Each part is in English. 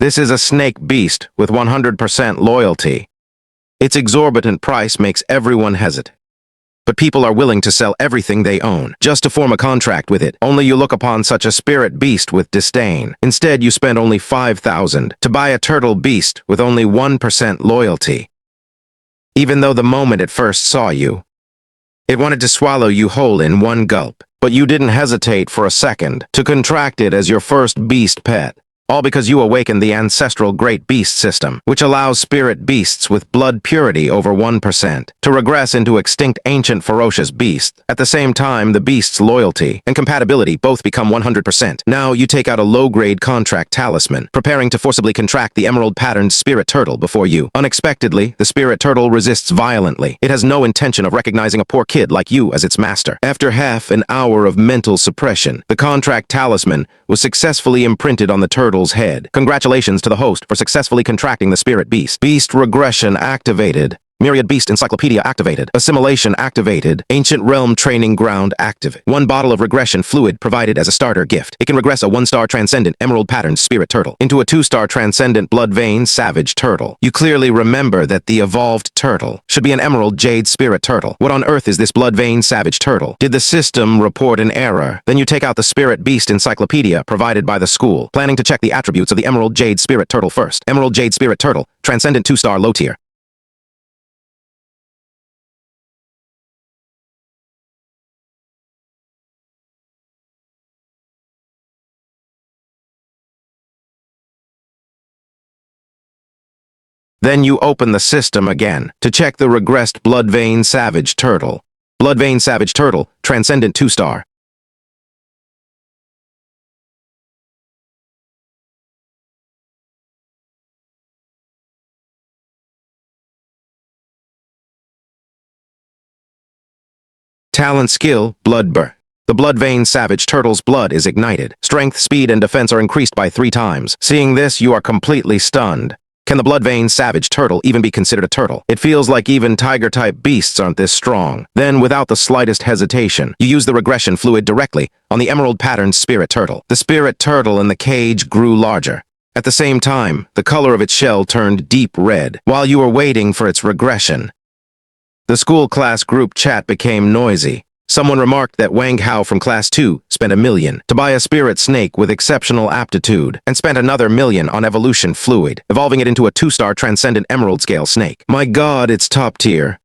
This is a snake beast with 100% loyalty. Its exorbitant price makes everyone hesitate. But people are willing to sell everything they own just to form a contract with it. Only you look upon such a spirit beast with disdain. Instead, you spend only 5,000 to buy a turtle beast with only 1% loyalty. Even though the moment it first saw you, it wanted to swallow you whole in one gulp, but you didn't hesitate for a second to contract it as your first beast pet. All because you awakened the Ancestral Great Beast System, which allows spirit beasts with blood purity over 1% to regress into extinct ancient ferocious beasts. At the same time, the beast's loyalty and compatibility both become 100%. Now you take out a low-grade contract talisman, preparing to forcibly contract the emerald-patterned spirit turtle before you. Unexpectedly, the spirit turtle resists violently. It has no intention of recognizing a poor kid like you as its master. After half an hour of mental suppression, the contract talisman was successfully imprinted on the turtle's head. Congratulations to the host for successfully contracting the spirit beast. Beast regression activated. Myriad Beast Encyclopedia activated. Assimilation activated. Ancient Realm Training Ground active. 1 bottle of Regression Fluid provided as a starter gift. It can regress a 1-star Transcendent Emerald-patterned Spirit Turtle into a 2-star Transcendent Blood Vein Savage Turtle. You clearly remember that the evolved turtle should be an Emerald Jade Spirit Turtle. What on earth is this Blood Vein Savage Turtle? Did the system report an error? Then you take out the Spirit Beast Encyclopedia provided by the school, planning to check the attributes of the Emerald Jade Spirit Turtle first. Emerald Jade Spirit Turtle, Transcendent 2-star low tier. Then you open the system again to check the regressed Blood Vein Savage Turtle. Blood Vein Savage Turtle, Transcendent 2-star. Talent skill, Blood Burn. The Blood Vein Savage Turtle's blood is ignited. Strength, speed, and defense are increased by 3 times. Seeing this, you are completely stunned. Can the Blood Vein Savage Turtle even be considered a turtle? It feels like even tiger-type beasts aren't this strong. Then, without the slightest hesitation, you use the Regression Fluid directly on the emerald-patterned Spirit Turtle. The Spirit Turtle in the cage grew larger. At the same time, the color of its shell turned deep red. While you were waiting for its regression, the school class group chat became noisy. Someone remarked that Wang Hao from Class 2 spent $1 million to buy a spirit snake with exceptional aptitude and spent another $1 million on evolution fluid, evolving it into a 2-star Transcendent Emerald Scale snake. My god, it's top tier.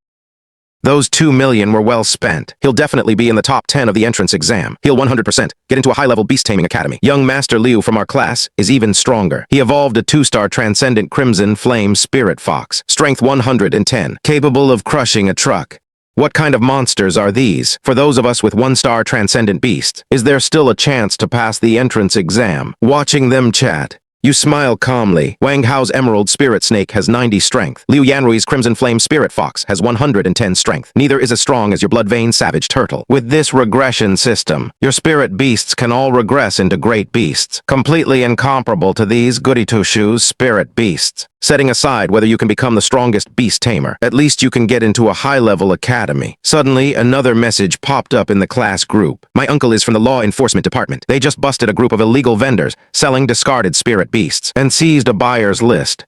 Those $2 million were well spent. He'll definitely be in the top 10 of the entrance exam. He'll 100% get into a high-level beast taming academy. Young Master Liu from our class is even stronger. He evolved a 2-star Transcendent Crimson Flame Spirit Fox, strength 110, capable of crushing a truck. What kind of monsters are these? For those of us with 1-star Transcendent Beasts, is there still a chance to pass the entrance exam? Watching them chat, you smile calmly. Wang Hao's Emerald Spirit Snake has 90 strength. Liu Yanrui's Crimson Flame Spirit Fox has 110 strength. Neither is as strong as your Blood Vein Savage Turtle. With this regression system, your spirit beasts can all regress into great beasts, completely incomparable to these goody-two-shoes spirit beasts. Setting aside whether you can become the strongest beast tamer, at least you can get into a high-level academy. Suddenly, another message popped up in the class group. My uncle is from the law enforcement department. They just busted a group of illegal vendors selling discarded spirit beasts and seized a buyer's list.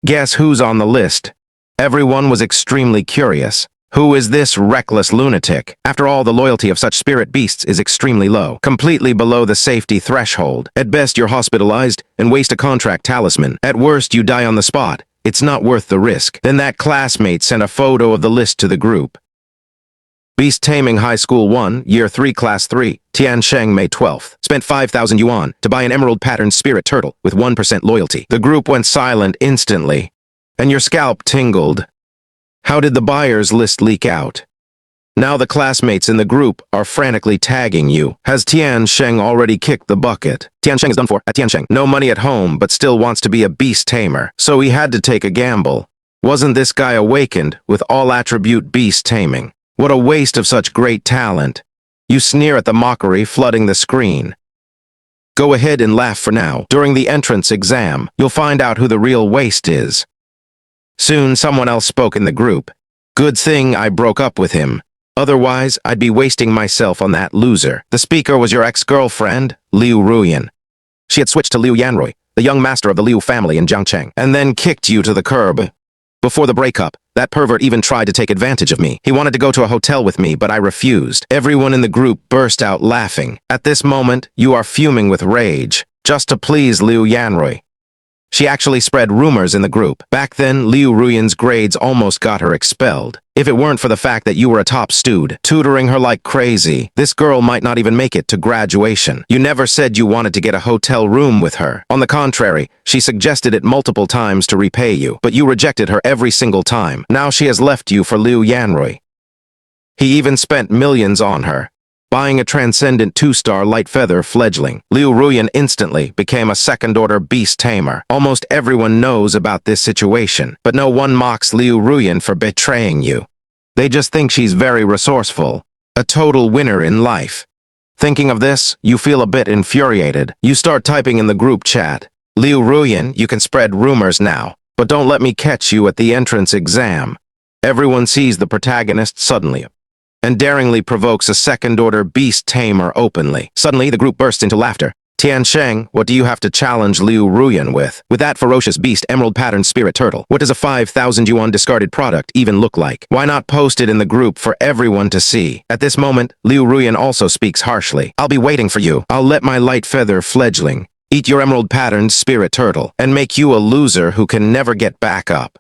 Guess who's on the list? Everyone was extremely curious. Who is this reckless lunatic? After all, the loyalty of such spirit beasts is extremely low, completely below the safety threshold. At best, you're hospitalized and waste a contract talisman. At worst, you die on the spot. It's not worth the risk. Then that classmate sent a photo of the list to the group. Beast Taming High School 1, Year 3, Class 3, Tiansheng, May 12th. Spent 5,000 yuan to buy an emerald-patterned spirit turtle with 1% loyalty. The group went silent instantly, and your scalp tingled. How did the buyer's list leak out? Now the classmates in the group are frantically tagging you. Has Tiansheng already kicked the bucket? Tiansheng is done for at Tiansheng. No money at home, but still wants to be a beast tamer. So he had to take a gamble. Wasn't this guy awakened with all-attribute beast taming? What a waste of such great talent. You sneer at the mockery flooding the screen. Go ahead and laugh for now. During the entrance exam, you'll find out who the real waste is. Soon, someone else spoke in the group. Good thing I broke up with him. Otherwise, I'd be wasting myself on that loser. The speaker was your ex-girlfriend, Liu Ruyan. She had switched to Liu Yanrui, the young master of the Liu family in Jiangcheng, and then kicked you to the curb. Before the breakup, that pervert even tried to take advantage of me. He wanted to go to a hotel with me, but I refused. Everyone in the group burst out laughing. At this moment, you are fuming with rage, just to please Liu Yanrui. She actually spread rumors in the group. Back then, Liu Ruyan's grades almost got her expelled. If it weren't for the fact that you were a top stud, tutoring her like crazy, this girl might not even make it to graduation. You never said you wanted to get a hotel room with her. On the contrary, she suggested it multiple times to repay you, but you rejected her every single time. Now she has left you for Liu Yanrui. He even spent millions on her, buying a Transcendent 2-star light feather fledgling. Liu Ruyan instantly became a second-order beast tamer. Almost everyone knows about this situation, but no one mocks Liu Ruyan for betraying you. They just think she's very resourceful, a total winner in life. Thinking of this, you feel a bit infuriated. You start typing in the group chat, "Liu Ruyan, you can spread rumors now, but don't let me catch you at the entrance exam." Everyone sees the protagonist suddenly and daringly provokes a second-order beast tamer openly. Suddenly, the group bursts into laughter. Tiansheng, what do you have to challenge Liu Ruyan with? With that ferocious beast emerald pattern spirit turtle, what does a 5,000 yuan discarded product even look like? Why not post it in the group for everyone to see? At this moment, Liu Ruyan also speaks harshly. "I'll be waiting for you. I'll let my light feather fledgling eat your emerald patterned spirit turtle and make you a loser who can never get back up."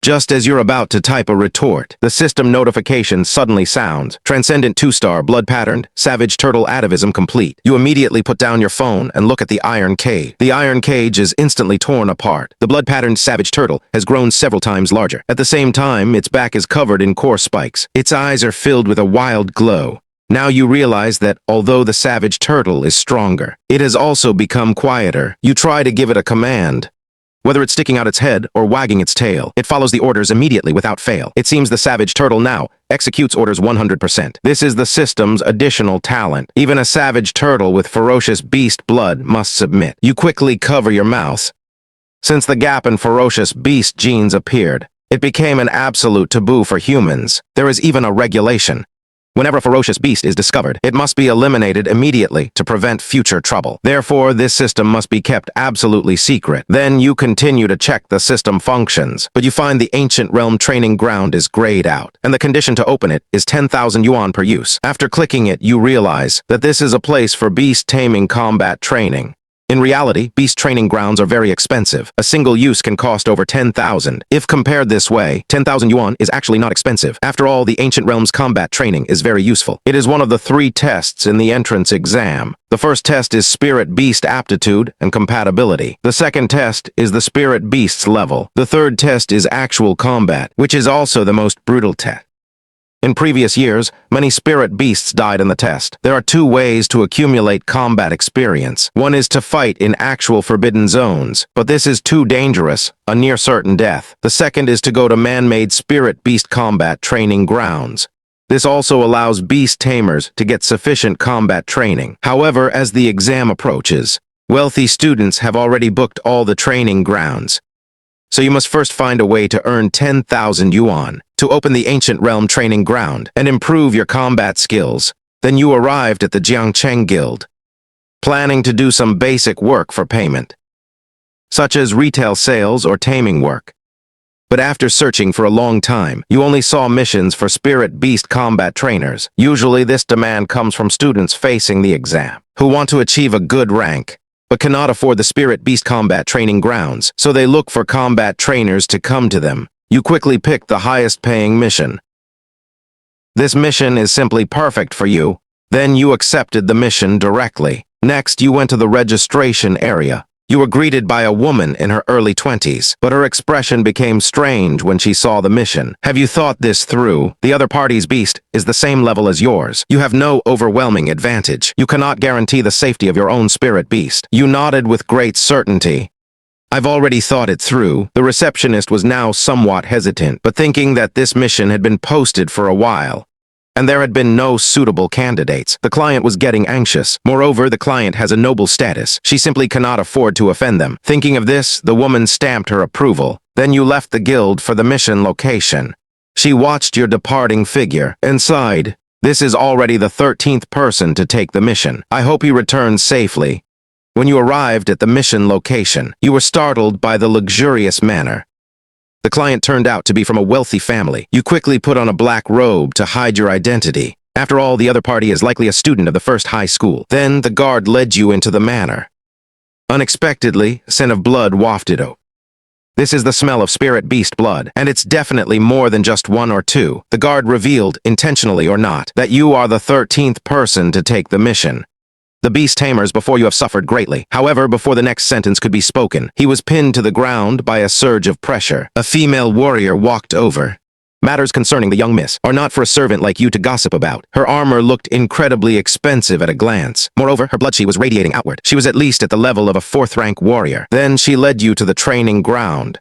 Just as you're about to type a retort, the system notification suddenly sounds. Transcendent 2-star blood-patterned, savage turtle atavism complete. You immediately put down your phone and look at the iron cage. The iron cage is instantly torn apart. The blood-patterned savage turtle has grown several times larger. At the same time, its back is covered in core spikes. Its eyes are filled with a wild glow. Now you realize that, although the savage turtle is stronger, it has also become quieter. You try to give it a command. Whether it's sticking out its head or wagging its tail, it follows the orders immediately without fail. It seems the savage turtle now executes orders 100%. This is the system's additional talent. Even a savage turtle with ferocious beast blood must submit. You quickly cover your mouth. Since the gap in ferocious beast genes appeared, it became an absolute taboo for humans. There is even a regulation. Whenever a ferocious beast is discovered, it must be eliminated immediately to prevent future trouble. Therefore, this system must be kept absolutely secret. Then you continue to check the system functions, but you find the ancient realm training ground is grayed out, and the condition to open it is 10,000 yuan per use. After clicking it, you realize that this is a place for beast taming combat training. In reality, beast training grounds are very expensive. A single use can cost over 10,000. If compared this way, 10,000 yuan is actually not expensive. After all, the Ancient Realms combat training is very useful. It is one of the 3 tests in the entrance exam. The first test is Spirit Beast Aptitude and Compatibility. The second test is the Spirit Beast's level. The third test is Actual Combat, which is also the most brutal test. In previous years, many spirit beasts died in the test. There are 2 ways to accumulate combat experience. One is to fight in actual forbidden zones, but this is too dangerous, a near certain death. The second is to go to man-made spirit beast combat training grounds. This also allows beast tamers to get sufficient combat training. However, as the exam approaches, wealthy students have already booked all the training grounds. So you must first find a way to earn 10,000 yuan to open the Ancient Realm training ground and improve your combat skills. Then you arrived at the Jiangcheng Guild, planning to do some basic work for payment, such as retail sales or taming work. But after searching for a long time, you only saw missions for spirit beast combat trainers. Usually this demand comes from students facing the exam, who want to achieve a good rank, but cannot afford the spirit beast combat training grounds, so they look for combat trainers to come to them. You quickly pick the highest paying mission. This mission is simply perfect for you. Then you accepted the mission directly. Next, you went to the registration area. You were greeted by a woman in her early 20s, but her expression became strange when she saw the mission. Have you thought this through? The other party's beast is the same level as yours. You have no overwhelming advantage. You cannot guarantee the safety of your own spirit beast. You nodded with great certainty. I've already thought it through. The receptionist was now somewhat hesitant, but thinking that this mission had been posted for a while, and there had been no suitable candidates. The client was getting anxious. Moreover, the client has a noble status. She simply cannot afford to offend them. Thinking of this, the woman stamped her approval. Then you left the guild for the mission location. She watched your departing figure and sighed. This is already the 13th person to take the mission. I hope he returns safely. When you arrived at the mission location, you were startled by the luxurious manner. The client turned out to be from a wealthy family. You quickly put on a black robe to hide your identity. After all, the other party is likely a student of the first high school. Then the guard led you into the manor. Unexpectedly, a scent of blood wafted out. This is the smell of spirit beast blood, and it's definitely more than just one or two. The guard revealed, intentionally or not, that you are the 13th person to take the mission. The beast tamers before you have suffered greatly. However, before the next sentence could be spoken, he was pinned to the ground by a surge of pressure. A female warrior walked over. Matters concerning the young miss are not for a servant like you to gossip about. Her armor looked incredibly expensive at a glance. Moreover, her blood chi was radiating outward. She was at least at the level of a 4th-rank warrior. Then she led you to the training ground.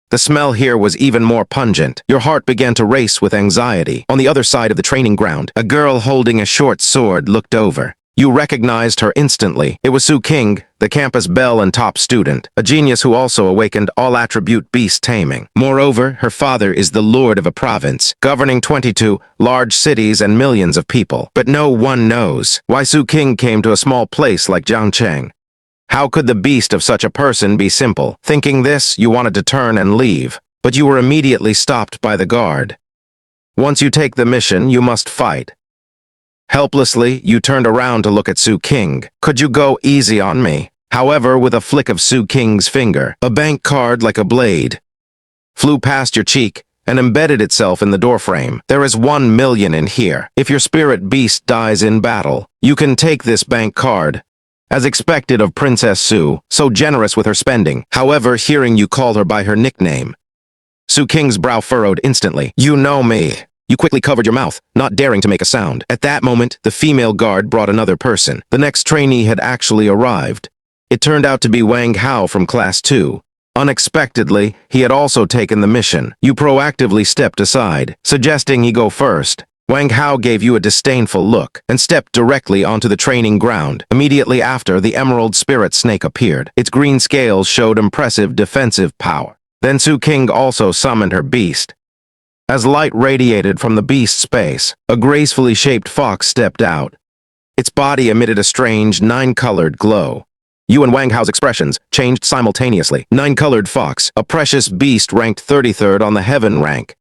The smell here was even more pungent. Your heart began to race with anxiety. On the other side of the training ground, a girl holding a short sword looked over. You recognized her instantly. It was Su Qingg, the campus belle and top student, a genius who also awakened all-attribute beast taming. Moreover, her father is the lord of a province, governing 22 large cities and millions of people. But no one knows why Su Qingg came to a small place like Jiangcheng. How could the beast of such a person be simple? Thinking this, you wanted to turn and leave, but you were immediately stopped by the guard. Once you take the mission, you must fight. Helplessly, you turned around to look at Su Qingg. Could you go easy on me? However, with a flick of Su Qing's finger, a bank card like a blade flew past your cheek and embedded itself in the doorframe. There is 1 million in here. If your spirit beast dies in battle, you can take this bank card. As expected of Princess Su, so generous with her spending. However, hearing you call her by her nickname, Su Qing's brow furrowed instantly. You know me. You quickly covered your mouth, not daring to make a sound. At that moment, the female guard brought another person. The next trainee had actually arrived. It turned out to be Wang Hao from Class 2. Unexpectedly, he had also taken the mission. You proactively stepped aside, suggesting he go first. Wang Hao gave you a disdainful look and stepped directly onto the training ground. Immediately after, the emerald spirit snake appeared. Its green scales showed impressive defensive power. Then Su Qingg also summoned her beast. As light radiated from the beast's face, a gracefully shaped fox stepped out. Its body emitted a strange, 9-colored glow. You and Wang Hao's expressions changed simultaneously. 9-colored fox, a precious beast ranked 33rd on the heaven rank.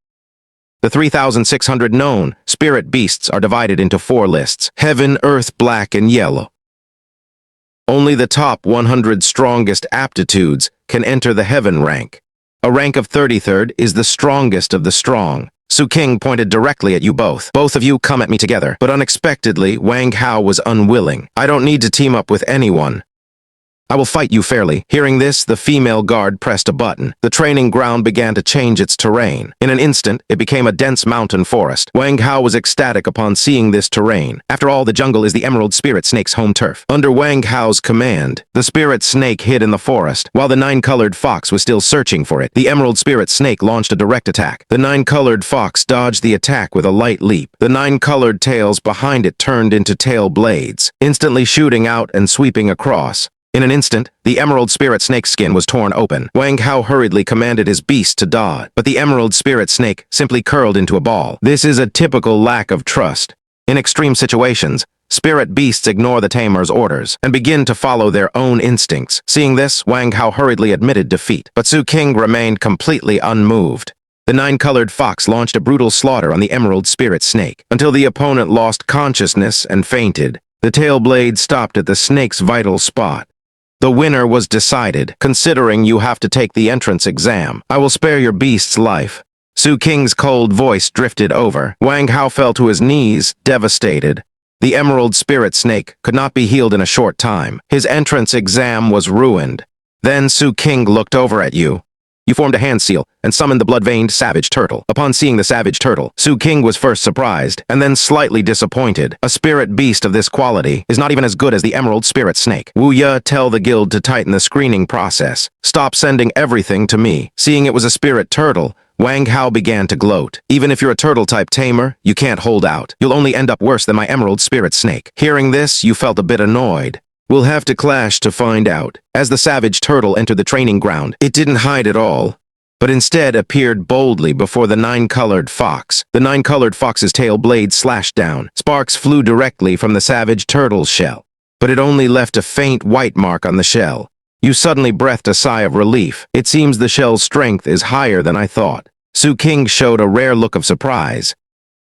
The 3,600 known spirit beasts are divided into 4 lists: heaven, earth, black, and yellow. Only the top 100 strongest aptitudes can enter the heaven rank. A rank of 33rd is the strongest of the strong. Su Qingg pointed directly at you both. Both of you come at me together, but unexpectedly, Wang Hao was unwilling. I don't need to team up with anyone. I will fight you fairly. Hearing this, the female guard pressed a button. The training ground began to change its terrain. In an instant, it became a dense mountain forest. Wang Hao was ecstatic upon seeing this terrain. After all, the jungle is the emerald spirit snake's home turf. Under Wang Hao's command, the spirit snake hid in the forest. While the 9-colored fox was still searching for it, the emerald spirit snake launched a direct attack. The 9-colored fox dodged the attack with a light leap. The 9-colored tails behind it turned into tail blades, instantly shooting out and sweeping across. In an instant, the emerald spirit snake's skin was torn open. Wang Hao hurriedly commanded his beast to dodge, but the emerald spirit snake simply curled into a ball. This is a typical lack of trust. In extreme situations, spirit beasts ignore the tamer's orders and begin to follow their own instincts. Seeing this, Wang Hao hurriedly admitted defeat, but Su Qingg remained completely unmoved. The 9-colored fox launched a brutal slaughter on the emerald spirit snake until the opponent lost consciousness and fainted. The tail blade stopped at the snake's vital spot. The winner was decided. Considering you have to take the entrance exam, I will spare your beast's life. Su Qing's cold voice drifted over. Wang Hao fell to his knees, devastated. The emerald spirit snake could not be healed in a short time. His entrance exam was ruined. Then Su Qingg looked over at you. You formed a hand seal and summoned the blood-veined savage turtle. Upon seeing the savage turtle, Su Qingg was first surprised and then slightly disappointed. A spirit beast of this quality is not even as good as the emerald spirit snake. Wu Ye, tell the guild to tighten the screening process. Stop sending everything to me. Seeing it was a spirit turtle, Wang Hao began to gloat. Even if you're a turtle-type tamer, you can't hold out. You'll only end up worse than my emerald spirit snake. Hearing this, you felt a bit annoyed. We'll have to clash to find out. As the savage turtle entered the training ground, it didn't hide at all, but instead appeared boldly before the 9-colored fox. The 9-colored fox's tail blade slashed down. Sparks flew directly from the savage turtle's shell. but it only left a faint white mark on the shell. You suddenly breathed a sigh of relief. It seems the shell's strength is higher than I thought. Su Qingg showed a rare look of surprise.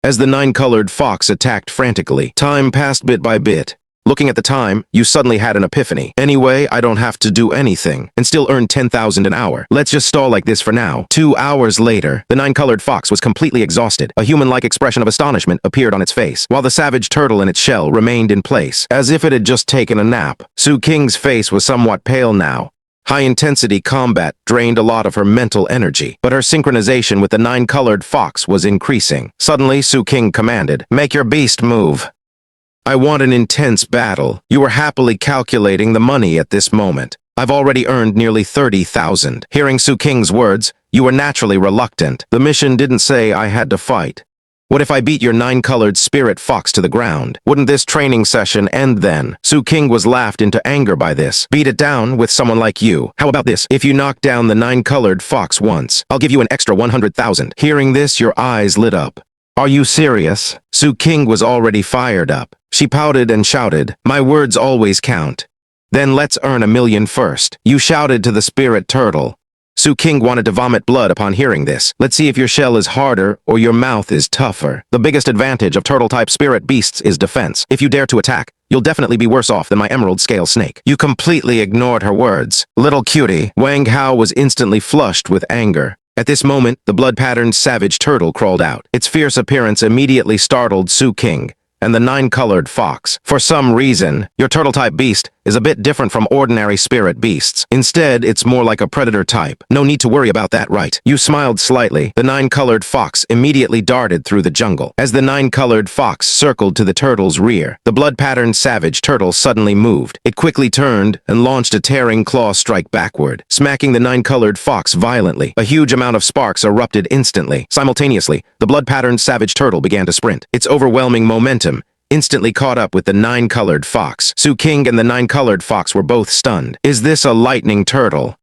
As the nine-colored fox attacked frantically, time passed bit by bit. Looking at the time, you suddenly had an epiphany. Anyway, I don't have to do anything, and still earn 10,000 an hour. Let's just stall like this for now. 2 hours later, the nine-colored fox was completely exhausted. A human-like expression of astonishment appeared on its face, while the savage turtle in its shell remained in place, as if it had just taken a nap. Su Qing's face was somewhat pale now. High-intensity combat drained a lot of her mental energy, but her synchronization with the nine-colored fox was increasing. Suddenly, Su Qingg commanded, "Make your beast move." I want an intense battle. You are happily calculating the money at this moment. I've already earned nearly 30,000. Hearing Su Qing's words, you were naturally reluctant. The mission didn't say I had to fight. What if I beat your nine-colored spirit fox to the ground? Wouldn't this training session end then? Su Qingg was laughed into anger by this. Beat it down with someone like you. How about this? If you knock down the nine-colored fox once, I'll give you an extra 100,000. Hearing this, your eyes lit up. Are you serious? Su Qingg was already fired up. She pouted and shouted, "My words always count." "Then let's earn 1,000,000 first. You shouted to the spirit turtle. Su Qingg wanted to vomit blood upon hearing this. Let's see if your shell is harder or your mouth is tougher. The biggest advantage of turtle-type spirit beasts is defense. If you dare to attack, you'll definitely be worse off than my emerald scale snake. You completely ignored her words. Little cutie. Wang Hao was instantly flushed with anger. At this moment, the blood-patterned savage turtle crawled out. Its fierce appearance immediately startled Su Qingg and the nine-colored fox. For some reason, your turtle-type beast is a bit different from ordinary spirit beasts. Instead, it's more like a predator type. No need to worry about that, right? You smiled slightly. The nine-colored fox immediately darted through the jungle. As the nine-colored fox circled to the turtle's rear, the blood-patterned savage turtle suddenly moved. It quickly turned and launched a tearing claw strike backward, smacking the nine-colored fox violently. A huge amount of sparks erupted instantly. Simultaneously, the blood-patterned savage turtle began to sprint. Its overwhelming momentum instantly caught up with the nine-colored fox. Su Qingg and the nine-colored fox were both stunned. Is this a lightning turtle?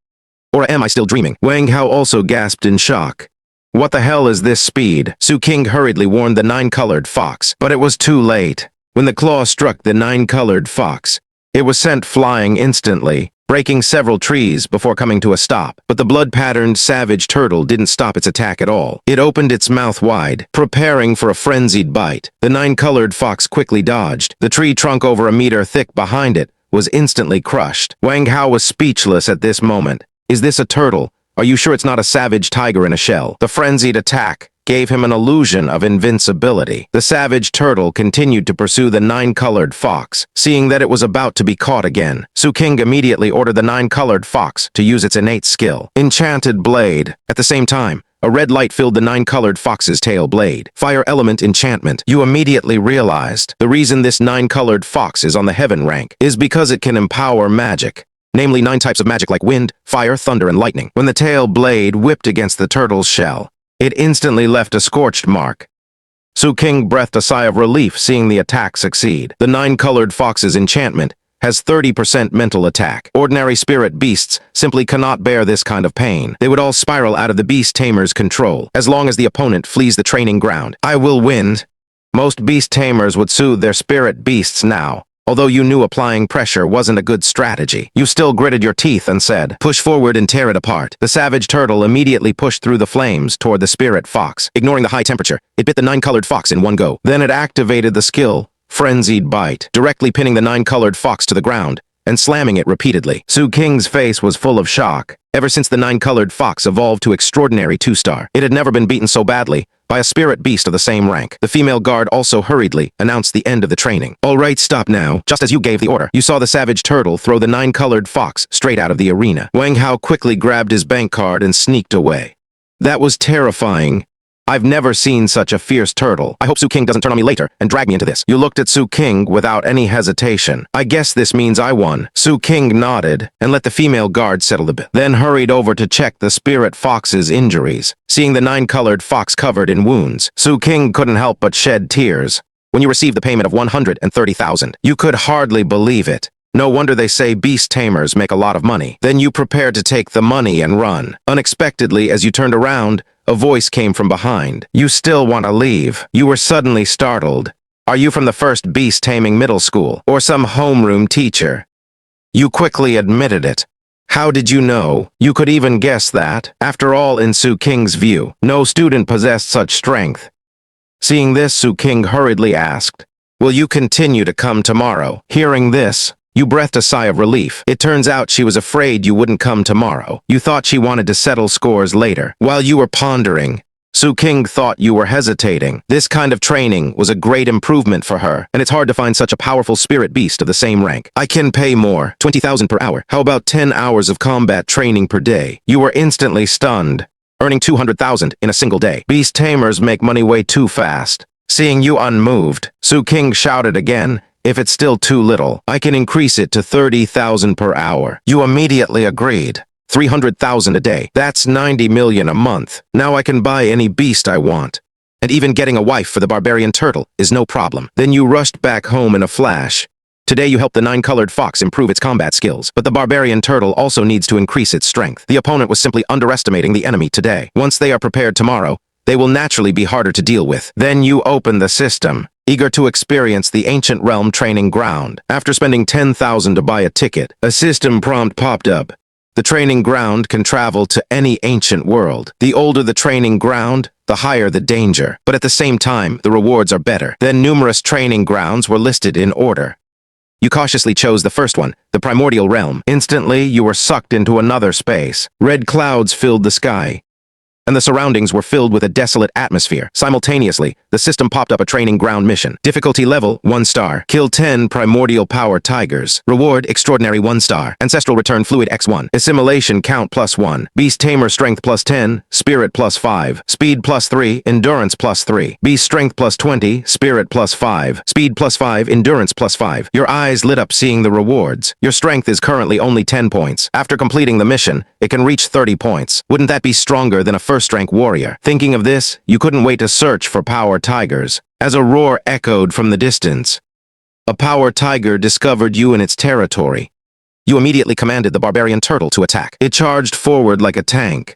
Or am I still dreaming? Wang Hao also gasped in shock. What the hell is this speed? Su Qingg hurriedly warned the nine-colored fox, but it was too late. When the claw struck the nine-colored fox, it was sent flying instantly, breaking several trees before coming to a stop. But the blood-patterned savage turtle didn't stop its attack at all. It opened its mouth wide, preparing for a frenzied bite. The nine-colored fox quickly dodged. The tree trunk over a meter thick behind it was instantly crushed. Wang Hao was speechless at this moment. Is this a turtle? Are you sure it's not a savage tiger in a shell? The frenzied attack gave him an illusion of invincibility. The savage turtle continued to pursue the nine-colored fox. Seeing that it was about to be caught again, Su Qingg immediately ordered the nine-colored fox to use its innate skill, Enchanted Blade. At the same time, a red light filled the nine-colored fox's tail blade. Fire element enchantment. You immediately realized the reason this nine-colored fox is on the heaven rank is because it can empower magic. Namely 9 types of magic like wind, fire, thunder, and lightning. When the tail blade whipped against the turtle's shell, it instantly left a scorched mark. Su Qingg breathed a sigh of relief seeing the attack succeed. The nine-colored fox's enchantment has 30% mental attack. Ordinary spirit beasts simply cannot bear this kind of pain. They would all spiral out of the beast tamer's control, as long as the opponent flees the training ground. I will win. Most beast tamers would soothe their spirit beasts now. Although you knew applying pressure wasn't a good strategy, you still gritted your teeth and said, "Push forward and tear it apart." The savage turtle immediately pushed through the flames toward the spirit fox. Ignoring the high temperature, it bit the nine-colored fox in one go. Then it activated the skill, Frenzied Bite, directly pinning the nine-colored fox to the ground and slamming it repeatedly. Su Qing's face was full of shock. Ever since the nine-colored fox evolved to extraordinary 2-star, it had never been beaten so badly by a spirit beast of the same rank. The female guard also hurriedly announced the end of the training. "All right, stop now. Just as you gave the order." You saw the savage turtle throw the nine-colored fox straight out of the arena. Wang Hao quickly grabbed his bank card and sneaked away. That was terrifying. I've never seen such a fierce turtle. I hope Su Qingg doesn't turn on me later and drag me into this. You looked at Su Qingg without any hesitation. I guess this means I won. Su Qingg nodded and let the female guard settle the bill, then hurried over to check the spirit fox's injuries. Seeing the nine-colored fox covered in wounds, Su Qingg couldn't help but shed tears. When you received the payment of 130,000, you could hardly believe it. No wonder they say beast tamers make a lot of money. Then you prepared to take the money and run. Unexpectedly, as you turned around, a voice came from behind. "You still want to leave?" You were suddenly startled. Are you from the first beast-taming middle school, or some homeroom teacher? You quickly admitted it. How did you know? You could even guess that. After all, in Su Qing's view, no student possessed such strength. Seeing this, Su Qingg hurriedly asked, "Will you continue to come tomorrow?" Hearing this, you breathed a sigh of relief. It turns out she was afraid you wouldn't come tomorrow. You thought she wanted to settle scores later. While you were pondering, Su Qingg thought you were hesitating. This kind of training was a great improvement for her, and it's hard to find such a powerful spirit beast of the same rank. I can pay more, 20,000 per hour. How about 10 hours of combat training per day? You were instantly stunned, earning 200,000 in a single day. Beast tamers make money way too fast. Seeing you unmoved, Su Qingg shouted again, "If it's still too little, I can increase it to 30,000 per hour." You immediately agreed. 300,000 a day. That's 90 million a month. Now I can buy any beast I want. And even getting a wife for the barbarian turtle is no problem. Then you rushed back home in a flash. Today you helped the 9-colored fox improve its combat skills, but the barbarian turtle also needs to increase its strength. The opponent was simply underestimating the enemy today. Once they are prepared tomorrow, they will naturally be harder to deal with. Then you open the system, eager to experience the ancient realm training ground. After spending 10,000 to buy a ticket, a system prompt popped up. The training ground can travel to any ancient world. The older the training ground, the higher the danger. But at the same time, the rewards are better. Then numerous training grounds were listed in order. You cautiously chose the first one, the Primordial Realm. Instantly, you were sucked into another space. Red clouds filled the sky, and the surroundings were filled with a desolate atmosphere. Simultaneously, the system popped up a training ground mission. Difficulty level, 1 star. Kill 10 primordial power tigers. Reward, extraordinary 1 star. Ancestral return fluid x1. Assimilation count +1. Beast tamer strength +10. Spirit +5. Speed +3. Endurance +3. Beast strength +20. Spirit +5. Speed +5. Endurance +5. Your eyes lit up seeing the rewards. Your strength is currently only 10 points. After completing the mission, it can reach 30 points. Wouldn't that be stronger than a first-rank warrior? Thinking of this, you couldn't wait to search for power tigers. As a roar echoed from the distance, a power tiger discovered you in its territory. You immediately commanded the barbarian turtle to attack. It charged forward like a tank.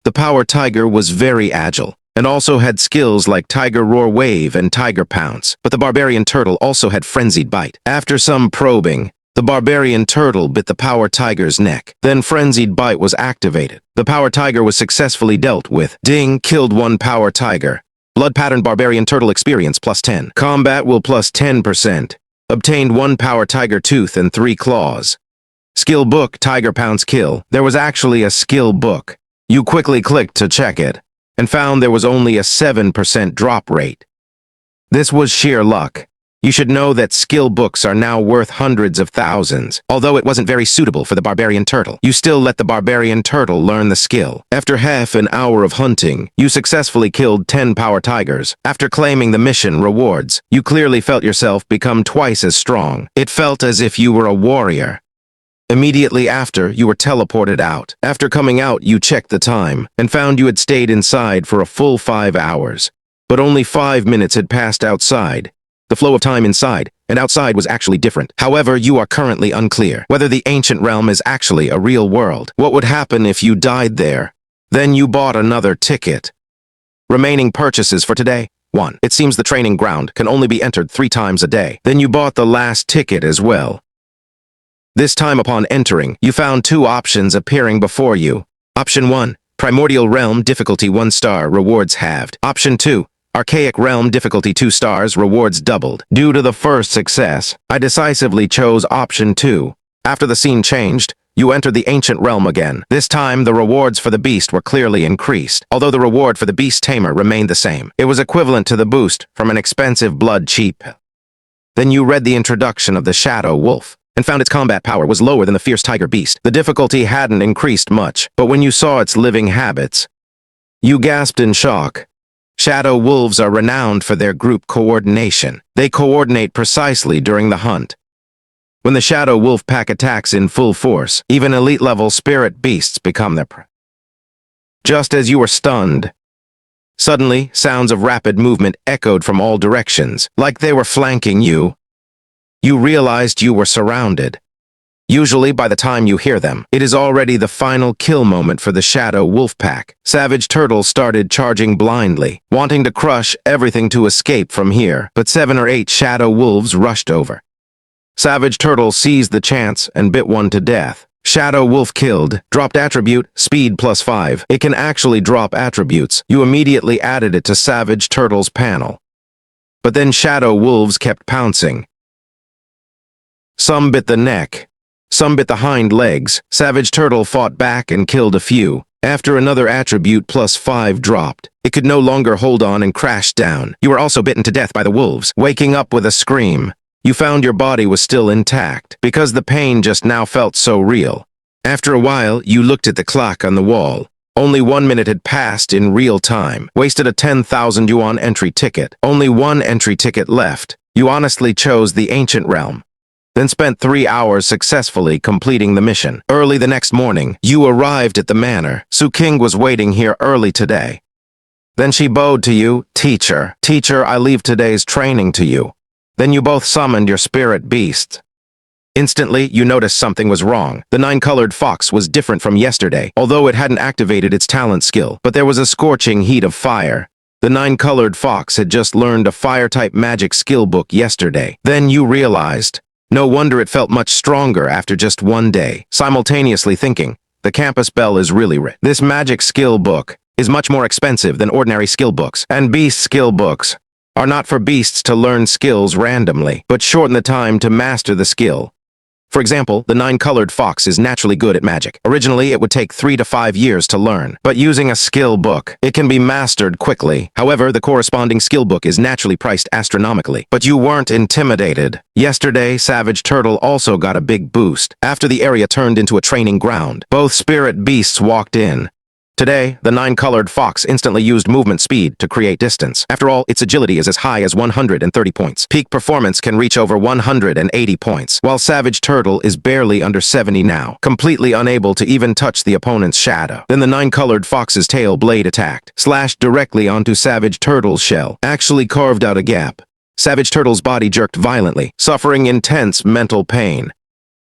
The power tiger was very agile, and also had skills like Tiger Roar Wave and Tiger Pounce. But the barbarian turtle also had Frenzied Bite. After some probing, the barbarian turtle bit the power tiger's neck. Then Frenzied Bite was activated. The power tiger was successfully dealt with. Ding, killed 1 power tiger. Blood pattern barbarian turtle experience +10. Combat will +10%. Obtained 1 power tiger tooth and 3 claws. Skill book, Tiger Pounce kill. There was actually a skill book. You quickly clicked to check it, and found there was only a 7% drop rate. This was sheer luck. You should know that skill books are now worth hundreds of thousands. Although it wasn't very suitable for the barbarian turtle, you still let the barbarian turtle learn the skill. After half an hour of hunting, you successfully killed 10 power tigers. After claiming the mission rewards, you clearly felt yourself become twice as strong. It felt as if you were a warrior. Immediately after, you were teleported out. After coming out, you checked the time, and found you had stayed inside for a full 5 hours. But only 5 minutes had passed outside. The flow of time inside and outside was actually different. However, you are currently unclear whether the ancient realm is actually a real world. What would happen if you died there? Then you bought another ticket. Remaining purchases for today: 1. It seems the training ground can only be entered 3 times a day. Then you bought the last ticket as well. This time upon entering, you found 2 options appearing before you. Option 1, Primordial Realm, difficulty 1 star, rewards halved. Option 2, Archaic Realm, difficulty 2 stars, rewards doubled. Due to the first success, I decisively chose option 2. After the scene changed, you entered the ancient realm again. This time, the rewards for the beast were clearly increased, although the reward for the beast tamer remained the same. It was equivalent to the boost from an expensive blood cheap. Then you read the introduction of the Shadow Wolf, and found its combat power was lower than the fierce tiger beast. The difficulty hadn't increased much, but when you saw its living habits, you gasped in shock. Shadow wolves are renowned for their group coordination. They coordinate precisely during the hunt. When the Shadow Wolf pack attacks in full force, even elite-level spirit beasts become their prey. Just as you were stunned, suddenly, sounds of rapid movement echoed from all directions, like they were flanking you. You realized you were surrounded. Usually, by the time you hear them, it is already the final kill moment for the Shadow Wolf Pack. Savage Turtle started charging blindly, wanting to crush everything to escape from here, but 7 or 8 Shadow Wolves rushed over. Savage Turtle seized the chance and bit one to death. Shadow Wolf killed, dropped attribute, speed +5. It can actually drop attributes. You immediately added it to Savage Turtle's panel. But then Shadow Wolves kept pouncing. Some bit the neck. Some bit the hind legs. Savage Turtle fought back and killed a few. After another attribute +5 dropped, it could no longer hold on and crashed down. You were also bitten to death by the wolves, waking up with a scream. You found your body was still intact, because the pain just now felt so real. After a while, you looked at the clock on the wall. Only 1 minute had passed in real time. Wasted a 10,000 yuan entry ticket. Only 1 entry ticket left. You honestly chose the ancient realm. Then spent 3 hours successfully completing the mission. Early the next morning, you arrived at the manor. Su Qingg was waiting here early today. Then she bowed to you, "Teacher, teacher, I leave today's training to you." Then you both summoned your spirit beasts. Instantly, you noticed something was wrong. The 9-colored fox was different from yesterday, although it hadn't activated its talent skill, but there was a scorching heat of fire. The 9-colored fox had just learned a fire-type magic skill book yesterday. Then you realized. No wonder it felt much stronger after just 1 day. Simultaneously thinking, the campus Belle is really rich. This magic skill book is much more expensive than ordinary skill books, and beast skill books are not for beasts to learn skills randomly, but shorten the time to master the skill. For example, the 9-colored fox is naturally good at magic. Originally, it would take 3 to 5 years to learn, but using a skill book, it can be mastered quickly. However, the corresponding skill book is naturally priced astronomically. But you weren't intimidated. Yesterday, Savage Turtle also got a big boost. After the area turned into a training ground, both spirit beasts walked in. Today, the 9-colored fox instantly used movement speed to create distance. After all, its agility is as high as 130 points. Peak performance can reach over 180 points, while Savage Turtle is barely under 70 now, completely unable to even touch the opponent's shadow. Then the 9-colored fox's tail blade attacked, slashed directly onto Savage Turtle's shell, actually carved out a gap. Savage Turtle's body jerked violently, suffering intense mental pain.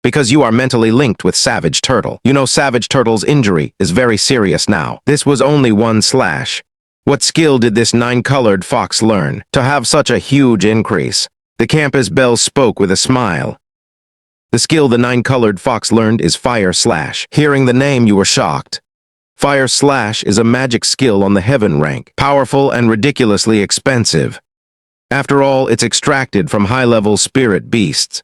Because you are mentally linked with Savage Turtle. You know Savage Turtle's injury is very serious now. This was only 1 slash. What skill did this 9-colored fox learn to have such a huge increase? The campus Belle spoke with a smile. The skill the 9-colored fox learned is Fire Slash. Hearing the name, you were shocked. Fire Slash is a magic skill on the heaven rank, powerful and ridiculously expensive. After all, it's extracted from high-level spirit beasts.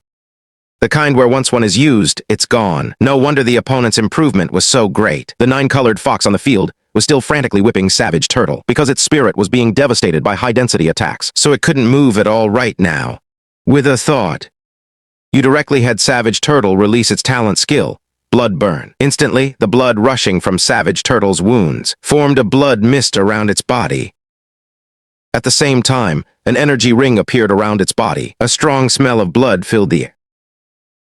The kind where once one is used, it's gone. No wonder the opponent's improvement was so great. The 9-colored fox on the field was still frantically whipping Savage Turtle because its spirit was being devastated by high-density attacks, so it couldn't move at all right now. With a thought, you directly had Savage Turtle release its talent skill, Blood Burn. Instantly, the blood rushing from Savage Turtle's wounds formed a blood mist around its body. At the same time, an energy ring appeared around its body. A strong smell of blood filled the air.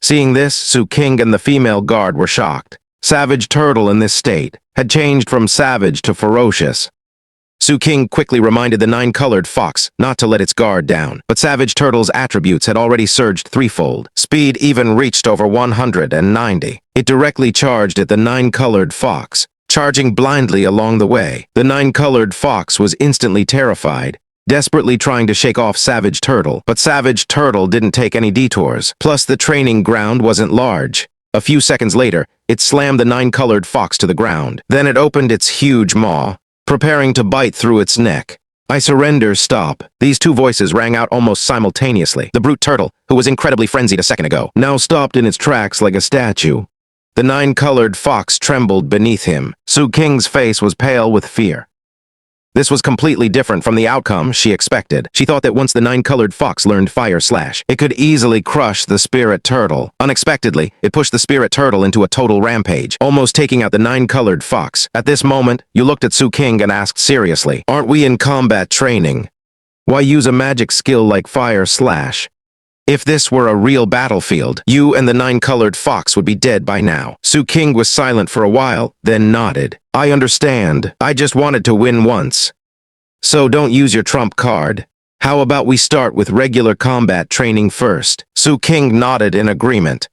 Seeing this, Su Qingg and the female guard were shocked. Savage Turtle in this state had changed from savage to ferocious. Su Qingg quickly reminded the 9-colored fox not to let its guard down, but Savage Turtle's attributes had already surged threefold. Speed even reached over 190. It directly charged at the 9-colored fox, charging blindly along the way. The 9-colored fox was instantly terrified, desperately trying to shake off Savage Turtle, but Savage Turtle didn't take any detours. Plus, the training ground wasn't large. A few seconds later, it slammed the 9-colored fox to the ground. Then it opened its huge maw, preparing to bite through its neck. "I surrender, stop." These two voices rang out almost simultaneously. The brute turtle, who was incredibly frenzied a second ago, now stopped in its tracks like a statue. The 9-colored fox trembled beneath him. Su Qing's face was pale with fear. This was completely different from the outcome she expected. She thought that once the 9-colored fox learned Fire Slash, it could easily crush the spirit turtle. Unexpectedly, it pushed the spirit turtle into a total rampage, almost taking out the 9-colored fox. At this moment, you looked at Su Qingg and asked seriously, "Aren't we in combat training? Why use a magic skill like Fire Slash? If this were a real battlefield, you and the 9-colored fox would be dead by now." Su Qingg was silent for a while, then nodded. "I understand. I just wanted to win once. So don't use your trump card. How about we start with regular combat training first?" Su Qingg nodded in agreement.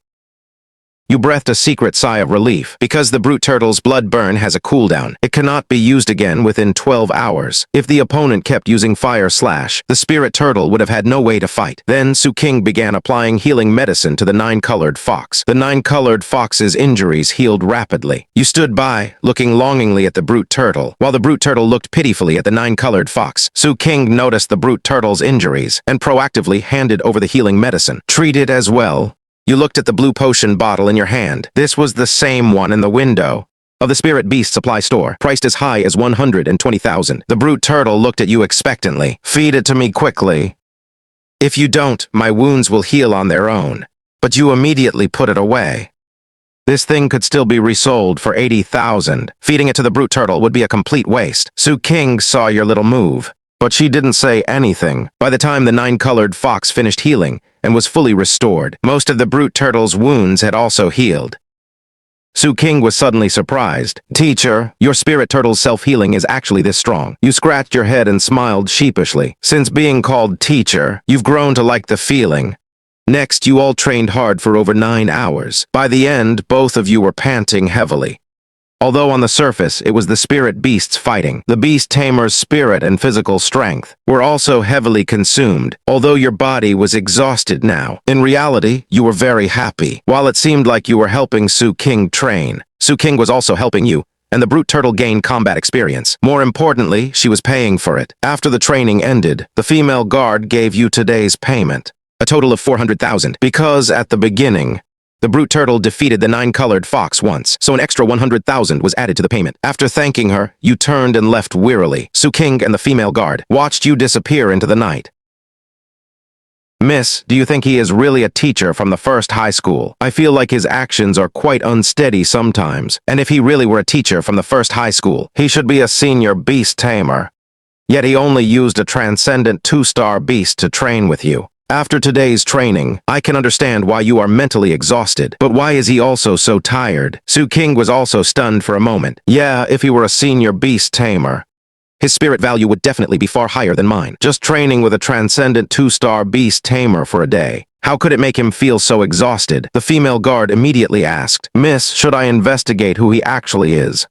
You breathed a secret sigh of relief. Because the brute turtle's blood burn has a cooldown, it cannot be used again within 12 hours. If the opponent kept using fire slash, the spirit turtle would have had no way to fight. Then Su Qingg began applying healing medicine to the nine-colored fox. The nine-colored fox's injuries healed rapidly. You stood by, looking longingly at the brute turtle, while the brute turtle looked pitifully at the nine-colored fox. Su Qingg noticed the brute turtle's injuries and proactively handed over the healing medicine. Treat it as well. You looked at the blue potion bottle in your hand. This was the same one in the window of the Spirit Beast supply store, priced as high as 120,000. The brute turtle looked at you expectantly. Feed it to me quickly. If you don't, my wounds will heal on their own. But you immediately put it away. This thing could still be resold for 80,000. Feeding it to the brute turtle would be a complete waste. Su Qingg saw your little move, but she didn't say anything. By the time the nine-colored fox finished healing and was fully restored, most of the brute turtle's wounds had also healed. Su Qingg was suddenly surprised. Teacher, your spirit turtle's self-healing is actually this strong. You scratched your head and smiled sheepishly. Since being called teacher, you've grown to like the feeling. Next, you all trained hard for over 9 hours. By the end, both of you were panting heavily. Although on the surface, it was the spirit beasts fighting, the beast tamer's spirit and physical strength were also heavily consumed, although your body was exhausted now. In reality, you were very happy. While it seemed like you were helping Su Qingg train, Su Qingg was also helping you, and the brute turtle gained combat experience. More importantly, she was paying for it. After the training ended, the female guard gave you today's payment, a total of 400,000, because at the beginning, the brute turtle defeated the nine-colored fox once, so an extra 100,000 was added to the payment. After thanking her, you turned and left wearily. Su Qingg and the female guard watched you disappear into the night. Miss, do you think he is really a teacher from the first high school? I feel like his actions are quite unsteady sometimes, and if he really were a teacher from the first high school, he should be a senior beast tamer. Yet he only used a Transcendent 2-star beast to train with you. After today's training, I can understand why you are mentally exhausted, but why is he also so tired? Su Qingg was also stunned for a moment. Yeah, if he were a senior beast tamer, his spirit value would definitely be far higher than mine. Just training with a Transcendent 2-star beast tamer for a day. How could it make him feel so exhausted? The female guard immediately asked, Miss, should I investigate who he actually is?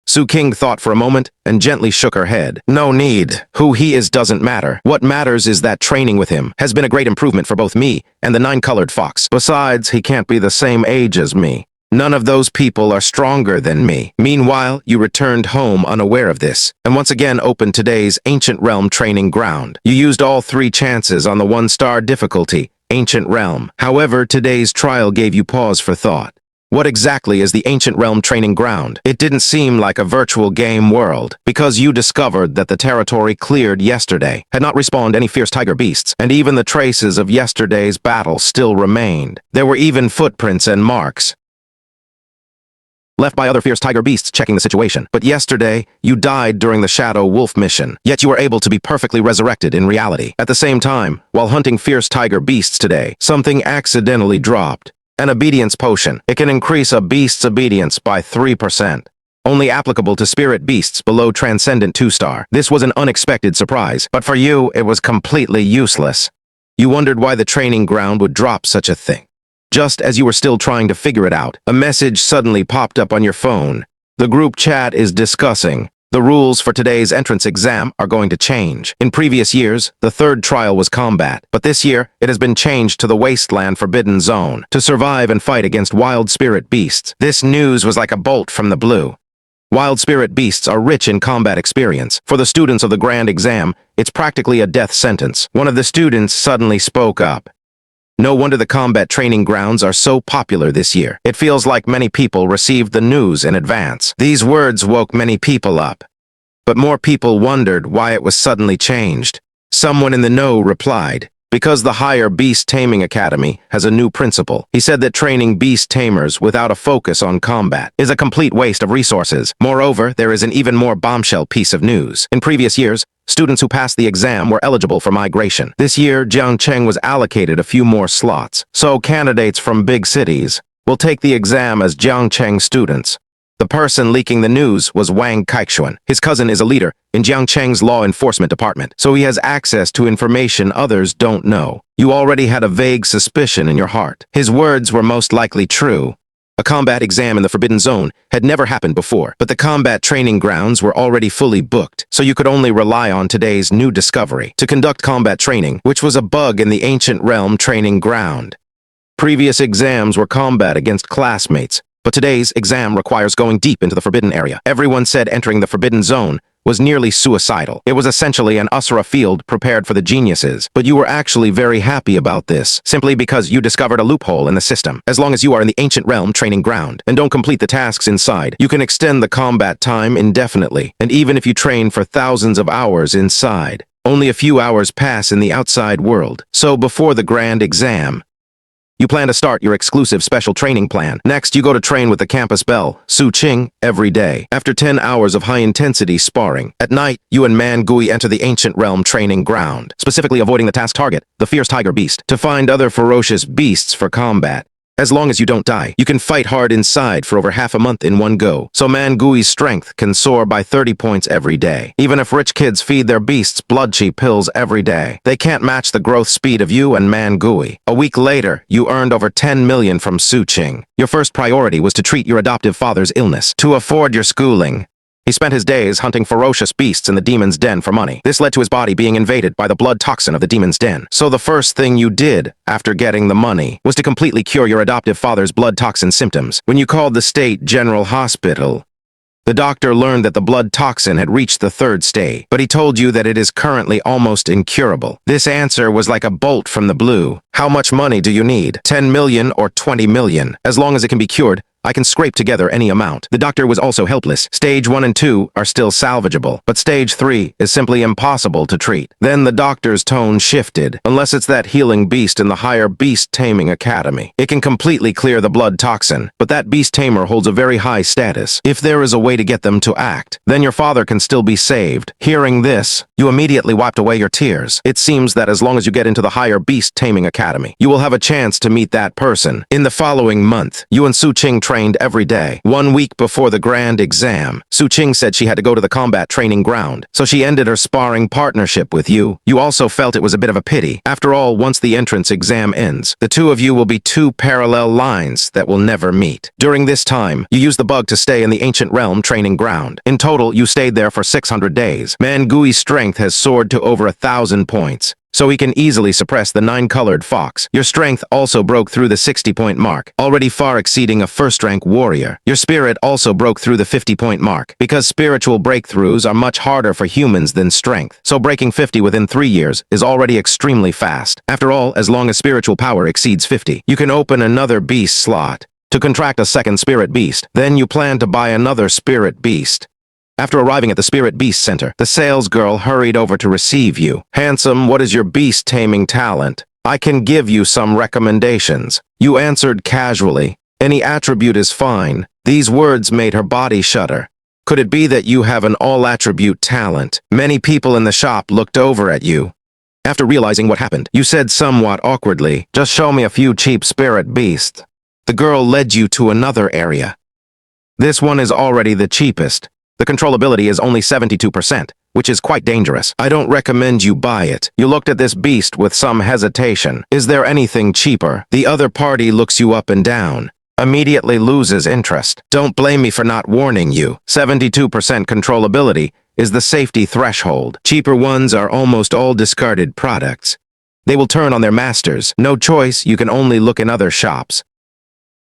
Su Qingg thought for a moment and gently shook her head. No need. Who he is doesn't matter. What matters is that training with him has been a great improvement for both me and the nine-colored fox. Besides, he can't be the same age as me. None of those people are stronger than me. Meanwhile, you returned home unaware of this, and once again opened today's Ancient Realm training ground. You used all 3 chances on the 1-star difficulty, Ancient Realm. However, today's trial gave you pause for thought. What exactly is the Ancient Realm training ground? It didn't seem like a virtual game world, because you discovered that the territory cleared yesterday had not respawned any fierce tiger beasts, and even the traces of yesterday's battle still remained. There were even footprints and marks left by other fierce tiger beasts checking the situation. But yesterday, you died during the Shadow Wolf mission, yet you were able to be perfectly resurrected in reality. At the same time, while hunting fierce tiger beasts today, something accidentally dropped. An obedience potion. It can increase a beast's obedience by 3%. Only applicable to spirit beasts below Transcendent 2-star. This was an unexpected surprise, but for you, it was completely useless. You wondered why the training ground would drop such a thing. Just as you were still trying to figure it out, a message suddenly popped up on your phone. The group chat is discussing. The rules for today's entrance exam are going to change. In previous years, the 3rd trial was combat, but this year, it has been changed to the Wasteland Forbidden Zone to survive and fight against wild spirit beasts. This news was like a bolt from the blue. Wild spirit beasts are rich in combat experience. For the students of the grand exam, it's practically a death sentence. One of the students suddenly spoke up. No wonder the combat training grounds are so popular this year. It feels like many people received the news in advance. These words woke many people up. But more people wondered why it was suddenly changed. Someone in the know replied, because the higher Beast Taming Academy has a new principal. He said that training beast tamers without a focus on combat is a complete waste of resources. Moreover, there is an even more bombshell piece of news. In previous years, students who passed the exam were eligible for migration. This year, Jiangcheng was allocated a few more slots, so candidates from big cities will take the exam as Jiangcheng students. The person leaking the news was Wang Kaikshuan. His cousin is a leader in Jiangcheng's law enforcement department, so he has access to information others don't know. You already had a vague suspicion in your heart. His words were most likely true. A combat exam in the Forbidden Zone had never happened before, but the combat training grounds were already fully booked, so you could only rely on today's new discovery to conduct combat training, which was a bug in the ancient realm training ground. Previous exams were combat against classmates, but today's exam requires going deep into the Forbidden area. Everyone said entering the Forbidden Zone was nearly suicidal. It was essentially an Usura field prepared for the geniuses, but you were actually very happy about this, simply because you discovered a loophole in the system. As long as you are in the ancient realm training ground and don't complete the tasks inside, you can extend the combat time indefinitely, and even if you train for thousands of hours inside, only a few hours pass in the outside world. So before the grand exam, you plan to start your exclusive special training plan. Next, you go to train with the campus Belle, Su Qingg, every day. After 10 hours of high-intensity sparring, at night, you and Manhwa enter the ancient realm training ground, specifically avoiding the task target, the fierce tiger beast, to find other ferocious beasts for combat. As long as you don't die, you can fight hard inside for over half a month in one go, so Manhwa's strength can soar by 30 points every day. Even if rich kids feed their beasts blood-cheap pills every day, they can't match the growth speed of you and Manhwa. A week later, you earned over 10 million from Su Qingg. Your first priority was to treat your adoptive father's illness, to afford your schooling. He spent his days hunting ferocious beasts in the demon's den for money. This led to his body being invaded by the blood toxin of the demon's den. So the first thing you did after getting the money was to completely cure your adoptive father's blood toxin symptoms. When you called the state general hospital, the doctor learned that the blood toxin had reached the 3rd stage, but he told you that it is currently almost incurable. This answer was like a bolt from the blue. How much money do you need? 10 million or 20 million? As long as it can be cured, I can scrape together any amount. The doctor was also helpless. Stage 1 and 2 are still salvageable, but stage 3 is simply impossible to treat. Then the doctor's tone shifted. Unless it's that healing beast in the higher beast taming academy. It can completely clear the blood toxin, but that beast tamer holds a very high status. If there is a way to get them to act, then your father can still be saved. Hearing this, you immediately wiped away your tears. It seems that as long as you get into the higher beast taming academy, you will have a chance to meet that person. In the following month, you and Su Qingg trained every day. 1 week before the grand exam, Su Qingg said she had to go to the combat training ground, so she ended her sparring partnership with you. You also felt it was a bit of a pity. After all, once the entrance exam ends, the two of you will be two parallel lines that will never meet. During this time, you used the bug to stay in the ancient realm training ground. In total, you stayed there for 600 days. Manhwa's strength has soared to over 1,000 points, so he can easily suppress the 9-colored fox. Your strength also broke through the 60-point mark, already far exceeding a first-rank warrior. Your spirit also broke through the 50-point mark, because spiritual breakthroughs are much harder for humans than strength, so breaking 50 within 3 years is already extremely fast. After all, as long as spiritual power exceeds 50, you can open another beast slot to contract a second spirit beast. Then you plan to buy another spirit beast. After arriving at the Spirit Beast Center, the sales girl hurried over to receive you. "Handsome, what is your beast taming talent? I can give you some recommendations." You answered casually, "Any attribute is fine." These words made her body shudder. Could it be that you have an all-attribute talent? Many people in the shop looked over at you. After realizing what happened, you said somewhat awkwardly, "Just show me a few cheap spirit beasts." The girl led you to another area. This one is already the cheapest. The controllability is only 72%, which is quite dangerous. I don't recommend you buy it. You looked at this beast with some hesitation. Is there anything cheaper? The other party looks you up and down, immediately loses interest. Don't blame me for not warning you. 72% controllability is the safety threshold. Cheaper ones are almost all discarded products. They will turn on their masters. No choice, you can only look in other shops.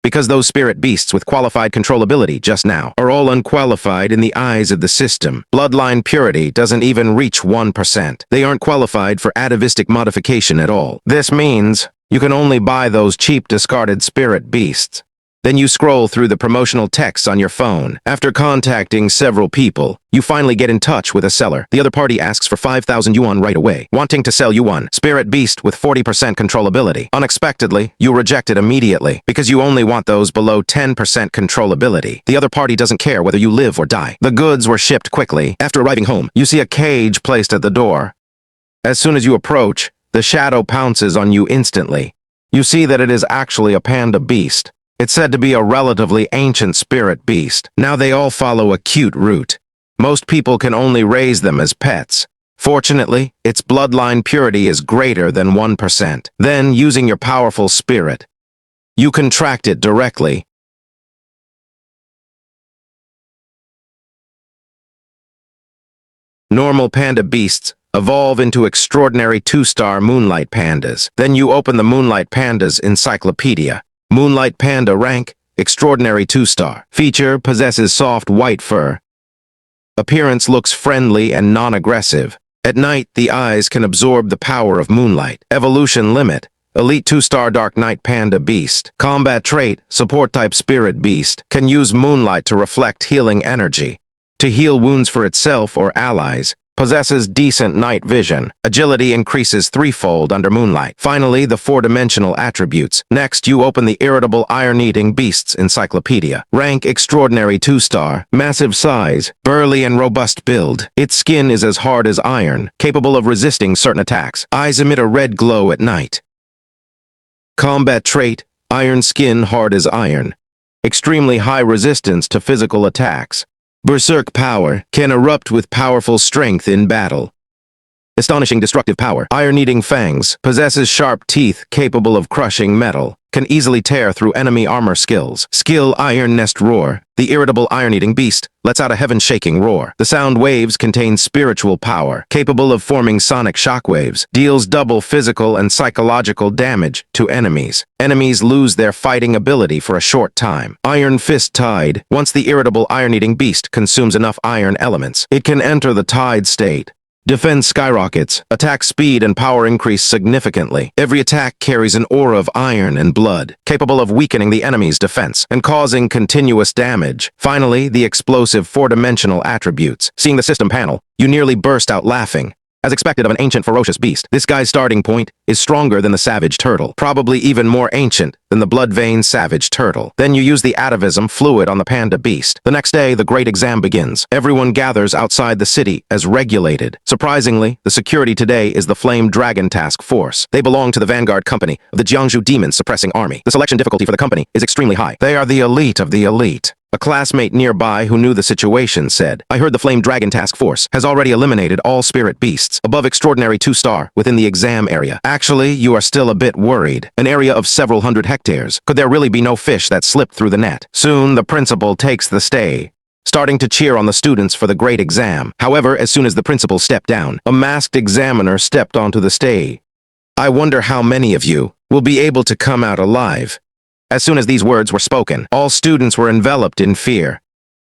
Because those spirit beasts with qualified controllability just now are all unqualified in the eyes of the system. Bloodline purity doesn't even reach 1%. They aren't qualified for atavistic modification at all. This means you can only buy those cheap discarded spirit beasts. Then you scroll through the promotional texts on your phone. After contacting several people, you finally get in touch with a seller. The other party asks for 5,000 yuan right away, wanting to sell you one spirit beast with 40% controllability. Unexpectedly, you reject it immediately, because you only want those below 10% controllability. The other party doesn't care whether you live or die. The goods were shipped quickly. After arriving home, you see a cage placed at the door. As soon as you approach, the shadow pounces on you instantly. You see that it is actually a panda beast. It's said to be a relatively ancient spirit beast. Now they all follow a cute route. Most people can only raise them as pets. Fortunately, its bloodline purity is greater than 1%. Then, using your powerful spirit, you contract it directly Normal panda beasts evolve into extraordinary 2-star Moonlight Pandas. Then you open the Moonlight Pandas Encyclopedia. Moonlight Panda rank, extraordinary 2-star. Feature, possesses soft white fur. Appearance looks friendly and non-aggressive. At night, the eyes can absorb the power of moonlight. Evolution limit, elite 2-star Dark Knight Panda Beast. Combat trait, support type Spirit Beast. Can use moonlight to reflect healing energy. To heal wounds for itself or allies. Possesses decent night vision. Agility increases threefold under moonlight. Finally, the 4-dimensional attributes. Next, you open the Irritable Iron-Eating Beasts Encyclopedia. Rank extraordinary 2-star. Massive size. Burly and robust build. Its skin is as hard as iron, capable of resisting certain attacks. Eyes emit a red glow at night. Combat trait, iron skin hard as iron. Extremely high resistance to physical attacks. Berserk power, can erupt with powerful strength in battle. Astonishing destructive power, iron-eating fangs, possesses sharp teeth capable of crushing metal, can easily tear through enemy armor skills. Skill Iron Nest Roar, the irritable iron-eating beast, lets out a heaven-shaking roar. The sound waves contain spiritual power, capable of forming sonic shockwaves, deals double physical and psychological damage to enemies. Enemies lose their fighting ability for a short time. Iron Fist Tide, once the irritable iron-eating beast consumes enough iron elements, it can enter the tide state. Defense skyrockets, attack speed and power increase significantly. Every attack carries an aura of iron and blood, capable of weakening the enemy's defense and causing continuous damage. Finally, the explosive 4-dimensional attributes. Seeing the system panel, you nearly burst out laughing. As expected of an ancient ferocious beast, this guy's starting point is stronger than the savage turtle, probably even more ancient than the blood vein savage turtle. Then you use the atavism fluid on the panda beast. The next day, the great exam begins. Everyone gathers outside the city as regulated. Surprisingly, the security today is the Flame Dragon Task Force. They belong to the vanguard company of the Jiangsu Demon Suppressing Army. The selection difficulty for the company is extremely high. They are the elite of the elite. A classmate nearby who knew the situation said, "I heard the Flame Dragon Task Force has already eliminated all spirit beasts above extraordinary 2-star within the exam area. Actually, you are still a bit worried. An area of several hundred hectares. Could there really be no fish that slipped through the net?" Soon, the principal takes the stage, starting to cheer on the students for the great exam. However, as soon as the principal stepped down, a masked examiner stepped onto the stage. "I wonder how many of you will be able to come out alive." As soon as these words were spoken, all students were enveloped in fear.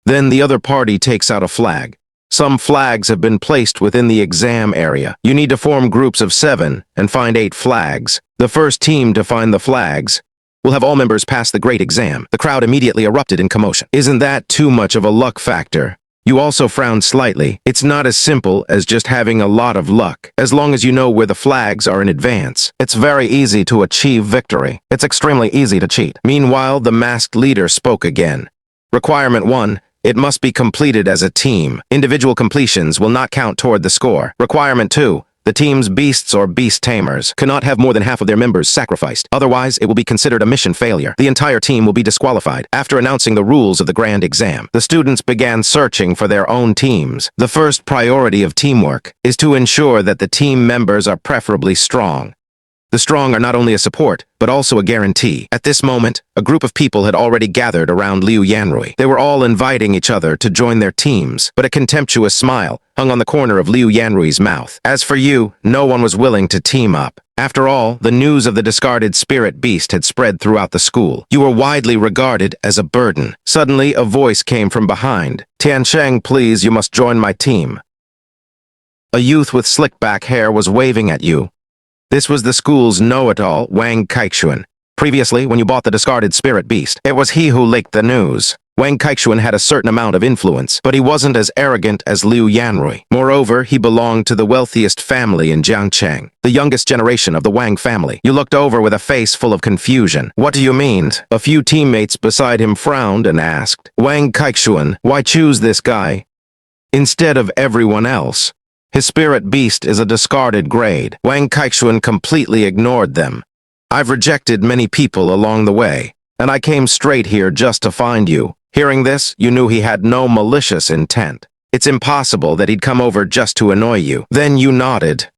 Then the other party takes out a flag. Some flags have been placed within the exam area. You need to form groups of 7 and find 8 flags. The first team to find the flags will have all members pass the great exam. The crowd immediately erupted in commotion. Isn't that too much of a luck factor? You also frowned slightly. It's not as simple as just having a lot of luck. As long as you know where the flags are in advance, it's very easy to achieve victory. It's extremely easy to cheat. Meanwhile, the masked leader spoke again. Requirement 1. It must be completed as a team. Individual completions will not count toward the score. Requirement 2. The team's beasts or beast tamers cannot have more than half of their members sacrificed. Otherwise, it will be considered a mission failure. The entire team will be disqualified. After announcing the rules of the grand exam, the students began searching for their own teams. The first priority of teamwork is to ensure that the team members are preferably strong. The strong are not only a support, but also a guarantee. At this moment, a group of people had already gathered around Liu Ruyan. They were all inviting each other to join their teams, but a contemptuous smile hung on the corner of Liu Ruyan's mouth. As for you, no one was willing to team up. After all, the news of the discarded spirit beast had spread throughout the school. You were widely regarded as a burden. Suddenly, a voice came from behind. "Tiansheng, please, you must join my team." A youth with slick back hair was waving at you. This was the school's know-it-all, Wang Kaikshuan. Previously, when you bought the discarded spirit beast, it was he who leaked the news. Wang Kaikshuan had a certain amount of influence, but he wasn't as arrogant as Liu Ruyan. Moreover, he belonged to the wealthiest family in Jiangcheng, the youngest generation of the Wang family. You looked over with a face full of confusion. "What do you mean?" A few teammates beside him frowned and asked, "Wang Kaikshuan, why choose this guy instead of everyone else? His spirit beast is a discarded grade." Wang Kaikshuan completely ignored them. "I've rejected many people along the way, and I came straight here just to find you." Hearing this, you knew he had no malicious intent. It's impossible that he'd come over just to annoy you. Then you nodded.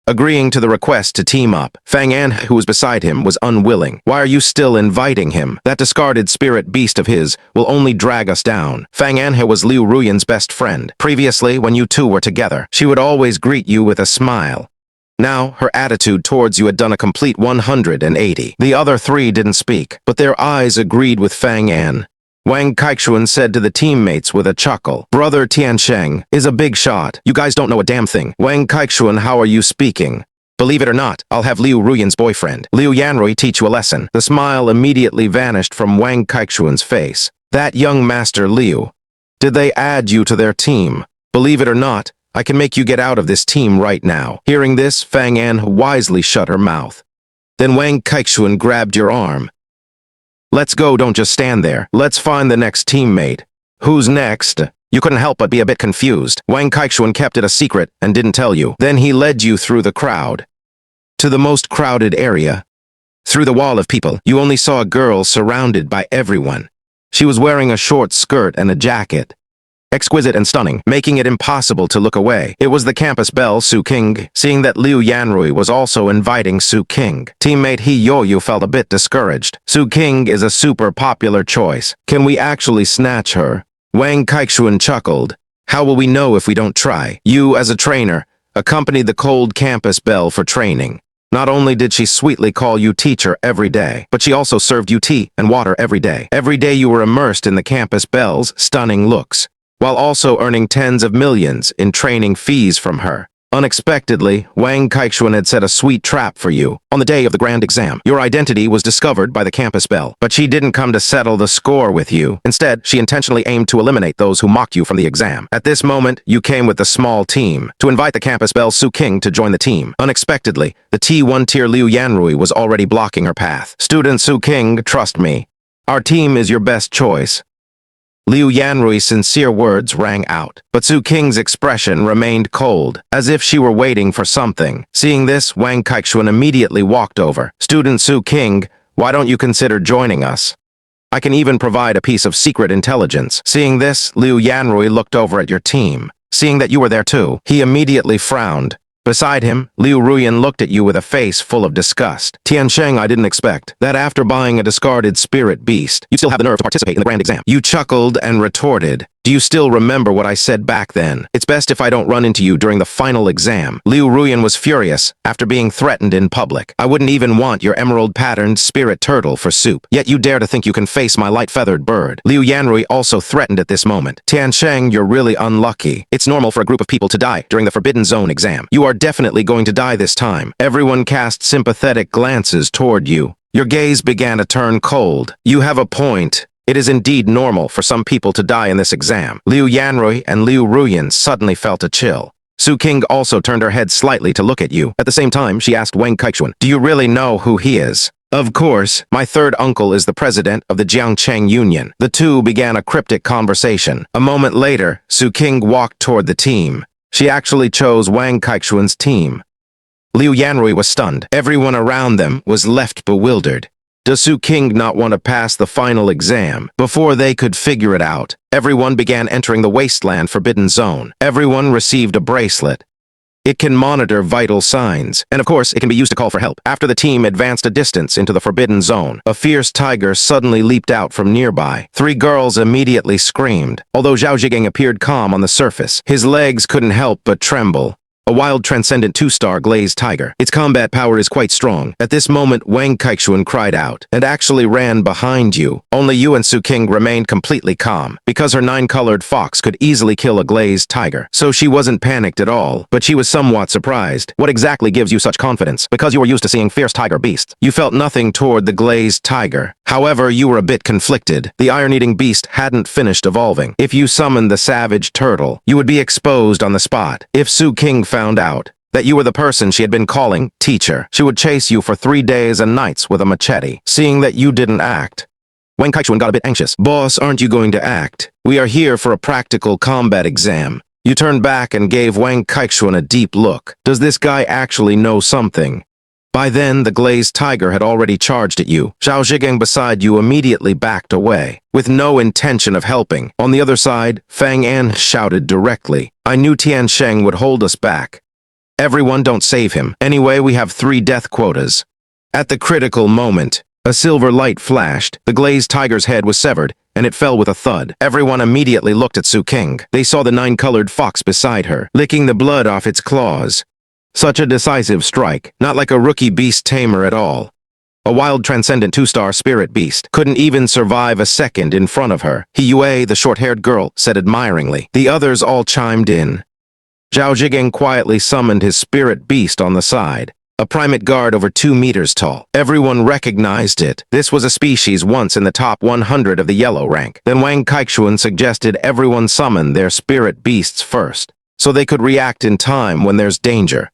agreeing to the request to team up. Fang An, who was beside him, was unwilling. Why are you still inviting him? That discarded spirit beast of his will only drag us down. Fang An was Liu Ruyan's best friend. Previously, when you two were together, she would always greet you with a smile. Now, her attitude towards you had done a complete 180. The other three didn't speak, but their eyes agreed with Fang An. Wang Kaichuan said to the teammates with a chuckle, "Brother Tiansheng is a big shot. You guys don't know a damn thing. Wang Kaichuan, how are you speaking? Believe it or not, I'll have Liu Ruyan's boyfriend, Liu Yanrui, teach you a lesson." The smile immediately vanished from Wang Kaichuan's face. That young master Liu. Did they add you to their team? Believe it or not, I can make you get out of this team right now. Hearing this, Fang An wisely shut her mouth. Then Wang Kaichuan grabbed your arm. "Let's go, don't just stand there. Let's find the next teammate." "Who's next?" You couldn't help but be a bit confused. Wang Kaichuan kept it a secret and didn't tell you. Then he led you through the crowd. To the most crowded area. Through the wall of people, you only saw a girl surrounded by everyone. She was wearing a short skirt and a jacket. Exquisite and stunning, making it impossible to look away. It was the campus Belle, Su Qingg. Seeing that Liu Yanrui was also inviting Su Qingg, teammate He Yoyu felt a bit discouraged. Su Qingg is a super popular choice. Can we actually snatch her? Wang Kaichuan chuckled. How will we know if we don't try? You, as a trainer, accompanied the cold campus Belle for training. Not only did she sweetly call you teacher every day, but she also served you tea and water every day. Every day you were immersed in the campus Belle's stunning looks, while also earning tens of millions in training fees from her. Unexpectedly, Wang Kaichuan had set a sweet trap for you. On the day of the grand exam, your identity was discovered by the campus Belle, but she didn't come to settle the score with you. Instead, she intentionally aimed to eliminate those who mocked you from the exam. At this moment, you came with a small team to invite the campus Belle Su Qingg to join the team. Unexpectedly, the T1 tier Liu Yanrui was already blocking her path. Student Su Qingg, trust me. Our team is your best choice. Liu Yanrui's sincere words rang out, but Su Qing's expression remained cold, as if she were waiting for something. Seeing this, Wang Kaichuan immediately walked over. Student Su Qingg, why don't you consider joining us? I can even provide a piece of secret intelligence. Seeing this, Liu Yanrui looked over at your team. Seeing that you were there too, he immediately frowned. Beside him, Liu Ruyan looked at you with a face full of disgust. Tiansheng, I didn't expect that after buying a discarded spirit beast, you still have the nerve to participate in the grand exam. You chuckled and retorted. Do you still remember what I said back then? It's best if I don't run into you during the final exam. Liu Ruyan was furious after being threatened in public. I wouldn't even want your emerald-patterned spirit turtle for soup. Yet you dare to think you can face my light-feathered bird. Liu Yanrui also threatened at this moment. Tiansheng, you're really unlucky. It's normal for a group of people to die during the Forbidden Zone exam. You are definitely going to die this time. Everyone cast sympathetic glances toward you. Your gaze began to turn cold. You have a point. It is indeed normal for some people to die in this exam. Liu Yanrui and Liu Ruyan suddenly felt a chill. Su Qingg also turned her head slightly to look at you. At the same time, she asked Wang Kaichuan, do you really know who he is? Of course, my third uncle is the president of the Jiangcheng Union. The two began a cryptic conversation. A moment later, Su Qingg walked toward the team. She actually chose Wang Kaichuan's team. Liu Yanrui was stunned. Everyone around them was left bewildered. Does Su Qingg not want to pass the final exam? Before they could figure it out, everyone began entering the Wasteland Forbidden Zone. Everyone received a bracelet. It can monitor vital signs, and of course, it can be used to call for help. After the team advanced a distance into the Forbidden Zone, a fierce tiger suddenly leaped out from nearby. Three girls immediately screamed. Although Zhao Zhigang appeared calm on the surface, his legs couldn't help but tremble. A wild Transcendent 2-star glazed tiger. Its combat power is quite strong. At this moment, Wang Kaichuan cried out, and actually ran behind you. Only you and Su Qingg remained completely calm, because her 9-colored fox could easily kill a glazed tiger. So she wasn't panicked at all, but she was somewhat surprised. What exactly gives you such confidence? Because you were used to seeing fierce tiger beasts. You felt nothing toward the glazed tiger. However, you were a bit conflicted. The iron-eating beast hadn't finished evolving. If you summoned the savage turtle, you would be exposed on the spot. If Su Qingg found out that you were the person she had been calling teacher, she would chase you for 3 days and nights with a machete. Seeing that you didn't act, Wang Kaichuan got a bit anxious. Boss, aren't you going to act? We are here for a practical combat exam. You turned back and gave Wang Kaichuan a deep look. Does this guy actually know something? By then, the glazed tiger had already charged at you. Zhao Zhigang beside you immediately backed away, with no intention of helping. On the other side, Fang An shouted directly, I knew Tiansheng would hold us back. Everyone don't save him. Anyway, we have 3 death quotas. At the critical moment, a silver light flashed, the glazed tiger's head was severed, and it fell with a thud. Everyone immediately looked at Su Qingg. They saw the 9-colored fox beside her, licking the blood off its claws. Such a decisive strike, not like a rookie beast tamer at all. A wild Transcendent 2-star spirit beast couldn't even survive a second in front of her. Yue, the short-haired girl, said admiringly. The others all chimed in. Su Qingg quietly summoned his spirit beast on the side. A primate guard over 2 meters tall. Everyone recognized it. This was a species once in the top 100 of the yellow rank. Then Wang Kaichuan suggested everyone summon their spirit beasts first, so they could react in time when there's danger.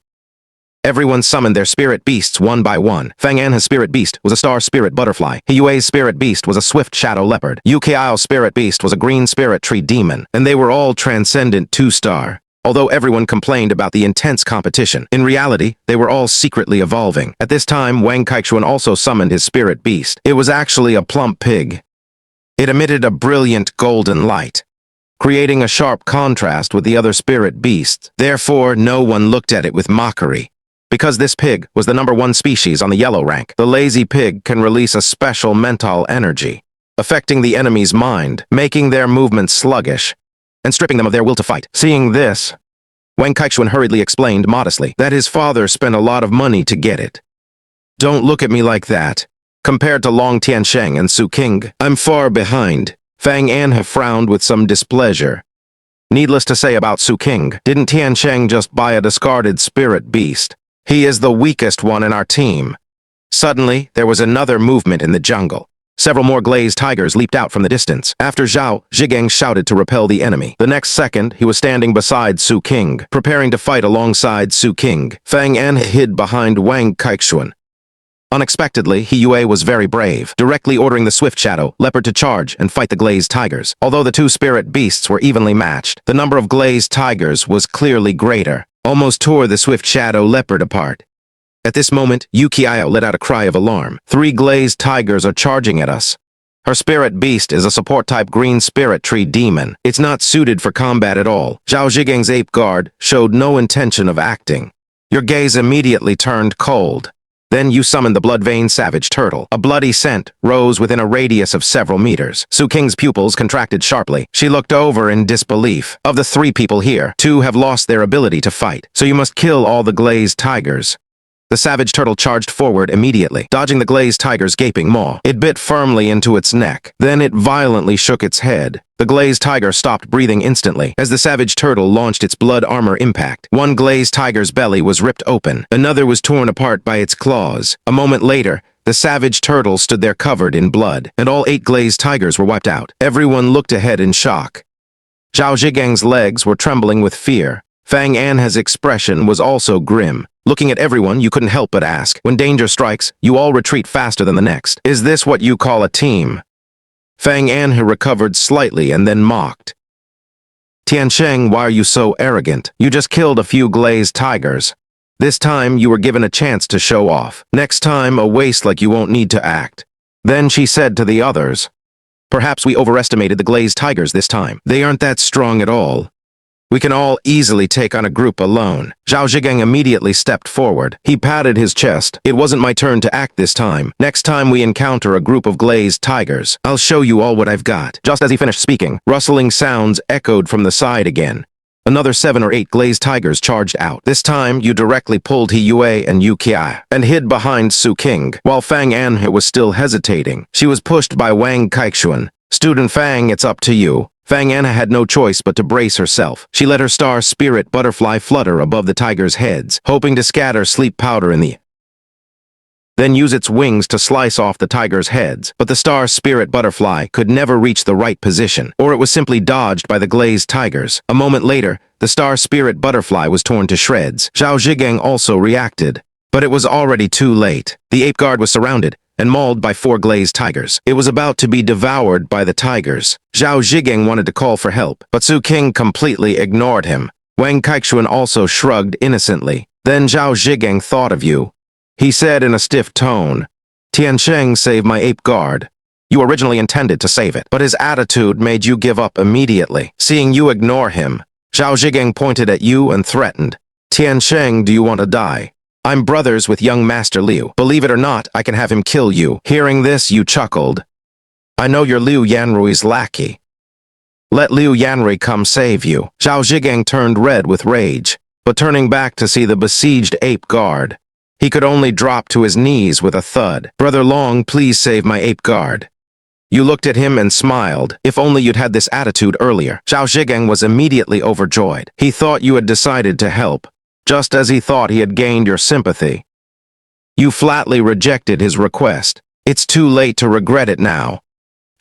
Everyone summoned their spirit beasts one by one. Fang Anha's spirit beast was a star spirit butterfly. Yue's spirit beast was a swift shadow leopard. Yu Qiao's spirit beast was a green spirit tree demon. And they were all Transcendent 2-star. Although everyone complained about the intense competition, in reality, they were all secretly evolving. At this time, Wang Kaichuan also summoned his spirit beast. It was actually a plump pig. It emitted a brilliant golden light, creating a sharp contrast with the other spirit beasts. Therefore, no one looked at it with mockery. Because this pig was the #1 species on the yellow rank, the lazy pig can release a special mental energy, affecting the enemy's mind, making their movements sluggish, and stripping them of their will to fight. Seeing this, Wang Kaichuan hurriedly explained modestly that his father spent a lot of money to get it. Don't look at me like that. Compared to Long Tiansheng and Su Qingg, I'm far behind. Fang Anha frowned with some displeasure. Needless to say about Su Qingg, didn't Tiansheng just buy a discarded spirit beast? He is the weakest one in our team. Suddenly, there was another movement in the jungle. Several more glazed tigers leaped out from the distance. After Su Qingg shouted to repel the enemy. The next second, he was standing beside Su Qingg, preparing to fight alongside Su Qingg. Fang An hid behind Wang Kaichuan. Unexpectedly, Yue was very brave, directly ordering the swift shadow leopard to charge and fight the glazed tigers. Although the 2 spirit beasts were evenly matched, the number of glazed tigers was clearly greater, almost tore the swift shadow leopard apart. At this moment, Yu Qiao let out a cry of alarm. 3 glazed tigers are charging at us. Her spirit beast is a support-type green spirit tree demon. It's not suited for combat at all. Su Qing's ape guard showed no intention of acting. Your gaze immediately turned cold. Then you summoned the blood-vein savage turtle. A bloody scent rose within a radius of several meters. Su Qing's pupils contracted sharply. She looked over in disbelief. Of the 3 people here, 2 have lost their ability to fight, so you must kill all the glazed tigers. The savage turtle charged forward immediately, dodging the glazed tiger's gaping maw. It bit firmly into its neck. Then it violently shook its head. The glazed tiger stopped breathing instantly as the savage turtle launched its blood armor impact. One glazed tiger's belly was ripped open. Another was torn apart by its claws. A moment later, the savage turtle stood there covered in blood, and all 8 glazed tigers were wiped out. Everyone looked ahead in shock. Su Qing's legs were trembling with fear. Fang Anha's expression was also grim. Looking at everyone, you couldn't help but ask, when danger strikes, you all retreat faster than the next. Is this what you call a team? Fang Anha recovered slightly and then mocked. Tiansheng, why are you so arrogant? You just killed a few glazed tigers. This time, you were given a chance to show off. Next time, a waste like you won't need to act. Then she said to the others, perhaps we overestimated the glazed tigers this time. They aren't that strong at all. We can all easily take on a group alone. Su Qingg immediately stepped forward. He patted his chest. It wasn't my turn to act this time. Next time we encounter a group of glazed tigers, I'll show you all what I've got. Just as he finished speaking, rustling sounds echoed from the side again. Another 7 or 8 glazed tigers charged out. This time, you directly pulled Yue and Yu Qiao and hid behind Su Qingg. While Fang Anhe was still hesitating, she was pushed by Wang Kaichuan. Student Fang, it's up to you. Fang Anha had no choice but to brace herself. She let her star spirit butterfly flutter above the tigers' heads, hoping to scatter sleep powder in the then use its wings to slice off the tigers' heads. But the star spirit butterfly could never reach the right position, or it was simply dodged by the glazed tigers. A moment later, the star spirit butterfly was torn to shreds. Su Qingg also reacted, but it was already too late. The ape guard was surrounded and mauled by 4 glazed tigers. It was about to be devoured by the tigers. Su Qingg wanted to call for help, but Su Qingg completely ignored him. Wang Kaichuan also shrugged innocently. Then Su Qingg thought of you. He said in a stiff tone, Tiansheng saved my ape guard. You originally intended to save it, but his attitude made you give up immediately. Seeing you ignore him, Su Qingg pointed at you and threatened. Tiansheng, do you want to die? I'm brothers with young Master Liu. Believe it or not, I can have him kill you. Hearing this, you chuckled. I know you're Liu Yanrui's lackey. Let Liu Yanrui come save you. Zhao Zhigang turned red with rage, but turning back to see the besieged ape guard, he could only drop to his knees with a thud. Brother Long, please save my ape guard. You looked at him and smiled. If only you'd had this attitude earlier. Zhao Zhigang was immediately overjoyed. He thought you had decided to help, just as he thought he had gained your sympathy. You flatly rejected his request. It's too late to regret it now.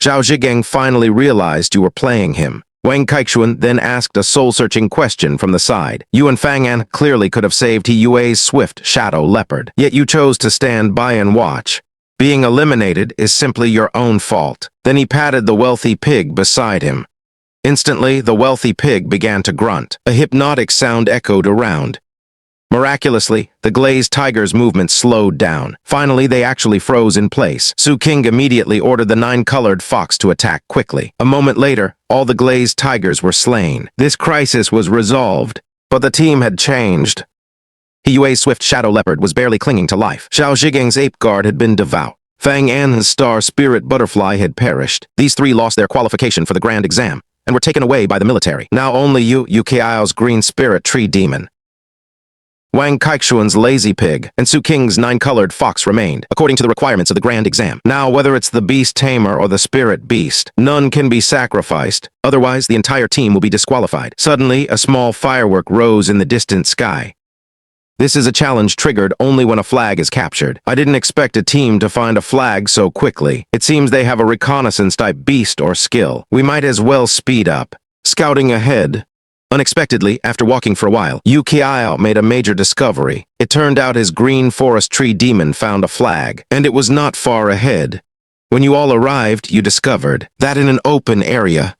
Zhao Zhigang finally realized you were playing him. Wang Kaichuan then asked a soul-searching question from the side. You and Fang An clearly could have saved He Yue's swift shadow leopard, yet you chose to stand by and watch. Being eliminated is simply your own fault. Then he patted the wealthy pig beside him. Instantly, the wealthy pig began to grunt. A hypnotic sound echoed around. Miraculously, the glazed tiger's movement slowed down. Finally, they actually froze in place. Su Qingg immediately ordered the 9-colored fox to attack quickly. A moment later, all the glazed tigers were slain. This crisis was resolved, but the team had changed. He Yue's swift shadow leopard was barely clinging to life. Zhao Zhigang's ape guard had been devoured. Fang An's star spirit butterfly had perished. These three lost their qualification for the grand exam and were taken away by the military. Now only Yu Qiao's green spirit tree demon, Wang Kaichuan's lazy pig, and Su Qing's 9-colored fox remained, according to the requirements of the grand exam. Now, whether it's the beast tamer or the spirit beast, none can be sacrificed, otherwise the entire team will be disqualified. Suddenly, a small firework rose in the distant sky. This is a challenge triggered only when a flag is captured. I didn't expect a team to find a flag so quickly. It seems they have a reconnaissance-type beast or skill. We might as well speed up. Scouting ahead. Unexpectedly, after walking for a while, Yu Qiao made a major discovery. It turned out his green forest tree demon found a flag, and it was not far ahead. When you all arrived, you discovered that in an open area,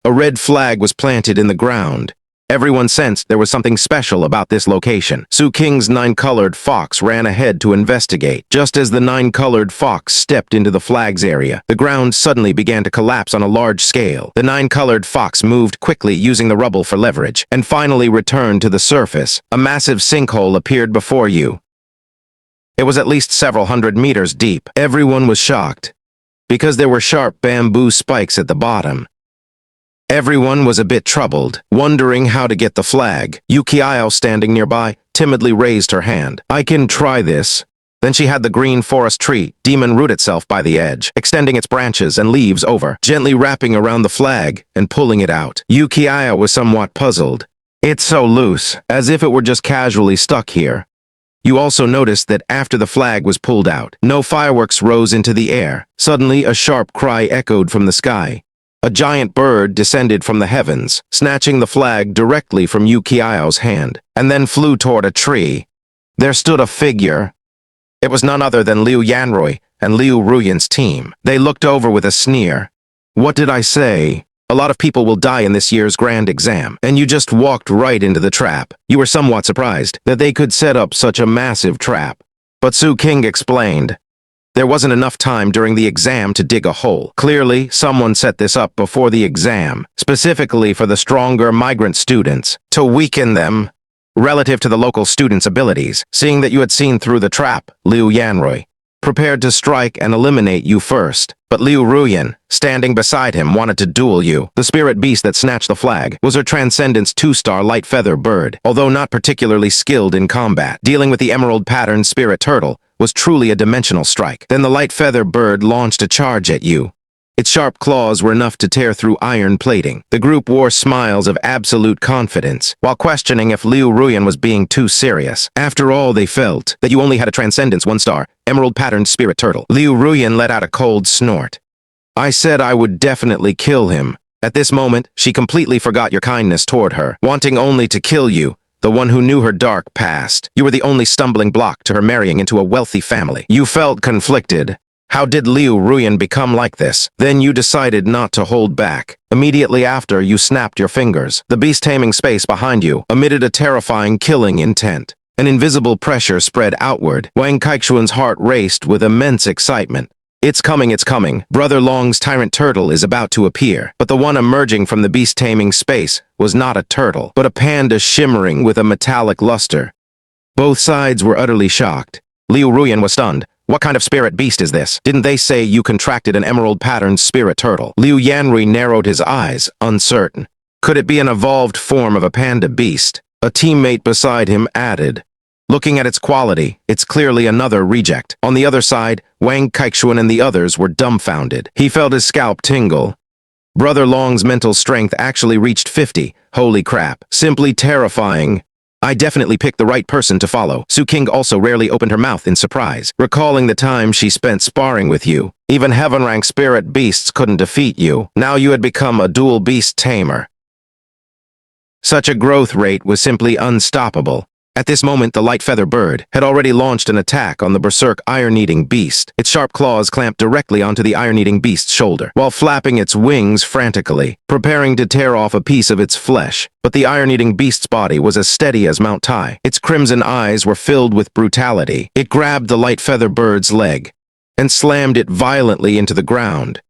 a red flag was planted in the ground. Everyone sensed there was something special about this location. Su Qing's 9-colored fox ran ahead to investigate. Just as the 9-colored fox stepped into the flag's area, the ground suddenly began to collapse on a large scale. The 9-colored fox moved quickly using the rubble for leverage, and finally returned to the surface. A massive sinkhole appeared before you. It was at least several hundred meters deep. Everyone was shocked, because there were sharp bamboo spikes at the bottom. Everyone was a bit troubled, wondering how to get the flag. Yu Qiao, standing nearby, timidly raised her hand. I can try this. Then she had the green forest tree demon root itself by the edge, extending its branches and leaves over, gently wrapping around the flag and pulling it out. Yu Qiao was somewhat puzzled. It's so loose, as if it were just casually stuck here. You also noticed that after the flag was pulled out, no fireworks rose into the air. Suddenly, a sharp cry echoed from the sky. A giant bird descended from the heavens, snatching the flag directly from Yu Qiao's hand, and then flew toward a tree. There stood a figure. It was none other than Liu Yanrui and Liu Ruyan's team. They looked over with a sneer. What did I say? A lot of people will die in this year's grand exam, and you just walked right into the trap. You were somewhat surprised that they could set up such a massive trap. But Su Qingg explained. There wasn't enough time during the exam to dig a hole. Clearly, someone set this up before the exam, specifically for the stronger migrant students, to weaken them relative to the local students' abilities. Seeing that you had seen through the trap, Liu Yanrui prepared to strike and eliminate you first. But Liu Ruyan, standing beside him, wanted to duel you. The spirit beast that snatched the flag was her Transcendent's 2-star light feather bird. Although not particularly skilled in combat, dealing with the emerald pattern spirit turtle was truly a dimensional strike. Then the light feather bird launched a charge at you. Its sharp claws were enough to tear through iron plating. The group wore smiles of absolute confidence, while questioning if Liu Ruyan was being too serious. After all, they felt that you only had a Transcendence 1-star, emerald-patterned spirit turtle. Liu Ruyan let out a cold snort. I said I would definitely kill him. At this moment, she completely forgot your kindness toward her, wanting only to kill you, the one who knew her dark past. You were the only stumbling block to her marrying into a wealthy family. You felt conflicted. How did Liu Ruyan become like this? Then you decided not to hold back. Immediately after, you snapped your fingers. The beast-taming space behind you emitted a terrifying killing intent. An invisible pressure spread outward. Wang Kaichuan's heart raced with immense excitement. It's coming, it's coming. Brother Long's tyrant turtle is about to appear. But the one emerging from the beast-taming space was not a turtle, but a panda shimmering with a metallic luster. Both sides were utterly shocked. Liu Ruyan was stunned. What kind of spirit beast is this? Didn't they say you contracted an emerald-patterned spirit turtle? Liu Yanrui narrowed his eyes, uncertain. Could it be an evolved form of a panda beast? A teammate beside him added. Looking at its quality, it's clearly another reject. On the other side, Wang Kaichuan and the others were dumbfounded. He felt his scalp tingle. Brother Long's mental strength actually reached 50. Holy crap. Simply terrifying. I definitely picked the right person to follow. Su Qingg also rarely opened her mouth in surprise, recalling the time she spent sparring with you. Even heaven-rank spirit beasts couldn't defeat you. Now you had become a dual beast tamer. Such a growth rate was simply unstoppable. At this moment, the light feather bird had already launched an attack on the berserk iron-eating beast. Its sharp claws clamped directly onto the iron-eating beast's shoulder, while flapping its wings frantically, preparing to tear off a piece of its flesh. But the iron-eating beast's body was as steady as Mount Tai. Its crimson eyes were filled with brutality. It grabbed the light feather bird's leg and slammed it violently into the ground.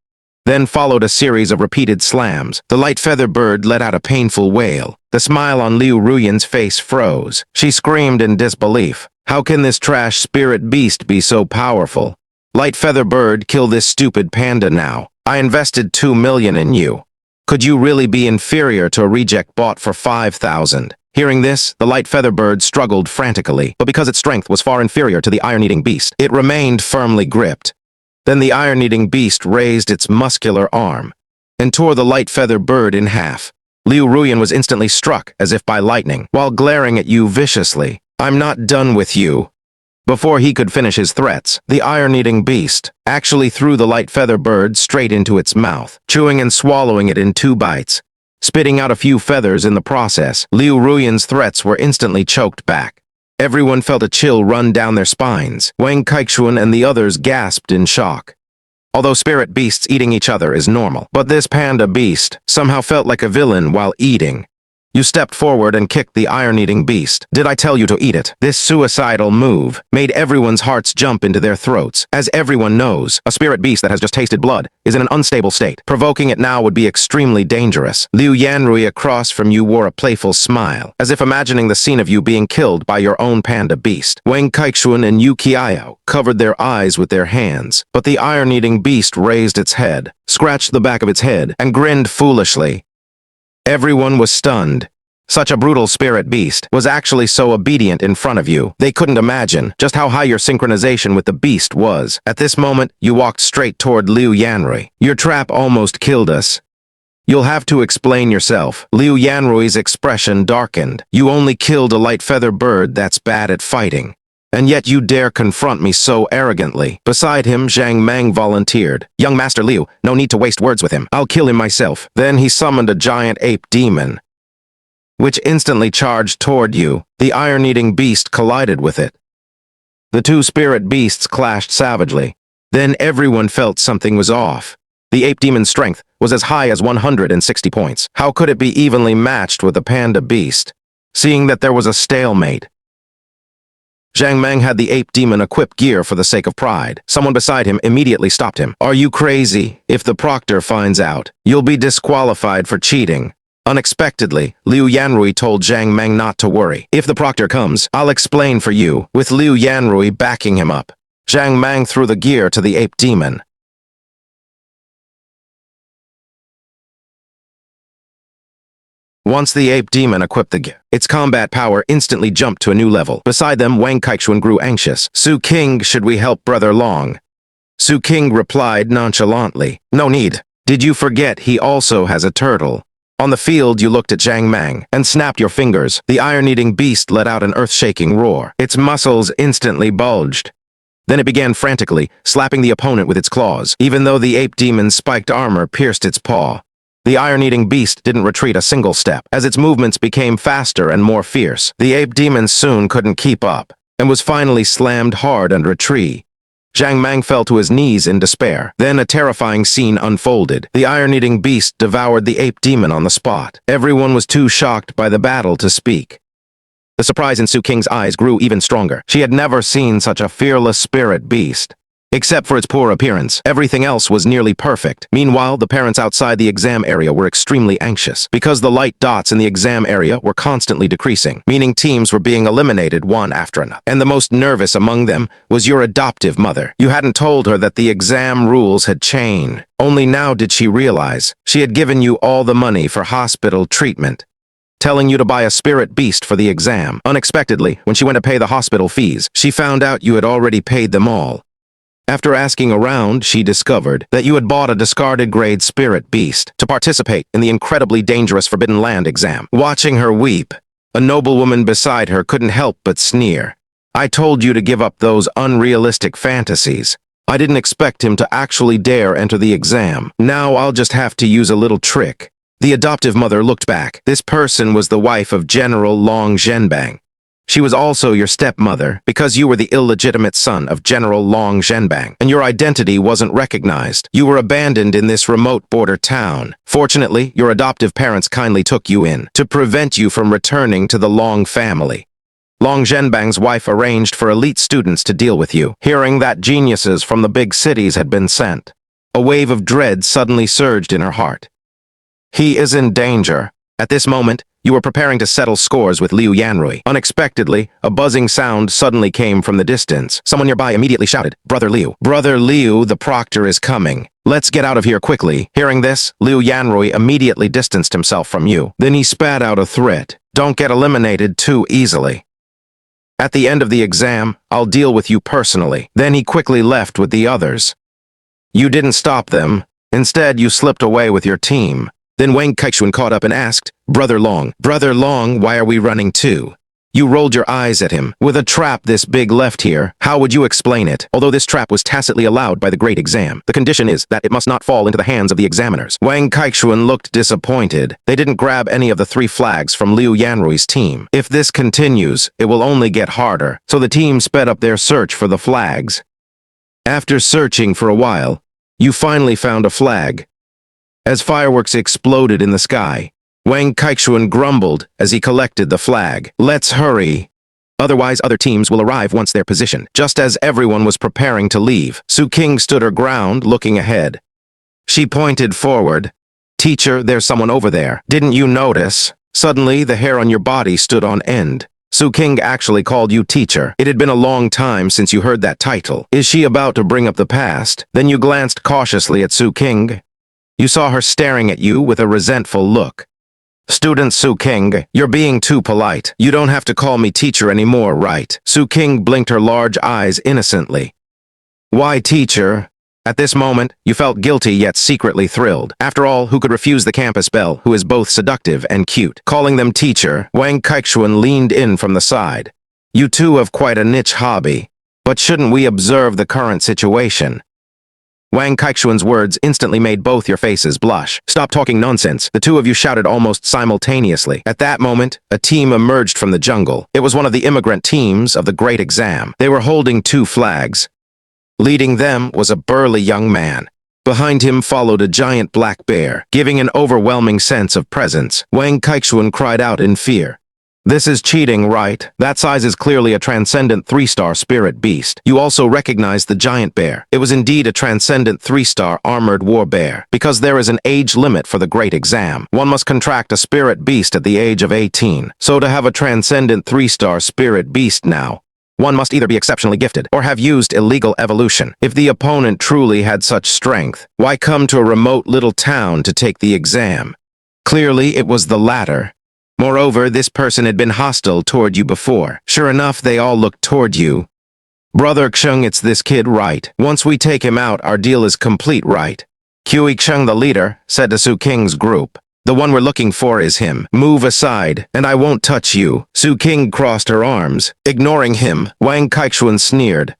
Then followed a series of repeated slams. The light feather bird let out a painful wail. The smile on Liu Ruyan's face froze. She screamed in disbelief. How can this trash spirit beast be so powerful? Light feather bird, kill this stupid panda now. I invested 2 million in you. Could you really be inferior to a reject bought for 5,000? Hearing this, the light feather bird struggled frantically, but because its strength was far inferior to the iron-eating beast, it remained firmly gripped. Then the iron-eating beast raised its muscular arm and tore the light feather bird in half. Liu Ruyan was instantly struck as if by lightning, while glaring at you viciously. I'm not done with you. Before he could finish his threats, the iron-eating beast actually threw the light feather bird straight into its mouth, chewing and swallowing it in 2 bites, spitting out a few feathers in the process. Liu Ruyan's threats were instantly choked back. Everyone felt a chill run down their spines. Wang Kaichuan and the others gasped in shock. Although spirit beasts eating each other is normal, but this panda beast somehow felt like a villain while eating. You stepped forward and kicked the iron-eating beast. Did I tell you to eat it? This suicidal move made everyone's hearts jump into their throats. As everyone knows, a spirit beast that has just tasted blood is in an unstable state. Provoking it now would be extremely dangerous. Liu Yanrui across from you wore a playful smile, as if imagining the scene of you being killed by your own panda beast. Wang Kaichuan and Yu Qiao covered their eyes with their hands, but the iron-eating beast raised its head, scratched the back of its head, and grinned foolishly. Everyone was stunned. Such a brutal spirit beast was actually so obedient in front of you. They couldn't imagine just how high your synchronization with the beast was. At this moment, you walked straight toward Liu Yanrui. Your trap almost killed us. You'll have to explain yourself. Liu Yanrui's expression darkened. You only killed a light feather bird that's bad at fighting. And yet you dare confront me so arrogantly. Beside him, Zhang Mang volunteered. Young Master Liu, no need to waste words with him. I'll kill him myself. Then he summoned a giant ape demon, which instantly charged toward you. The iron-eating beast collided with it. The 2 spirit beasts clashed savagely. Then everyone felt something was off. The ape demon's strength was as high as 160 points. How could it be evenly matched with the panda beast? Seeing that there was a stalemate, Zhang Mang had the ape demon equip gear for the sake of pride. Someone beside him immediately stopped him. Are you crazy? If the proctor finds out, you'll be disqualified for cheating. Unexpectedly, Liu Yanrui told Zhang Mang not to worry. If the proctor comes, I'll explain for you, with Liu Yanrui backing him up. Zhang Mang threw the gear to the ape demon. Once the ape demon equipped the gear, its combat power instantly jumped to a new level. Beside them, Wang Kaichuan grew anxious. Su Qingg, should we help Brother Long? Su Qingg replied nonchalantly. No need. Did you forget he also has a turtle? On the field, you looked at Zhang Mang and snapped your fingers. The iron-eating beast let out an earth-shaking roar. Its muscles instantly bulged. Then it began frantically, slapping the opponent with its claws, even though the ape demon's spiked armor pierced its paw. The iron-eating beast didn't retreat a single step. As its movements became faster and more fierce, the ape demon soon couldn't keep up, and was finally slammed hard under a tree. Zhang Mang fell to his knees in despair. Then a terrifying scene unfolded. The iron-eating beast devoured the ape demon on the spot. Everyone was too shocked by the battle to speak. The surprise in Su Qing's eyes grew even stronger. She had never seen such a fearless spirit beast. Except for its poor appearance, everything else was nearly perfect. Meanwhile, the parents outside the exam area were extremely anxious, because the light dots in the exam area were constantly decreasing, meaning teams were being eliminated one after another. And the most nervous among them was your adoptive mother. You hadn't told her that the exam rules had changed. Only now did she realize she had given you all the money for hospital treatment, telling you to buy a spirit beast for the exam. Unexpectedly, when she went to pay the hospital fees, she found out you had already paid them all. After asking around, she discovered that you had bought a discarded grade spirit beast to participate in the incredibly dangerous Forbidden Land exam. Watching her weep, a noblewoman beside her couldn't help but sneer. I told you to give up those unrealistic fantasies. I didn't expect him to actually dare enter the exam. Now I'll just have to use a little trick. The adoptive mother looked back. This person was the wife of General Longyuanjiang. She was also your stepmother because you were the illegitimate son of General Longyuanjiang, and your identity wasn't recognized. You were abandoned in this remote border town. Fortunately, your adoptive parents kindly took you in to prevent you from returning to the Long family. Longyuanjiang's wife arranged for elite students to deal with you. Hearing that geniuses from the big cities had been sent, a wave of dread suddenly surged in her heart. He is in danger. At this moment, you were preparing to settle scores with Liu Ruyan. Unexpectedly, a buzzing sound suddenly came from the distance. Someone nearby immediately shouted, "Brother Liu! Brother Liu, the proctor is coming. Let's get out of here quickly." Hearing this, Liu Ruyan immediately distanced himself from you. Then he spat out a threat. "Don't get eliminated too easily. At the end of the exam, I'll deal with you personally." Then he quickly left with the others. You didn't stop them. Instead, you slipped away with your team. Then Wang Kaichuan caught up and asked, Brother Long, why are we running too?" You rolled your eyes at him. With a trap this big left here, how would you explain it? Although this trap was tacitly allowed by the Great Exam, the condition is that it must not fall into the hands of the examiners. Wang Kaichuan looked disappointed. They didn't grab any of the 3 flags from Liu Ruyan's team. If this continues, it will only get harder. So the team sped up their search for the flags. After searching for a while, you finally found a flag. As fireworks exploded in the sky, Wang Kaichuan grumbled as he collected the flag. "Let's hurry. Otherwise, other teams will arrive once they're positioned." Just as everyone was preparing to leave, Su Qingg stood her ground, looking ahead. She pointed forward. "Teacher, there's someone over there. Didn't you notice?" Suddenly, the hair on your body stood on end. Su Qingg actually called you teacher. It had been a long time since you heard that title. Is she about to bring up the past? Then you glanced cautiously at Su Qingg. You saw her staring at you with a resentful look. "Student Su Qingg, you're being too polite. You don't have to call me teacher anymore, right?" Su Qingg blinked her large eyes innocently. "Why teacher?" At this moment, you felt guilty yet secretly thrilled. After all, who could refuse the campus belle, who is both seductive and cute? Calling them teacher, Wang Kaichuan leaned in from the side. "You two have quite a niche hobby. But shouldn't we observe the current situation?" Wang Kaichuan's words instantly made both your faces blush. "Stop talking nonsense," the two of you shouted almost simultaneously. At that moment, a team emerged from the jungle. It was one of the immigrant teams of the Great Exam. They were holding 2 flags. Leading them was a burly young man. Behind him followed a giant black bear, giving an overwhelming sense of presence. Wang Kaichuan cried out in fear. "This is cheating, right? That size is clearly a Transcendent 3-star spirit beast." You also recognized the giant bear. It was indeed a Transcendent 3-star armored war bear. Because there is an age limit for the Great Exam, one must contract a spirit beast at the age of 18. So to have a Transcendent 3-star spirit beast now, one must either be exceptionally gifted or have used illegal evolution. If the opponent truly had such strength, why come to a remote little town to take the exam? Clearly, it was the latter. Moreover, this person had been hostile toward you before. Sure enough, they all looked toward you. "Brother Qingg, it's this kid, right? Once we take him out, our deal is complete, right?" Qingg, the leader, said to Su Qing's group. "The one we're looking for is him. Move aside, and I won't touch you." Su Qingg crossed her arms. Ignoring him, Wang Kaichuan sneered.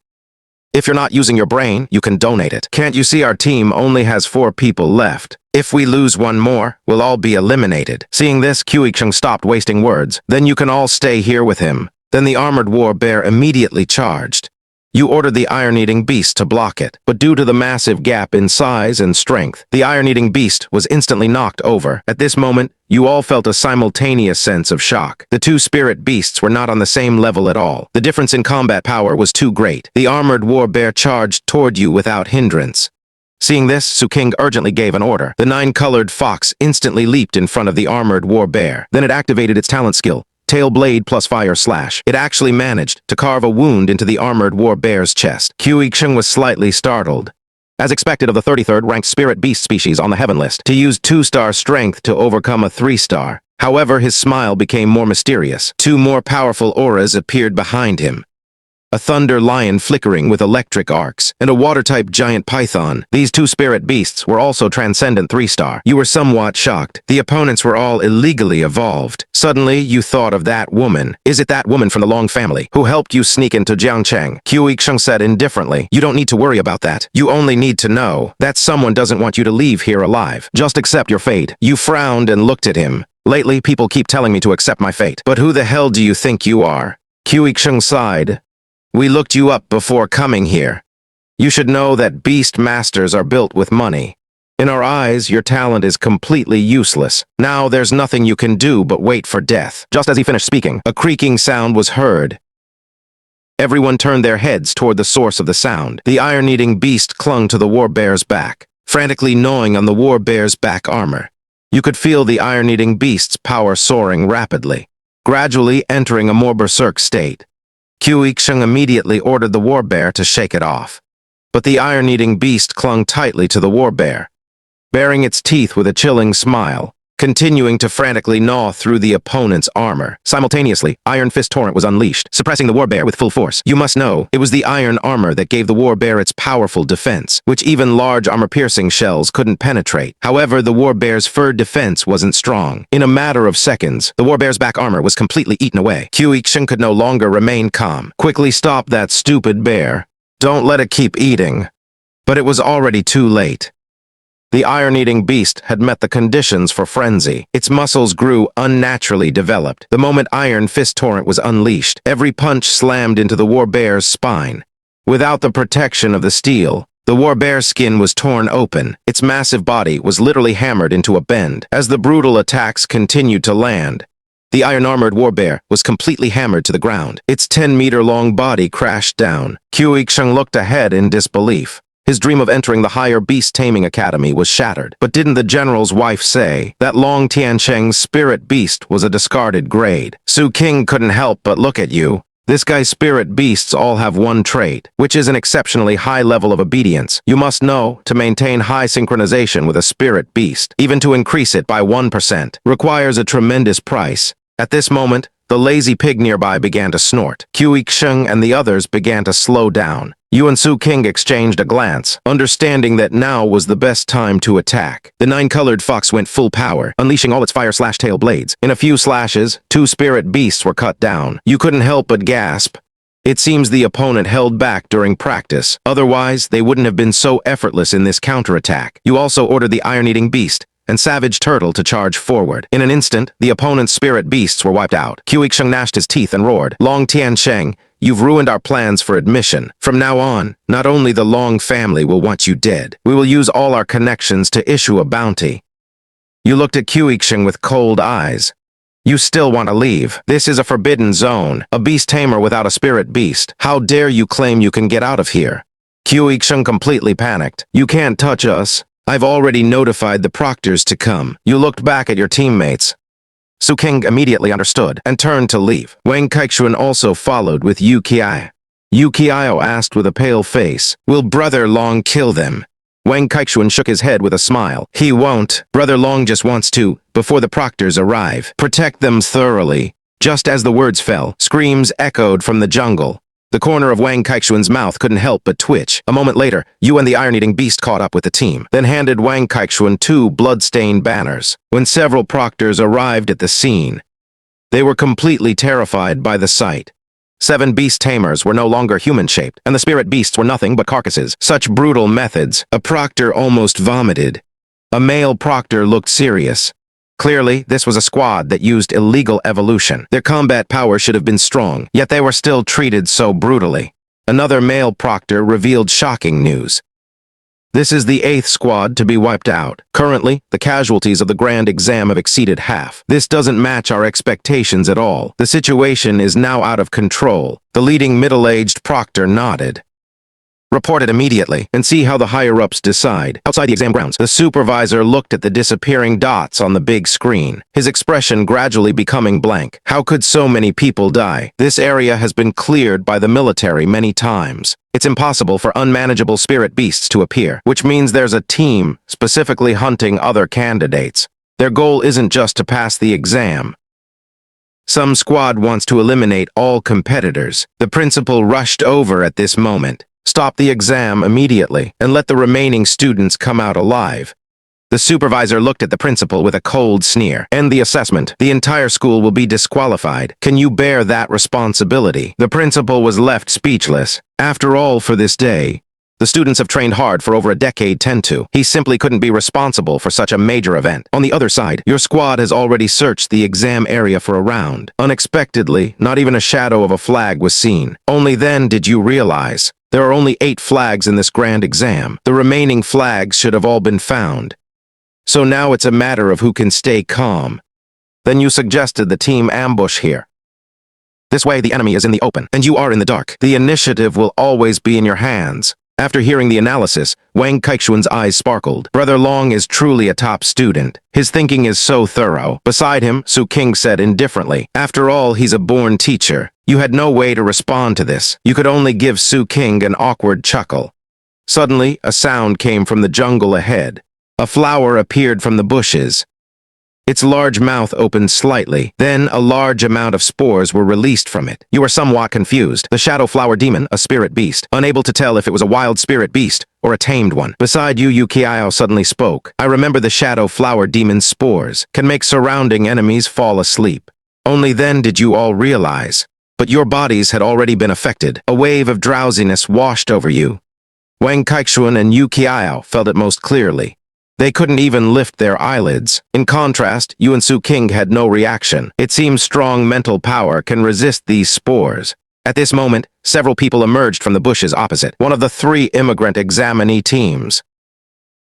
"If you're not using your brain, you can donate it. Can't you see our team only has 4 people left? If we lose one more, we'll all be eliminated." Seeing this, Qingg stopped wasting words. "Then you can all stay here with him." Then the armored war bear immediately charged. You ordered the iron-eating beast to block it, but due to the massive gap in size and strength, the iron-eating beast was instantly knocked over. At this moment, You all felt a simultaneous sense of shock. The two spirit beasts were not on the same level at all. The difference in combat power was too great. The armored war bear charged toward you without hindrance. Seeing this, Su Qingg urgently gave an order. The nine-colored fox instantly leaped in front of the armored war bear. Then it activated its talent skill, Tail Blade plus Fire Slash. It actually managed to carve a wound into the armored war bear's chest. Su Qingg was slightly startled. As expected of the 33rd ranked spirit beast species on the heaven list, to use 2-star strength to overcome a 3-star. However, his smile became more mysterious. Two more powerful auras appeared behind him. A thunder lion flickering with electric arcs, and a water-type giant python. These two spirit beasts were also Transcendent 3-star. You were somewhat shocked. The opponents were all illegally evolved. Suddenly, you thought of that woman. Is it that woman from the Long family who helped you sneak into Jiangcheng? Su Qingg said indifferently. You don't need to worry about that. You only need to know that someone doesn't want you to leave here alive. Just accept your fate. You frowned and looked at him. Lately, people keep telling me to accept my fate. But who the hell do you think you are? Su Qingg sighed. We looked you up before coming here. You should know that beast masters are built with money. In our eyes, your talent is completely useless. Now there's nothing you can do but wait for death. Just as he finished speaking, a creaking sound was heard. Everyone turned their heads toward the source of the sound. The iron-eating beast clung to the war bear's back, frantically gnawing on the war bear's back armor. You could feel the iron-eating beast's power soaring rapidly, gradually entering a more berserk state. Su Qingg immediately ordered the war bear to shake it off. But the iron-eating beast clung tightly to the war bear, baring its teeth with a chilling smile, continuing to frantically gnaw through the opponent's armor. Simultaneously, Iron Fist Torrent was unleashed, suppressing the war bear with full force. You must know, it was the iron armor that gave the war bear its powerful defense, which even large armor-piercing shells couldn't penetrate. However, the war bear's fur defense wasn't strong. In a matter of seconds, the war bear's back armor was completely eaten away. Su Qingg could no longer remain calm. Quickly stop that stupid bear. Don't let it keep eating. But it was already too late. The iron-eating beast had met the conditions for frenzy. Its muscles grew unnaturally developed. The moment Iron Fist Torrent was unleashed, every punch slammed into the war bear's spine. Without the protection of the steel, the war bear's skin was torn open. Its massive body was literally hammered into a bend. As the brutal attacks continued to land, the iron-armored war bear was completely hammered to the ground. Its 10-meter-long body crashed down. Su Qingg looked ahead in disbelief. His dream of entering the higher beast taming academy was shattered. But didn't the general's wife say that Longyuanjiang's spirit beast was a discarded grade? Su Qingg couldn't help but look at you. This guy's spirit beasts all have one trait, which is an exceptionally high level of obedience. You must know, to maintain high synchronization with a spirit beast, even to increase it by 1%, requires a tremendous price. At this moment, the lazy pig nearby began to snort. Su Qingg and the others began to slow down. You and Su Qingg exchanged a glance, understanding that now was the best time to attack. The nine-colored fox went full power, unleashing all its fire/tail blades. In a few slashes, two spirit beasts were cut down. You couldn't help but gasp. It seems the opponent held back during practice. Otherwise, they wouldn't have been so effortless in this counterattack. You also ordered the iron-eating beast and Savage Turtle to charge forward. In an instant, the opponent's spirit beasts were wiped out. Su Qingg gnashed his teeth and roared, Longyuanjiang, you've ruined our plans for admission. From now on, not only the Long family will want you dead, we will use all our connections to issue a bounty. You looked at Su Qingg with cold eyes. You still want to leave. This is a forbidden zone, a beast tamer without a spirit beast. How dare you claim you can get out of here? Su Qingg completely panicked. You can't touch us. I've already notified the proctors to come. You looked back at your teammates. Su Qingg immediately understood and turned to leave. Wang Kaichuan also followed with Yu Qiao. Yu Qiao asked with a pale face, will Brother Long kill them? Wang Kaichuan shook his head with a smile. He won't. Brother Long just wants to, before the proctors arrive, protect them thoroughly. Just as the words fell, screams echoed from the jungle. The corner of Wang Kaichuan's mouth couldn't help but twitch. A moment later, you and the iron-eating beast caught up with the team, then handed Wang Kaichuan two blood-stained banners. When several proctors arrived at the scene, they were completely terrified by the sight. 7 beast tamers were no longer human-shaped, and the spirit beasts were nothing but carcasses. Such brutal methods. A proctor almost vomited. A male proctor looked serious. Clearly, this was a squad that used illegal evolution. Their combat power should have been strong, yet they were still treated so brutally. Another male proctor revealed shocking news. This is the 8th squad to be wiped out. Currently, the casualties of the grand exam have exceeded half. This doesn't match our expectations at all. The situation is now out of control. The leading middle-aged proctor nodded. Report it immediately and see how the higher-ups decide. Outside the exam grounds, the supervisor looked at the disappearing dots on the big screen, his expression gradually becoming blank. How could so many people die? This area has been cleared by the military many times. It's impossible for unmanageable spirit beasts to appear, which means there's a team specifically hunting other candidates. Their goal isn't just to pass the exam. Some squad wants to eliminate all competitors. The principal rushed over at this moment. Stop the exam immediately and let the remaining students come out alive. The supervisor looked at the principal with a cold sneer. End the assessment. The entire school will be disqualified. Can you bear that responsibility? The principal was left speechless. After all, for this day, the students have trained hard for over a decade tend to. He simply couldn't be responsible for such a major event. On the other side, your squad has already searched the exam area for a round. Unexpectedly, not even a shadow of a flag was seen. Only then did you realize there are only 8 flags in this grand exam. The remaining flags should have all been found. So now it's a matter of who can stay calm. Then you suggested the team ambush here. This way the enemy is in the open, and you are in the dark. The initiative will always be in your hands. After hearing the analysis, Wang Kaichuan's eyes sparkled. Brother Long is truly a top student. His thinking is so thorough. Beside him, Su Qingg said indifferently, after all, he's a born teacher. You had no way to respond to this. You could only give Su Qingg an awkward chuckle. Suddenly, a sound came from the jungle ahead. A flower appeared from the bushes. Its large mouth opened slightly. Then a large amount of spores were released from it. You were somewhat confused. The shadow flower demon, a spirit beast, unable to tell if it was a wild spirit beast or a tamed one. Beside you, Yukiao suddenly spoke. I remember the shadow flower demon's spores can make surrounding enemies fall asleep. Only then did you all realize. But your bodies had already been affected. A wave of drowsiness washed over you. Wang Kaichuan and Yukiao felt it most clearly. They couldn't even lift their eyelids. In contrast, you and Su Qingg had no reaction. It seems strong mental power can resist these spores. At this moment, several people emerged from the bushes opposite, one of the 3 immigrant examinee teams.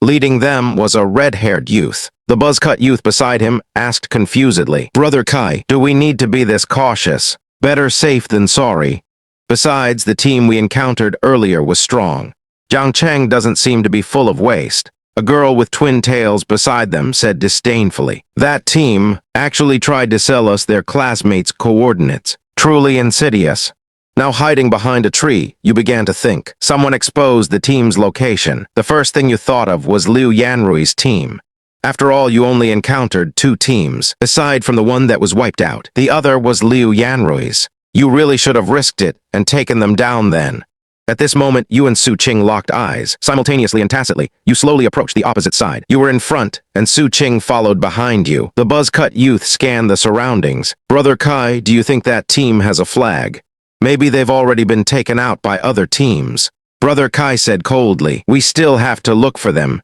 Leading them was a red-haired youth. The buzz-cut youth beside him asked confusedly, Brother Kai, do we need to be this cautious? Better safe than sorry. Besides, the team we encountered earlier was strong. Jiang Cheng doesn't seem to be full of waste. A girl with twin tails beside them said disdainfully, that team actually tried to sell us their classmates' coordinates. Truly insidious. Now hiding behind a tree, you began to think. Someone exposed the team's location. The first thing you thought of was Liu Yanrui's team. After all, you only encountered 2 teams, aside from the one that was wiped out. The other was Liu Yanrui's. You really should have risked it and taken them down then. At this moment, you and Su Qingg locked eyes. Simultaneously and tacitly, you slowly approached the opposite side. You were in front, and Su Qingg followed behind you. The buzz-cut youth scanned the surroundings. Brother Kai, do you think that team has a flag? Maybe they've already been taken out by other teams. Brother Kai said coldly, we still have to look for them.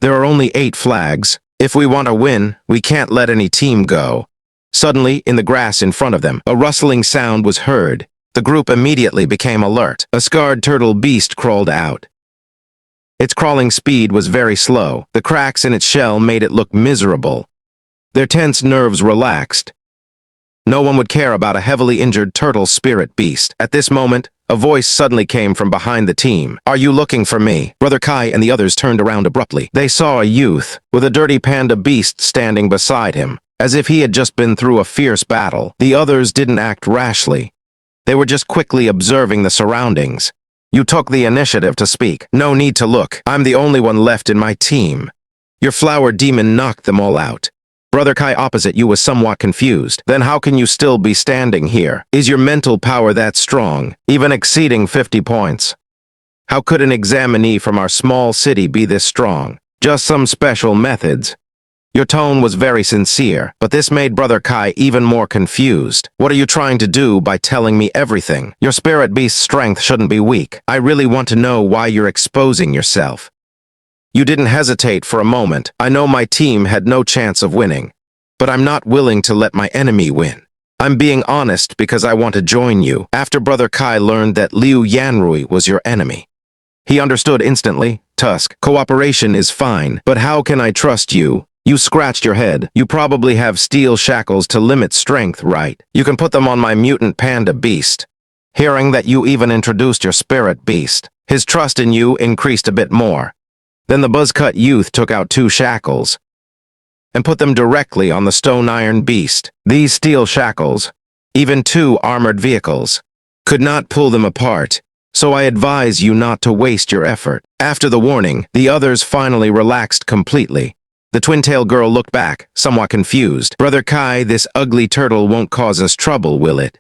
There are only 8 flags. If we want to win, we can't let any team go. Suddenly, in the grass in front of them, a rustling sound was heard. The group immediately became alert. A scarred turtle beast crawled out. Its crawling speed was very slow. The cracks in its shell made it look miserable. Their tense nerves relaxed. No one would care about a heavily injured turtle spirit beast. At this moment, a voice suddenly came from behind the team. Are you looking for me? Brother Kai and the others turned around abruptly. They saw a youth with a dirty panda beast standing beside him, as if he had just been through a fierce battle. The others didn't act rashly. They were just quickly observing the surroundings. You took the initiative to speak. No need to look. I'm the only one left in my team. Your flower demon knocked them all out. Brother Kai opposite you was somewhat confused. Then how can you still be standing here? Is your mental power that strong, even exceeding 50 points? How could an examinee from our small city be this strong? Just some special methods. Your tone was very sincere, but this made Brother Kai even more confused. What are you trying to do by telling me everything? Your spirit beast's strength shouldn't be weak. I really want to know why you're exposing yourself. You didn't hesitate for a moment. I know my team had no chance of winning, but I'm not willing to let my enemy win. I'm being honest because I want to join you. After Brother Kai learned that Liu Yanrui was your enemy, he understood instantly. tusk. Cooperation is fine, but how can I trust you? You scratched your head. You probably have steel shackles to limit strength, right? You can put them on my mutant panda beast. Hearing that you even introduced your spirit beast, his trust in you increased a bit more. Then the buzz-cut youth took out 2 shackles and put them directly on the stone iron beast. These steel shackles, even 2 armored vehicles, could not pull them apart, so I advise you not to waste your effort. After the warning, the others finally relaxed completely. The twin-tailed girl looked back, somewhat confused. Brother Kai, this ugly turtle won't cause us trouble, will it?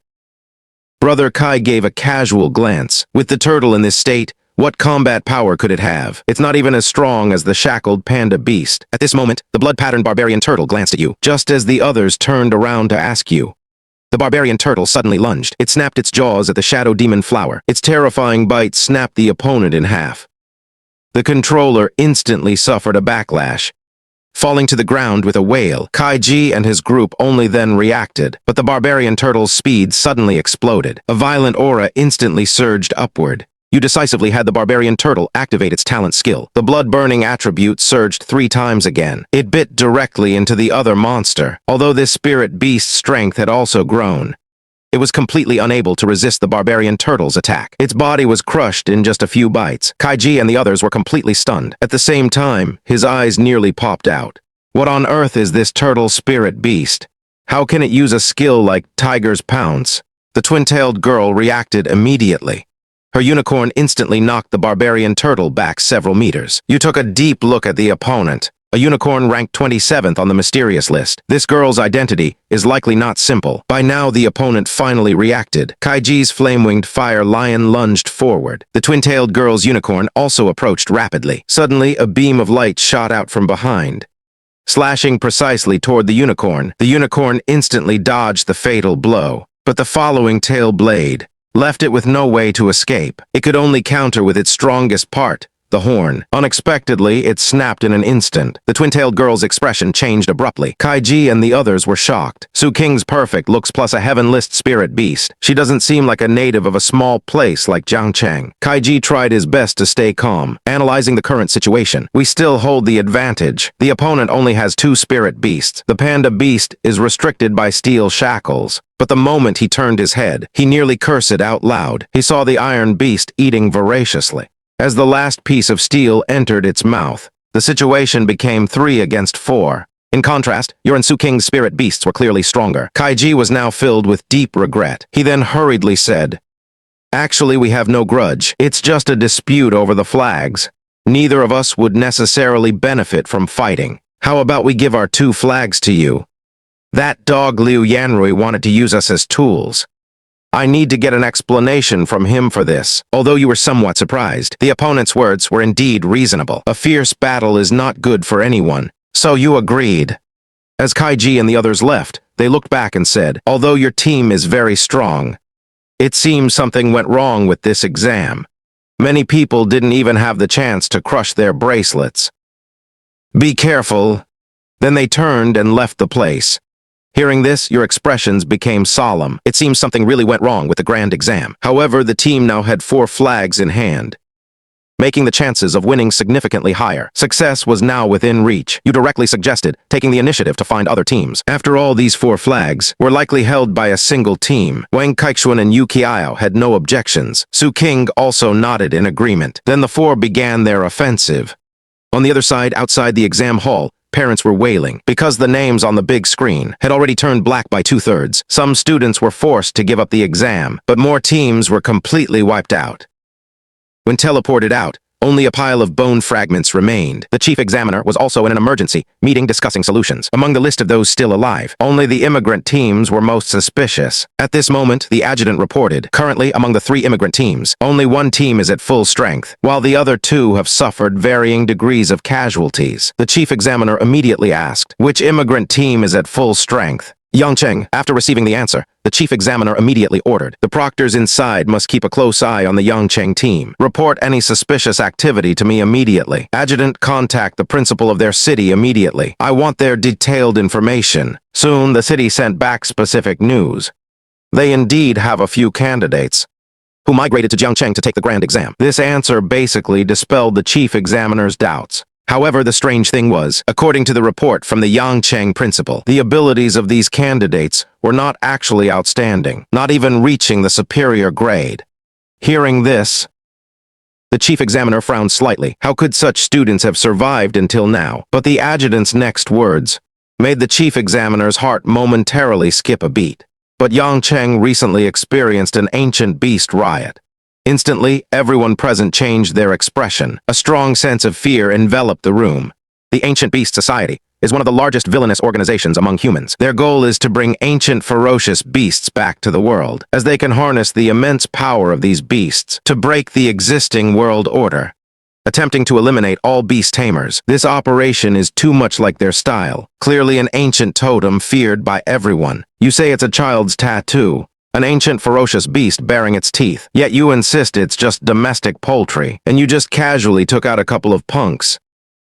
Brother Kai gave a casual glance. With the turtle in this state, what combat power could it have? It's not even as strong as the shackled panda beast. At this moment, the blood-patterned barbarian turtle glanced at you, just as the others turned around to ask you. The barbarian turtle suddenly lunged. It snapped its jaws at the shadow demon flower. Its terrifying bite snapped the opponent in half. The controller instantly suffered a backlash, falling to the ground with a wail. Kaiji and his group only then reacted, but the barbarian turtle's speed suddenly exploded. A violent aura instantly surged upward. You decisively had the barbarian turtle activate its talent skill. The blood-burning attribute surged 3 times again. It bit directly into the other monster. Although this spirit beast's strength had also grown, it was completely unable to resist the barbarian turtle's attack. Its body was crushed in just a few bites. Kaiji and the others were completely stunned. At the same time, his eyes nearly popped out. What on earth is this turtle spirit beast? How can it use a skill like Tiger's Pounce? The twin-tailed girl reacted immediately. Her unicorn instantly knocked the barbarian turtle back several meters. You took a deep look at the opponent. A unicorn ranked 27th on the mysterious list. This girl's identity is likely not simple. By now, the opponent finally reacted. Kaiji's flame-winged fire lion lunged forward. The twin-tailed girl's unicorn also approached rapidly. Suddenly, a beam of light shot out from behind, slashing precisely toward the unicorn. The unicorn instantly dodged the fatal blow, but the following tail blade left it with no way to escape. It could only counter with its strongest part, the horn. Unexpectedly, it snapped in an instant. The twin-tailed girl's expression changed abruptly. Kaiji and the others were shocked. Su Qing's perfect looks plus a heaven-list spirit beast. She doesn't seem like a native of a small place like Jiangcheng. Kaiji tried his best to stay calm, analyzing the current situation. We still hold the advantage. The opponent only has 2 spirit beasts. The panda beast is restricted by steel shackles. But the moment he turned his head, he nearly cursed out loud. He saw the iron beast eating voraciously. As the last piece of steel entered its mouth, the situation became 3 against 4. In contrast, your and Su Qing's spirit beasts were clearly stronger. Kaiji was now filled with deep regret. He then hurriedly said, "Actually, we have no grudge. It's just a dispute over the flags. Neither of us would necessarily benefit from fighting. How about we give our 2 flags to you? That dog Liu Ruyan wanted to use us as tools. I need to get an explanation from him for this." Although you were somewhat surprised, the opponent's words were indeed reasonable. A fierce battle is not good for anyone, so you agreed. As Kaiji and the others left, they looked back and said, "Although your team is very strong, it seems something went wrong with this exam. Many people didn't even have the chance to crush their bracelets. Be careful." Then they turned and left the place. Hearing this, your expressions became solemn. It seems something really went wrong with the grand exam. However, the team now had 4 flags in hand, making the chances of winning significantly higher. Success was now within reach. You directly suggested taking the initiative to find other teams. After all, these 4 flags were likely held by a single team. Wang Kaichuan and Yu Qiao had no objections. Su Qingg also nodded in agreement. Then the 4 began their offensive. On the other side, outside the exam hall, parents were wailing. Because the names on the big screen had already turned black by 2/3, some students were forced to give up the exam, but more teams were completely wiped out. When teleported out, only a pile of bone fragments remained. The chief examiner was also in an emergency meeting discussing solutions. Among the list of those still alive, only the immigrant teams were most suspicious. At this moment, the adjutant reported, currently among the 3 immigrant teams, only 1 team is at full strength, while the other 2 have suffered varying degrees of casualties. The chief examiner immediately asked, which immigrant team is at full strength? Yangcheng. After receiving the answer, the chief examiner immediately ordered, the proctors inside must keep a close eye on the Yangcheng team. Report any suspicious activity to me immediately. Adjutant, contact the principal of their city immediately. I want their detailed information. Soon, the city sent back specific news. They indeed have a few candidates. who migrated to Jiangcheng to take the grand exam. This answer basically dispelled the chief examiner's doubts. However, the strange thing was, according to the report from the Yangcheng principal, the abilities of these candidates were not actually outstanding, not even reaching the superior grade. Hearing this, the chief examiner frowned slightly. How could such students have survived until now? But the adjutant's next words made the chief examiner's heart momentarily skip a beat. But Yangcheng recently experienced an ancient beast riot. Instantly, everyone present changed their expression. A strong sense of fear enveloped the room. The Ancient Beast Society is one of the largest villainous organizations among humans. Their goal is to bring ancient ferocious beasts back to the world, as they can harness the immense power of these beasts to break the existing world order. Attempting to eliminate all beast tamers, this operation is too much like their style. Clearly an ancient totem feared by everyone. You say it's a child's tattoo. An ancient ferocious beast bearing its teeth. Yet you insist it's just domestic poultry, and you just casually took out a couple of punks.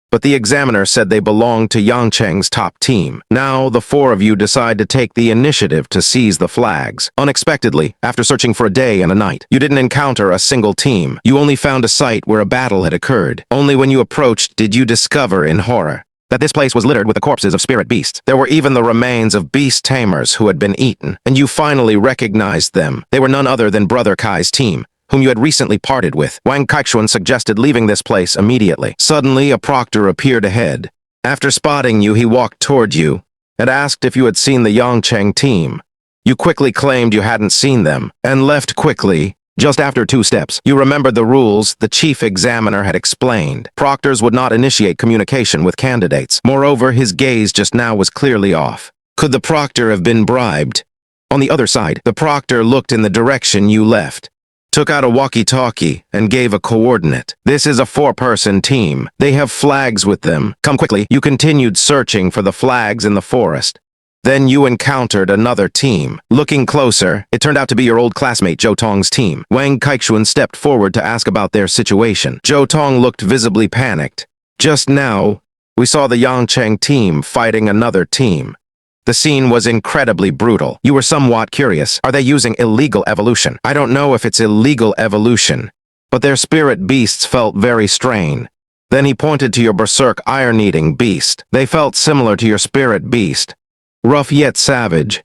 But the examiner said they belonged to Yangcheng's top team. Now, the four of you decide to take the initiative to seize the flags. Unexpectedly, after searching for a day and a night, you didn't encounter a single team. You only found a site where a battle had occurred. Only when you approached did you discover, in horror, that this place was littered with the corpses of spirit beasts. There were even the remains of beast tamers who had been eaten, and you finally recognized them. They were none other than Brother Kai's team, whom you had recently parted with. Wang Kaichuan suggested leaving this place immediately. Suddenly, a proctor appeared ahead. After spotting you, he walked toward you and asked if you had seen the Yangcheng team. You quickly claimed you hadn't seen them and left quickly. Just after 2 steps, you remembered the rules the chief examiner had explained. Proctors would not initiate communication with candidates. Moreover, his gaze just now was clearly off. Could the proctor have been bribed? On the other side, the proctor looked in the direction you left, took out a walkie-talkie, and gave a coordinate. This is a 4-person team. They have flags with them. Come quickly. You continued searching for the flags in the forest. Then you encountered another team. Looking closer, it turned out to be your old classmate Zhou Tong's team. Wang Kaichuan stepped forward to ask about their situation. Zhou Tong looked visibly panicked. Just now, we saw the Yangcheng team fighting another team. The scene was incredibly brutal. You were somewhat curious. Are they using illegal evolution? I don't know if it's illegal evolution, but their spirit beasts felt very strained. Then he pointed to your berserk iron-eating beast. They felt similar to your spirit beast. Rough yet savage.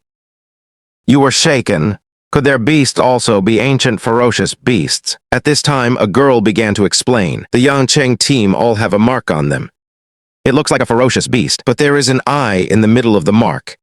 You were shaken. Could their beasts also be ancient ferocious beasts? At this time, a girl began to explain. The Yangcheng team all have a mark on them. It looks like a ferocious beast, but there is an eye in the middle of the mark.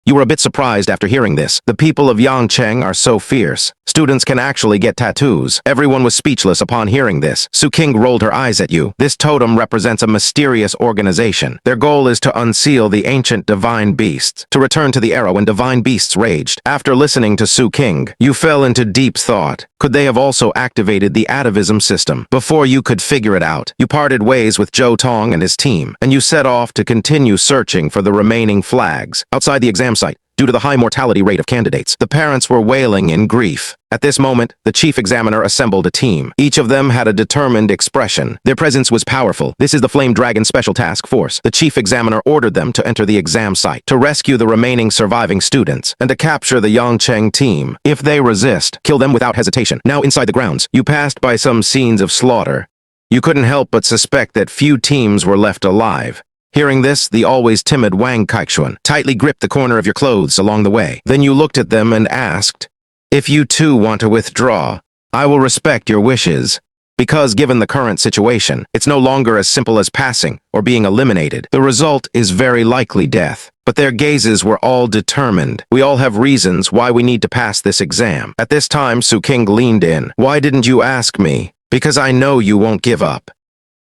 You were a bit surprised after hearing this. The people of Yangcheng are so fierce. Students can actually get tattoos. Everyone was speechless upon hearing this. Su Qingg rolled her eyes at you. This totem represents a mysterious organization. Their goal is to unseal the ancient divine beasts, to return to the era when divine beasts raged. After listening to Su Qingg, you fell into deep thought. Could they have also activated the atavism system? Before you could figure it out, you parted ways with Zhou Tong and his team, and you set off to continue searching for the remaining flags. Outside the exam site, due to the high mortality rate of candidates, the parents were wailing in grief. At this moment, the chief examiner assembled a team. Each of them had a determined expression. Their presence was powerful. This is the Flame Dragon Special Task Force. The chief examiner ordered them to enter the exam site, to rescue the remaining surviving students, and to capture the Yangcheng team. If they resist, kill them without hesitation. Now inside the grounds, you passed by some scenes of slaughter. You couldn't help but suspect that few teams were left alive. Hearing this, the always timid Wang Kaichuan tightly gripped the corner of your clothes along the way. Then you looked at them and asked, "If you too want to withdraw, I will respect your wishes." Because given the current situation, it's no longer as simple as passing or being eliminated. The result is very likely death. But their gazes were all determined. We all have reasons why we need to pass this exam. At this time, Su Qingg leaned in. "Why didn't you ask me? Because I know you won't give up.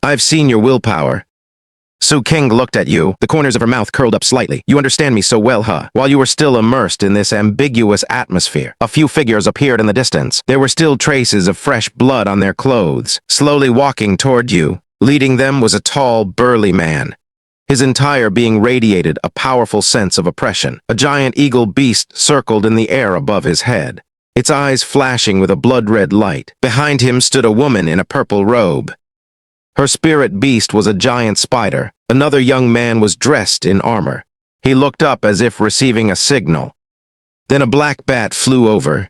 I've seen your willpower." Su Qingg looked at you, the corners of her mouth curled up slightly. "You understand me so well, huh?" While you were still immersed in this ambiguous atmosphere, a few figures appeared in the distance. There were still traces of fresh blood on their clothes. Slowly walking toward you, leading them was a tall, burly man. His entire being radiated a powerful sense of oppression. A giant eagle beast circled in the air above his head, its eyes flashing with a blood-red light. Behind him stood a woman in a purple robe. Her spirit beast was a giant spider. Another young man was dressed in armor. He looked up as if receiving a signal. Then a black bat flew over.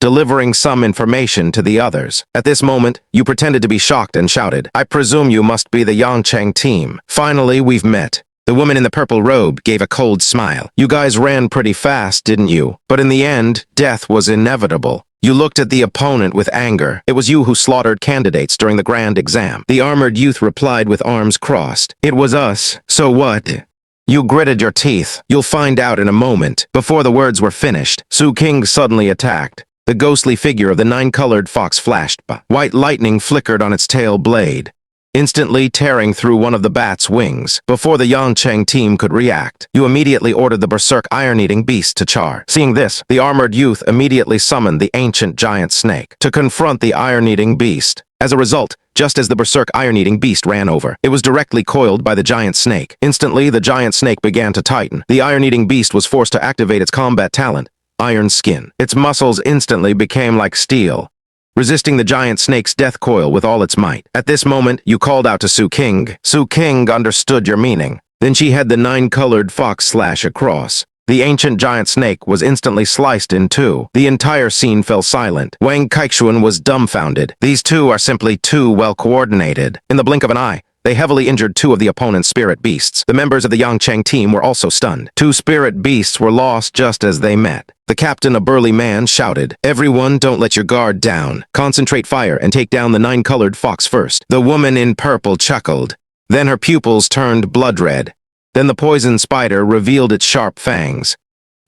delivering some information to the others. At this moment, you pretended to be shocked and shouted, "I presume you must be the Yangcheng team. Finally, we've met." The woman in the purple robe gave a cold smile. "You guys ran pretty fast, didn't you? But in the end, death was inevitable." You looked at the opponent with anger. "It was you who slaughtered candidates during the grand exam." The armored youth replied with arms crossed. "It was us. So what?" You gritted your teeth. "You'll find out in a moment." Before the words were finished, Su Qingg suddenly attacked. The ghostly figure of the nine-colored fox flashed by. White lightning flickered on its tail blade, instantly tearing through one of the bat's wings. Before the Yangcheng team could react, you immediately ordered the berserk iron-eating beast to charge. Seeing this, the armored youth immediately summoned the ancient giant snake to confront the iron-eating beast. As a result, just as the berserk iron-eating beast ran over, it was directly coiled by the giant snake. Instantly, the giant snake began to tighten. The iron-eating beast was forced to activate its combat talent, Iron Skin. Its muscles instantly became like steel, resisting the giant snake's death coil with all its might. At this moment, you called out to Su Qingg. Su Qingg understood your meaning. Then she had the nine-colored fox slash across. The ancient giant snake was instantly sliced in two. The entire scene fell silent. Wang Kaichuan was dumbfounded. These two are simply too well-coordinated. In the blink of an eye, they heavily injured two of the opponent's spirit beasts. The members of the Yangcheng team were also stunned. Two spirit beasts were lost just as they met. The captain, a burly man, shouted, "Everyone, don't let your guard down. Concentrate fire and take down the nine-colored fox first." The woman in purple chuckled. Then her pupils turned blood red. Then the poison spider revealed its sharp fangs,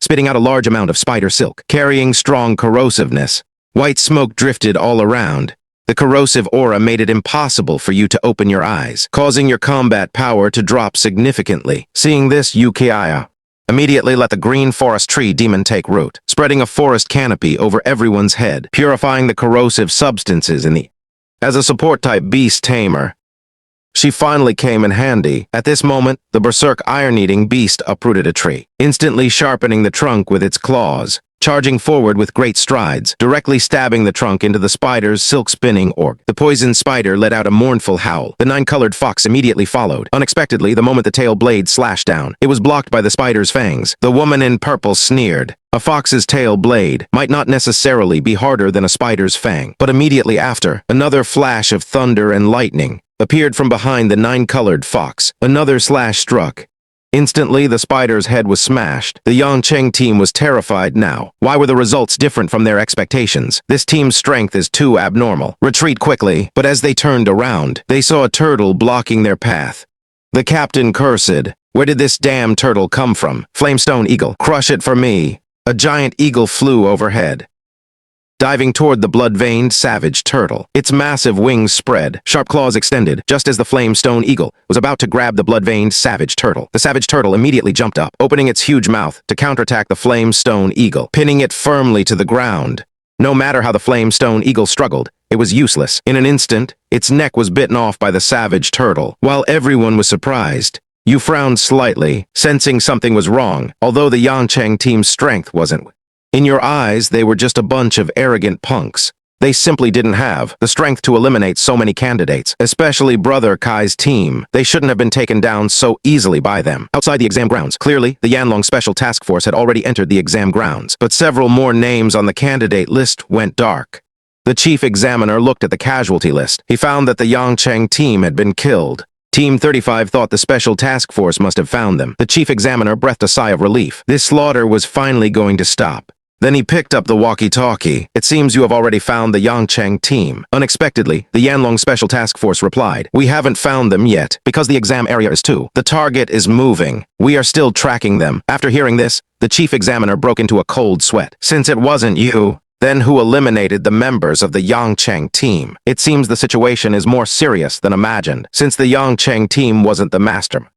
spitting out a large amount of spider silk, carrying strong corrosiveness. White smoke drifted all around. The corrosive aura made it impossible for you to open your eyes, causing your combat power to drop significantly. Seeing this, Ukiah immediately let the green forest tree demon take root, spreading a forest canopy over everyone's head, purifying the corrosive substances in the... As a support-type beast tamer, she finally came in handy. At this moment, the berserk iron-eating beast uprooted a tree, instantly sharpening the trunk with its claws, charging forward with great strides, directly stabbing the trunk into the spider's silk-spinning orb. The poison spider let out a mournful howl. The nine-colored fox immediately followed. Unexpectedly, the moment the tail blade slashed down, it was blocked by the spider's fangs. The woman in purple sneered. A fox's tail blade might not necessarily be harder than a spider's fang, but immediately after, another flash of thunder and lightning appeared from behind the nine-colored fox. Another slash struck. Instantly, the spider's head was smashed. The Yangcheng team was terrified now. Why were the results different from their expectations? This team's strength is too abnormal. Retreat quickly. But as they turned around, they saw a turtle blocking their path. The captain cursed. "Where did this damn turtle come from? Flamestone eagle. Crush it for me." A giant eagle flew overhead, diving toward the blood-veined savage turtle. Its massive wings spread, sharp claws extended, just as the flamestone eagle was about to grab the blood-veined savage turtle. The savage turtle immediately jumped up, opening its huge mouth to counterattack the flamestone eagle, pinning it firmly to the ground. No matter how the flamestone eagle struggled, it was useless. In an instant, its neck was bitten off by the savage turtle. While everyone was surprised, you frowned slightly, sensing something was wrong, although the Yangcheng team's strength wasn't. In your eyes, they were just a bunch of arrogant punks. They simply didn't have the strength to eliminate so many candidates, especially Brother Kai's team. They shouldn't have been taken down so easily by them. Outside the exam grounds, clearly, the Yanlong Special Task Force had already entered the exam grounds, but several more names on the candidate list went dark. The chief examiner looked at the casualty list. He found that the Yangcheng team had been killed. Team 35 thought the Special Task Force must have found them. The chief examiner breathed a sigh of relief. This slaughter was finally going to stop. Then he picked up the walkie-talkie. "It seems you have already found the Yangcheng team." Unexpectedly, the Yanlong Special Task Force replied, "We haven't found them yet, because the exam area is too. The target is moving. We are still tracking them." After hearing this, the chief examiner broke into a cold sweat. "Since it wasn't you, then who eliminated the members of the Yangcheng team? It seems the situation is more serious than imagined, since the Yangcheng team wasn't the master.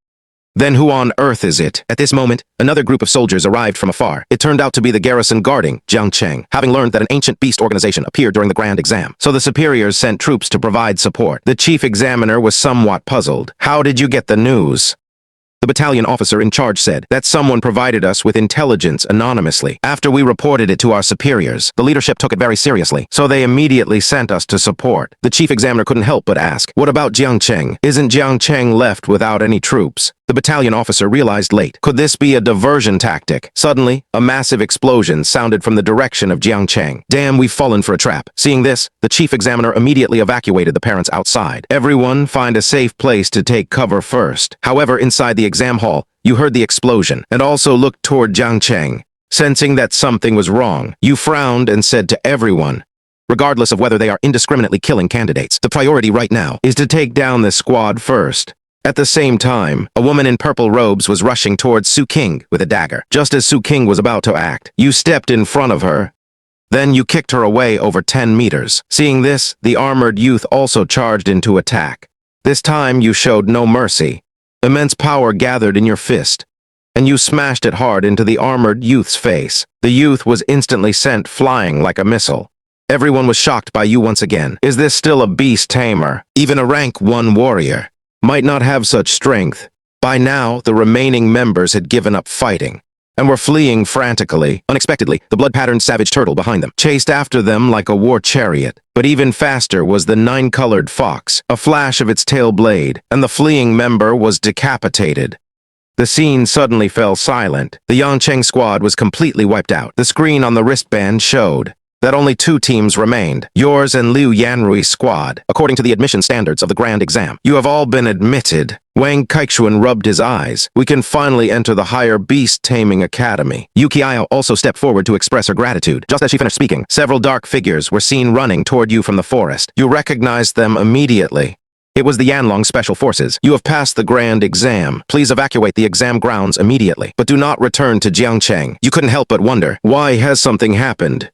Then who on earth is it?" At this moment, another group of soldiers arrived from afar. It turned out to be the garrison guarding Jiangcheng, having learned that an ancient beast organization appeared during the grand exam. So the superiors sent troops to provide support. The chief examiner was somewhat puzzled. "How did you get the news?" The battalion officer in charge said that someone provided us with intelligence anonymously. After we reported it to our superiors, the leadership took it very seriously, so they immediately sent us to support. The chief examiner couldn't help but ask, "What about Jiangcheng? Isn't Jiangcheng left without any troops?" The battalion officer realized late. Could this be a diversion tactic? Suddenly, a massive explosion sounded from the direction of Jiangcheng. Damn, we've fallen for a trap. Seeing this, the chief examiner immediately evacuated the parents outside. Everyone find a safe place to take cover first. However, inside the exam hall, you heard the explosion and also looked toward Jiangcheng. Sensing that something was wrong, you frowned and said to everyone, regardless of whether they are indiscriminately killing candidates, the priority right now is to take down this squad first. At the same time, a woman in purple robes was rushing towards Su Qingg with a dagger. Just as Su Qingg was about to act, you stepped in front of her. Then you kicked her away over 10 meters. Seeing this, the armored youth also charged into attack. This time you showed no mercy. Immense power gathered in your fist, and you smashed it hard into the armored youth's face. The youth was instantly sent flying like a missile. Everyone was shocked by you once again. Is this still a beast tamer? Even a rank 1 warrior might not have such strength. By now, the remaining members had given up fighting and were fleeing frantically. Unexpectedly, the blood-patterned savage turtle behind them chased after them like a war chariot. But even faster was the 9-colored fox, a flash of its tail blade, and the fleeing member was decapitated. The scene suddenly fell silent. The Yancheng squad was completely wiped out. The screen on the wristband showed that only 2 teams remained, yours and Liu Ruyan's squad. According to the admission standards of the grand exam, you have all been admitted. Wang Kaichuan rubbed his eyes. We can finally enter the higher beast taming academy. Yukiao also stepped forward to express her gratitude. Just as she finished speaking, several dark figures were seen running toward you from the forest. You recognized them immediately. It was the Yanlong Special Forces. You have passed the grand exam. Please evacuate the exam grounds immediately, but do not return to Jiangcheng. You couldn't help but wonder, why has something happened?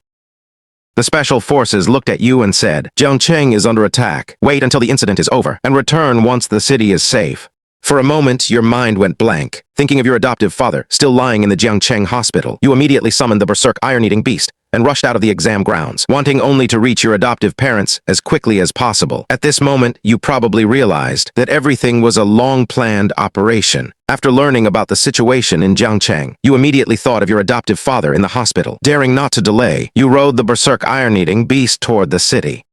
The Special Forces looked at you and said, Jiangcheng is under attack. Wait until the incident is over, and return once the city is safe. For a moment, your mind went blank. Thinking of your adoptive father, still lying in the Jiangcheng hospital, you immediately summoned the berserk iron-eating beast and rushed out of the exam grounds, wanting only to reach your adoptive parents as quickly as possible. At this moment, you probably realized that everything was a long-planned operation. After learning about the situation in Jiangcheng, you immediately thought of your adoptive father in the hospital. Daring not to delay, you rode the berserk iron-eating beast toward the city.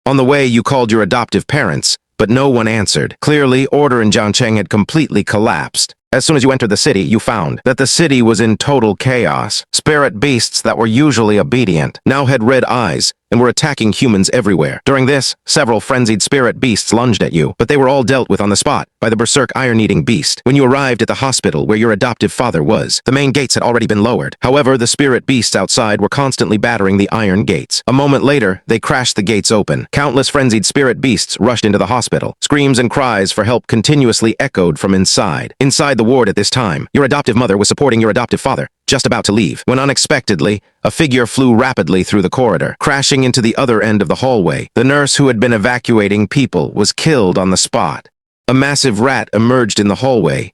On the way, you called your adoptive parents, but no one answered. Clearly, order in Jiangcheng had completely collapsed. As soon as you entered the city, you found that the city was in total chaos. Spirit beasts that were usually obedient now had red eyes and were attacking humans everywhere. During this, several frenzied spirit beasts lunged at you, but they were all dealt with on the spot by the berserk iron-eating beast. When you arrived at the hospital where your adoptive father was, the main gates had already been lowered. However, the spirit beasts outside were constantly battering the iron gates. A moment later, they crashed the gates open. Countless frenzied spirit beasts rushed into the hospital. Screams and cries for help continuously echoed from inside. Inside the ward at this time, your adoptive mother was supporting your adoptive father, just about to leave, when unexpectedly, a figure flew rapidly through the corridor, crashing into the other end of the hallway. The nurse who had been evacuating people was killed on the spot. A massive rat emerged in the hallway.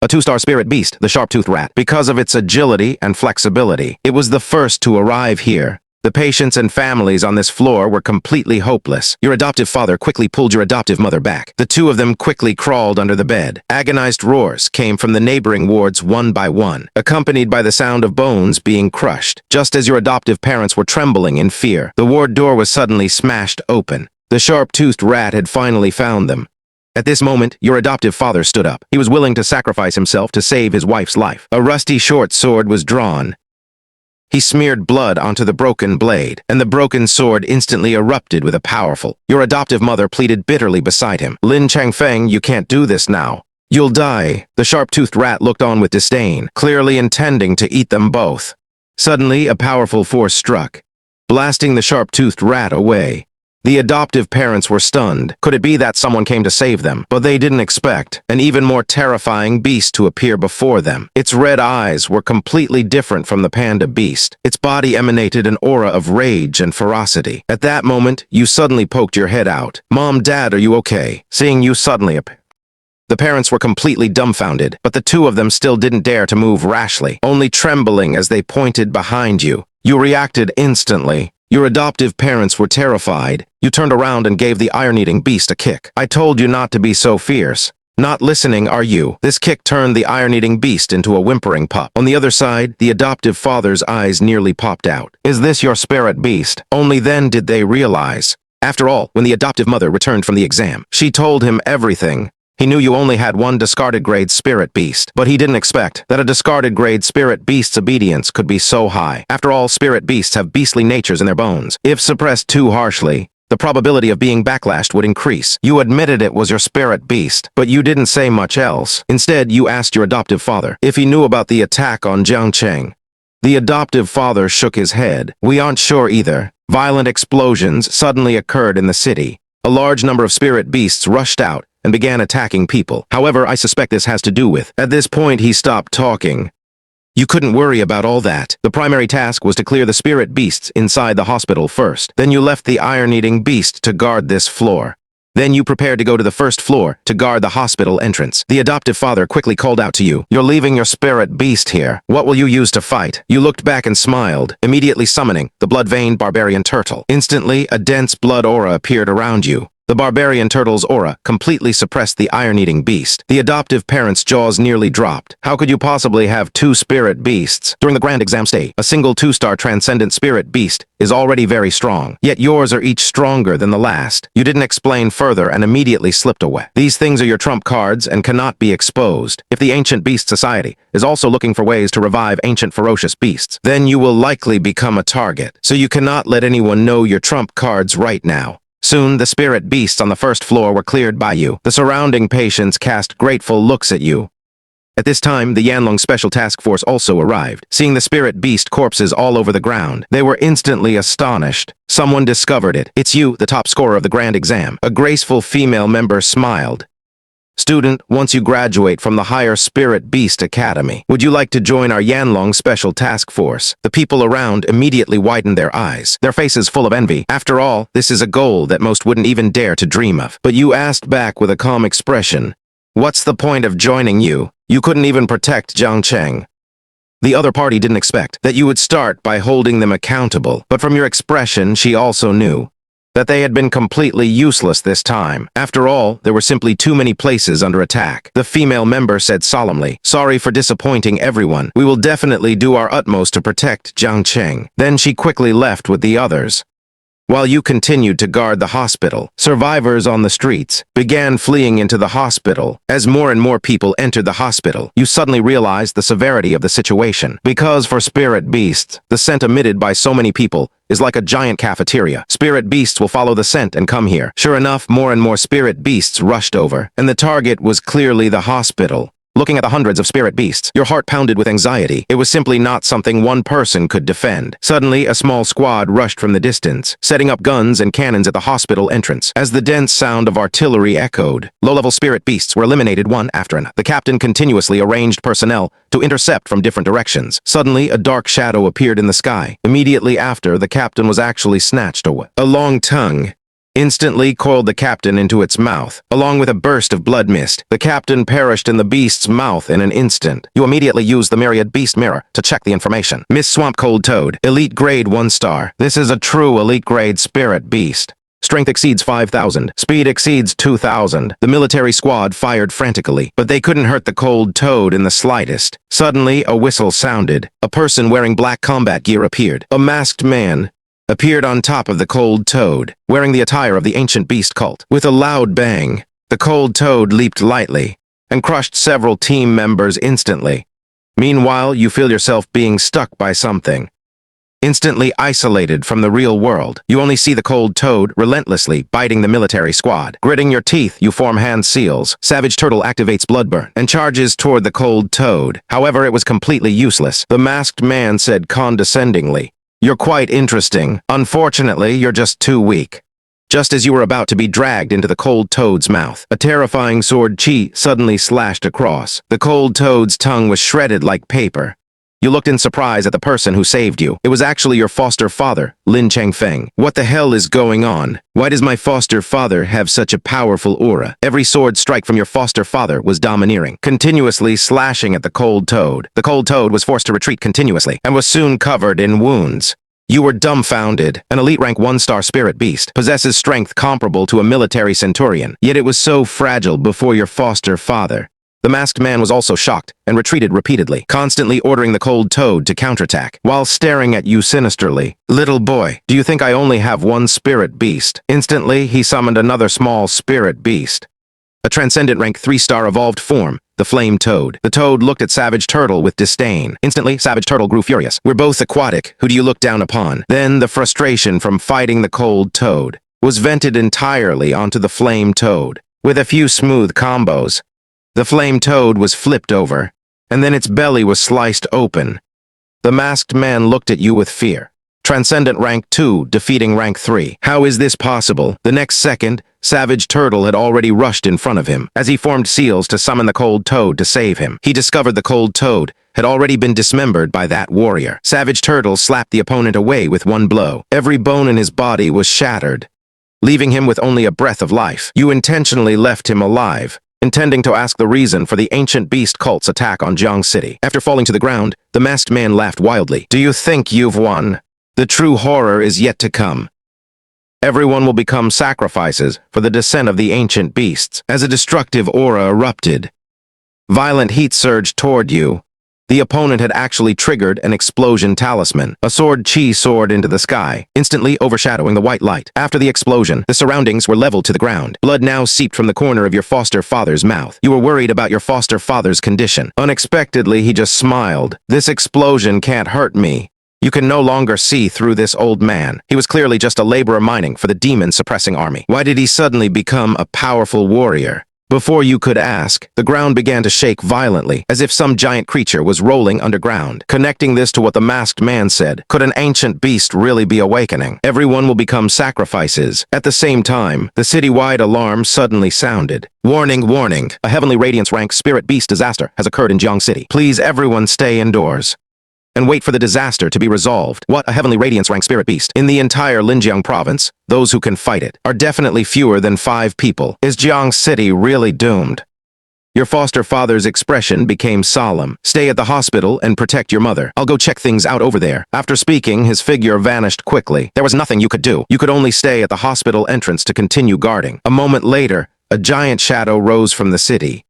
A 2-star spirit beast, the sharp-toothed rat. Because of its agility and flexibility, it was the first to arrive here. The patients and families on this floor were completely hopeless. Your adoptive father quickly pulled your adoptive mother back. The 2 of them quickly crawled under the bed. Agonized roars came from the neighboring wards one by one, accompanied by the sound of bones being crushed. Just as your adoptive parents were trembling in fear, the ward door was suddenly smashed open. The sharp-toothed rat had finally found them. At this moment, your adoptive father stood up. He was willing to sacrifice himself to save his wife's life. A rusty short sword was drawn. He smeared blood onto the broken blade, and the broken sword instantly erupted with a powerful. Your adoptive mother pleaded bitterly beside him. Lin Changfeng, you can't do this now. You'll die. The sharp-toothed rat looked on with disdain, clearly intending to eat them both. Suddenly, a powerful force struck, blasting the sharp-toothed rat away. The adoptive parents were stunned. Could it be that someone came to save them? But they didn't expect an even more terrifying beast to appear before them. Its red eyes were completely different from the panda beast. Its body emanated an aura of rage and ferocity. At that moment, you suddenly poked your head out. Mom, Dad, are you okay? Seeing you suddenly appear. The parents were completely dumbfounded, but the 2 of them still didn't dare to move rashly, only trembling as they pointed behind you. You reacted instantly. Your adoptive parents were terrified. You turned around and gave the iron-eating beast a kick. I told you not to be so fierce. Not listening, are you? This kick turned the iron-eating beast into a whimpering pup. On the other side, the adoptive father's eyes nearly popped out. Is this your spirit beast? Only then did they realize. After all, when the adoptive mother returned from the exam, she told him everything. He knew you only had one discarded grade spirit beast, but he didn't expect that a discarded grade spirit beast's obedience could be so high. After all, spirit beasts have beastly natures in their bones. If suppressed too harshly, the probability of being backlashed would increase. You admitted it was your spirit beast, but you didn't say much else. Instead, you asked your adoptive father if he knew about the attack on Jiangcheng. The adoptive father shook his head. We aren't sure either. Violent explosions suddenly occurred in the city. A large number of spirit beasts rushed out and began attacking people. However, I suspect this has to do with... At this point, he stopped talking. You couldn't worry about all that. The primary task was to clear the spirit beasts inside the hospital first. Then you left the iron-eating beast to guard this floor. Then you prepared to go to the first floor to guard the hospital entrance. The adoptive father quickly called out to you. You're leaving your spirit beast here. What will you use to fight? You looked back and smiled, immediately summoning the blood-veined barbarian turtle. Instantly, a dense blood aura appeared around you. The barbarian turtle's aura completely suppressed the iron-eating beast. The adoptive parent's jaws nearly dropped. How could you possibly have two spirit beasts? During the grand exam stage, a single 2-star transcendent spirit beast is already very strong, yet yours are each stronger than the last. You didn't explain further and immediately slipped away. These things are your trump cards and cannot be exposed. If the Ancient Beast Society is also looking for ways to revive ancient ferocious beasts, then you will likely become a target. So you cannot let anyone know your trump cards right now. Soon, the spirit beasts on the first floor were cleared by you. The surrounding patients cast grateful looks at you. At this time, the Yanlong Special Task Force also arrived. Seeing the spirit beast corpses all over the ground, they were instantly astonished. Someone discovered it. It's you, the top scorer of the grand exam. A graceful female member smiled. Student, once you graduate from the Higher Spirit Beast Academy, would you like to join our Yanlong Special Task Force? The people around immediately widened their eyes, their faces full of envy. After all, this is a goal that most wouldn't even dare to dream of. But you asked back with a calm expression. What's the point of joining you? You couldn't even protect Jiangcheng. The other party didn't expect that you would start by holding them accountable, but from your expression, she also knew that they had been completely useless this time. After all, there were simply too many places under attack. The female member said solemnly, "Sorry for disappointing everyone. We will definitely do our utmost to protect Jiangcheng." Then she quickly left with the others. While you continued to guard the hospital, survivors on the streets began fleeing into the hospital. As more and more people entered the hospital, you suddenly realized the severity of the situation. Because for spirit beasts, the scent emitted by so many people is like a giant cafeteria. Spirit beasts will follow the scent and come here. Sure enough, more and more spirit beasts rushed over, and the target was clearly the hospital. Looking at the hundreds of spirit beasts, your heart pounded with anxiety. It was simply not something one person could defend. Suddenly, a small squad rushed from the distance, setting up guns and cannons at the hospital entrance. As the dense sound of artillery echoed, low-level spirit beasts were eliminated one after another. The captain continuously arranged personnel to intercept from different directions. Suddenly, a dark shadow appeared in the sky. Immediately after, the captain was actually snatched away. A long tongue instantly coiled the captain into its mouth. Along with a burst of blood mist, the captain perished in the beast's mouth in an instant. You immediately used the Myriad Beast Mirror to check the information. Miss Swamp Cold Toad, Elite Grade 1 star. This is a true Elite Grade Spirit Beast. Strength exceeds 5,000. Speed exceeds 2,000. The military squad fired frantically, but they couldn't hurt the Cold Toad in the slightest. Suddenly, a whistle sounded. A person wearing black combat gear appeared. A masked man appeared on top of the Cold Toad, wearing the attire of the ancient beast cult. With a loud bang, the Cold Toad leaped lightly and crushed several team members instantly. Meanwhile, you feel yourself being stuck by something. Instantly isolated from the real world, you only see the Cold Toad relentlessly biting the military squad. Gritting your teeth, you form hand seals. Savage Turtle activates Bloodburn and charges toward the Cold Toad. However, it was completely useless. The masked man said condescendingly, "You're quite interesting. Unfortunately, you're just too weak." Just as you were about to be dragged into the Cold Toad's mouth, a terrifying sword chi suddenly slashed across. The Cold Toad's tongue was shredded like paper. You looked in surprise at the person who saved you. It was actually your foster father, Lin Changfeng. What the hell is going on? Why does my foster father have such a powerful aura? Every sword strike from your foster father was domineering, continuously slashing at the Cold Toad. The Cold Toad was forced to retreat continuously and was soon covered in wounds. You were dumbfounded. An elite rank 1-star spirit beast possesses strength comparable to a military centurion, yet it was so fragile before your foster father. The masked man was also shocked and retreated repeatedly, constantly ordering the Cold Toad to counterattack, while staring at you sinisterly. "Little boy, do you think I only have one spirit beast?" Instantly, he summoned another small spirit beast. A Transcendent rank 3-star evolved form, the Flame Toad. The Toad looked at Savage Turtle with disdain. Instantly, Savage Turtle grew furious. We're both aquatic. Who do you look down upon? Then the frustration from fighting the cold Toad was vented entirely onto the Flame Toad. With a few smooth combos, the Flame Toad was flipped over, and then its belly was sliced open. The masked man looked at you with fear. Transcendent rank 2, defeating rank 3. How is this possible? The next second, Savage Turtle had already rushed in front of him. As he formed seals to summon the cold Toad to save him, he discovered the cold Toad had already been dismembered by that warrior. Savage Turtle slapped the opponent away with one blow. Every bone in his body was shattered, leaving him with only a breath of life. You intentionally left him alive, intending to ask the reason for the ancient beast cult's attack on Jiang City. After falling to the ground, the masked man laughed wildly. Do you think you've won? The true horror is yet to come. Everyone will become sacrifices for the descent of the ancient beasts. As a destructive aura erupted, violent heat surged toward you. The opponent had actually triggered an explosion talisman. A sword chi soared into the sky, instantly overshadowing the white light. After the explosion, the surroundings were leveled to the ground. Blood now seeped from the corner of your foster father's mouth. You were worried about your foster father's condition. Unexpectedly, he just smiled. This explosion can't hurt me. You can no longer see through this old man. He was clearly just a laborer mining for the demon-suppressing army. Why did he suddenly become a powerful warrior? Before you could ask, the ground began to shake violently, as if some giant creature was rolling underground. Connecting this to what the masked man said, could an ancient beast really be awakening? Everyone will become sacrifices. At the same time, the citywide alarm suddenly sounded. Warning, warning, a heavenly radiance rank spirit beast disaster has occurred in Jiang City. Please everyone stay indoors and wait for the disaster to be resolved. What a heavenly radiance rank spirit beast. In the entire Longyuanjiang province, those who can fight it are definitely fewer than 5 people. Is Jiang City really doomed? Your foster father's expression became solemn. Stay at the hospital and protect your mother. I'll go check things out over there. After speaking, his figure vanished quickly. There was nothing you could do. You could only stay at the hospital entrance to continue guarding. A moment later, a giant shadow rose from the city.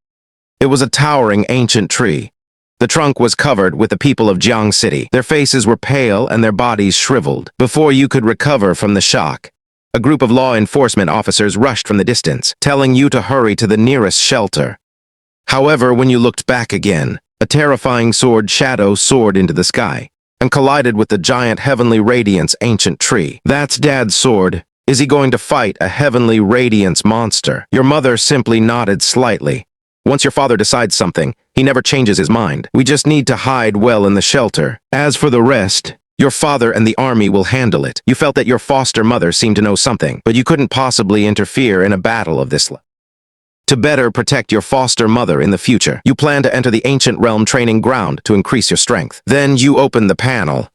It was a towering ancient tree. The trunk was covered with the people of Jiang City. Their faces were pale and their bodies shriveled. Before you could recover from the shock, a group of law enforcement officers rushed from the distance, telling you to hurry to the nearest shelter. However, when you looked back again, a terrifying sword shadow soared into the sky and collided with the giant heavenly radiance ancient tree. That's Dad's sword. Is he going to fight a heavenly radiance monster? Your mother simply nodded slightly. Once your father decides something, he never changes his mind. We just need to hide well in the shelter. As for the rest, your father and the army will handle it. You felt that your foster mother seemed to know something, but you couldn't possibly interfere in a battle of this level. To better protect your foster mother in the future, you plan to enter the ancient realm training ground to increase your strength. Then you opened the panel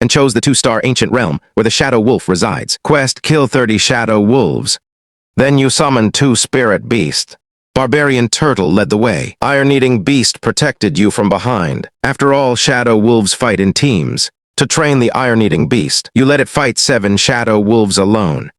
and chose the 2-star ancient realm where the Shadow Wolf resides. Quest: kill 30 Shadow Wolves. Then you summoned 2 spirit beasts. Barbarian Turtle led the way. Iron-eating Beast protected you from behind. After all, Shadow Wolves fight in teams. To train the Iron-eating Beast, you let it fight 7 Shadow Wolves alone,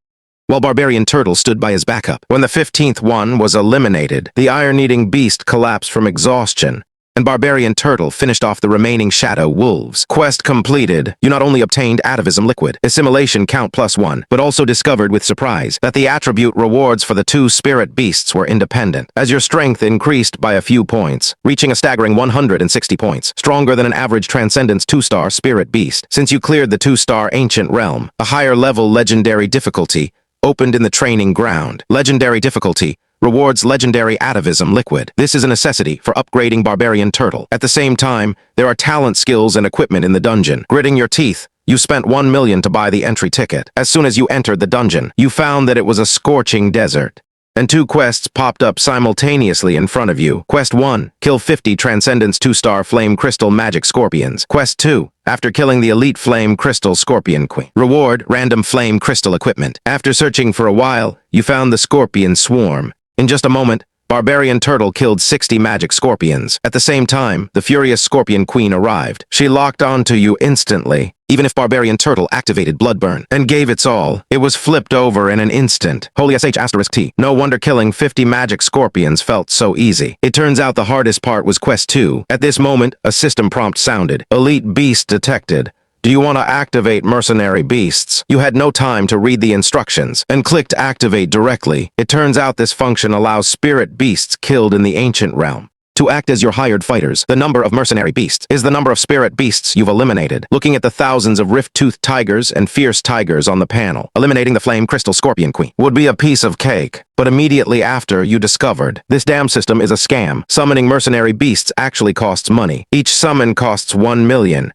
while Barbarian Turtle stood by his backup. When the 15th one was eliminated, the Iron-eating Beast collapsed from exhaustion, and Barbarian Turtle finished off the remaining Shadow Wolves. Quest completed. You not only obtained Atavism Liquid, Assimilation Count +1, but also discovered with surprise that the attribute rewards for the 2 spirit beasts were independent, as your strength increased by a few points, reaching a staggering 160 points, stronger than an average Transcendence 2-star spirit beast. Since you cleared the 2-star ancient realm, a higher level legendary difficulty opened in the training ground. Legendary difficulty rewards legendary atavism liquid. This is a necessity for upgrading Barbarian Turtle. At the same time, there are talent, skills, and equipment in the dungeon. Gritting your teeth, you spent 1 million to buy the entry ticket. As soon as you entered the dungeon, you found that it was a scorching desert, and 2 quests popped up simultaneously in front of you. Quest 1, kill 50 Transcendence 2-star Flame Crystal Magic Scorpions. Quest 2, after killing the Elite Flame Crystal Scorpion Queen. Reward, random Flame Crystal Equipment. After searching for a while, you found the Scorpion Swarm. In just a moment, Barbarian Turtle killed 60 magic scorpions. At the same time, the furious Scorpion Queen arrived. She locked onto you instantly. Even if Barbarian Turtle activated Bloodburn and gave its all, it was flipped over in an instant. Holy *T. No wonder killing 50 magic scorpions felt so easy. It turns out the hardest part was Quest 2. At this moment, a system prompt sounded. Elite Beast detected. Do you want to activate mercenary beasts? You had no time to read the instructions and clicked activate directly. It turns out this function allows spirit beasts killed in the ancient realm to act as your hired fighters. The number of mercenary beasts is the number of spirit beasts you've eliminated. Looking at the thousands of rift-toothed tigers and fierce tigers on the panel, eliminating the flame crystal scorpion queen would be a piece of cake. But immediately after, you discovered this damn system is a scam. Summoning mercenary beasts actually costs money. Each summon costs 1 million.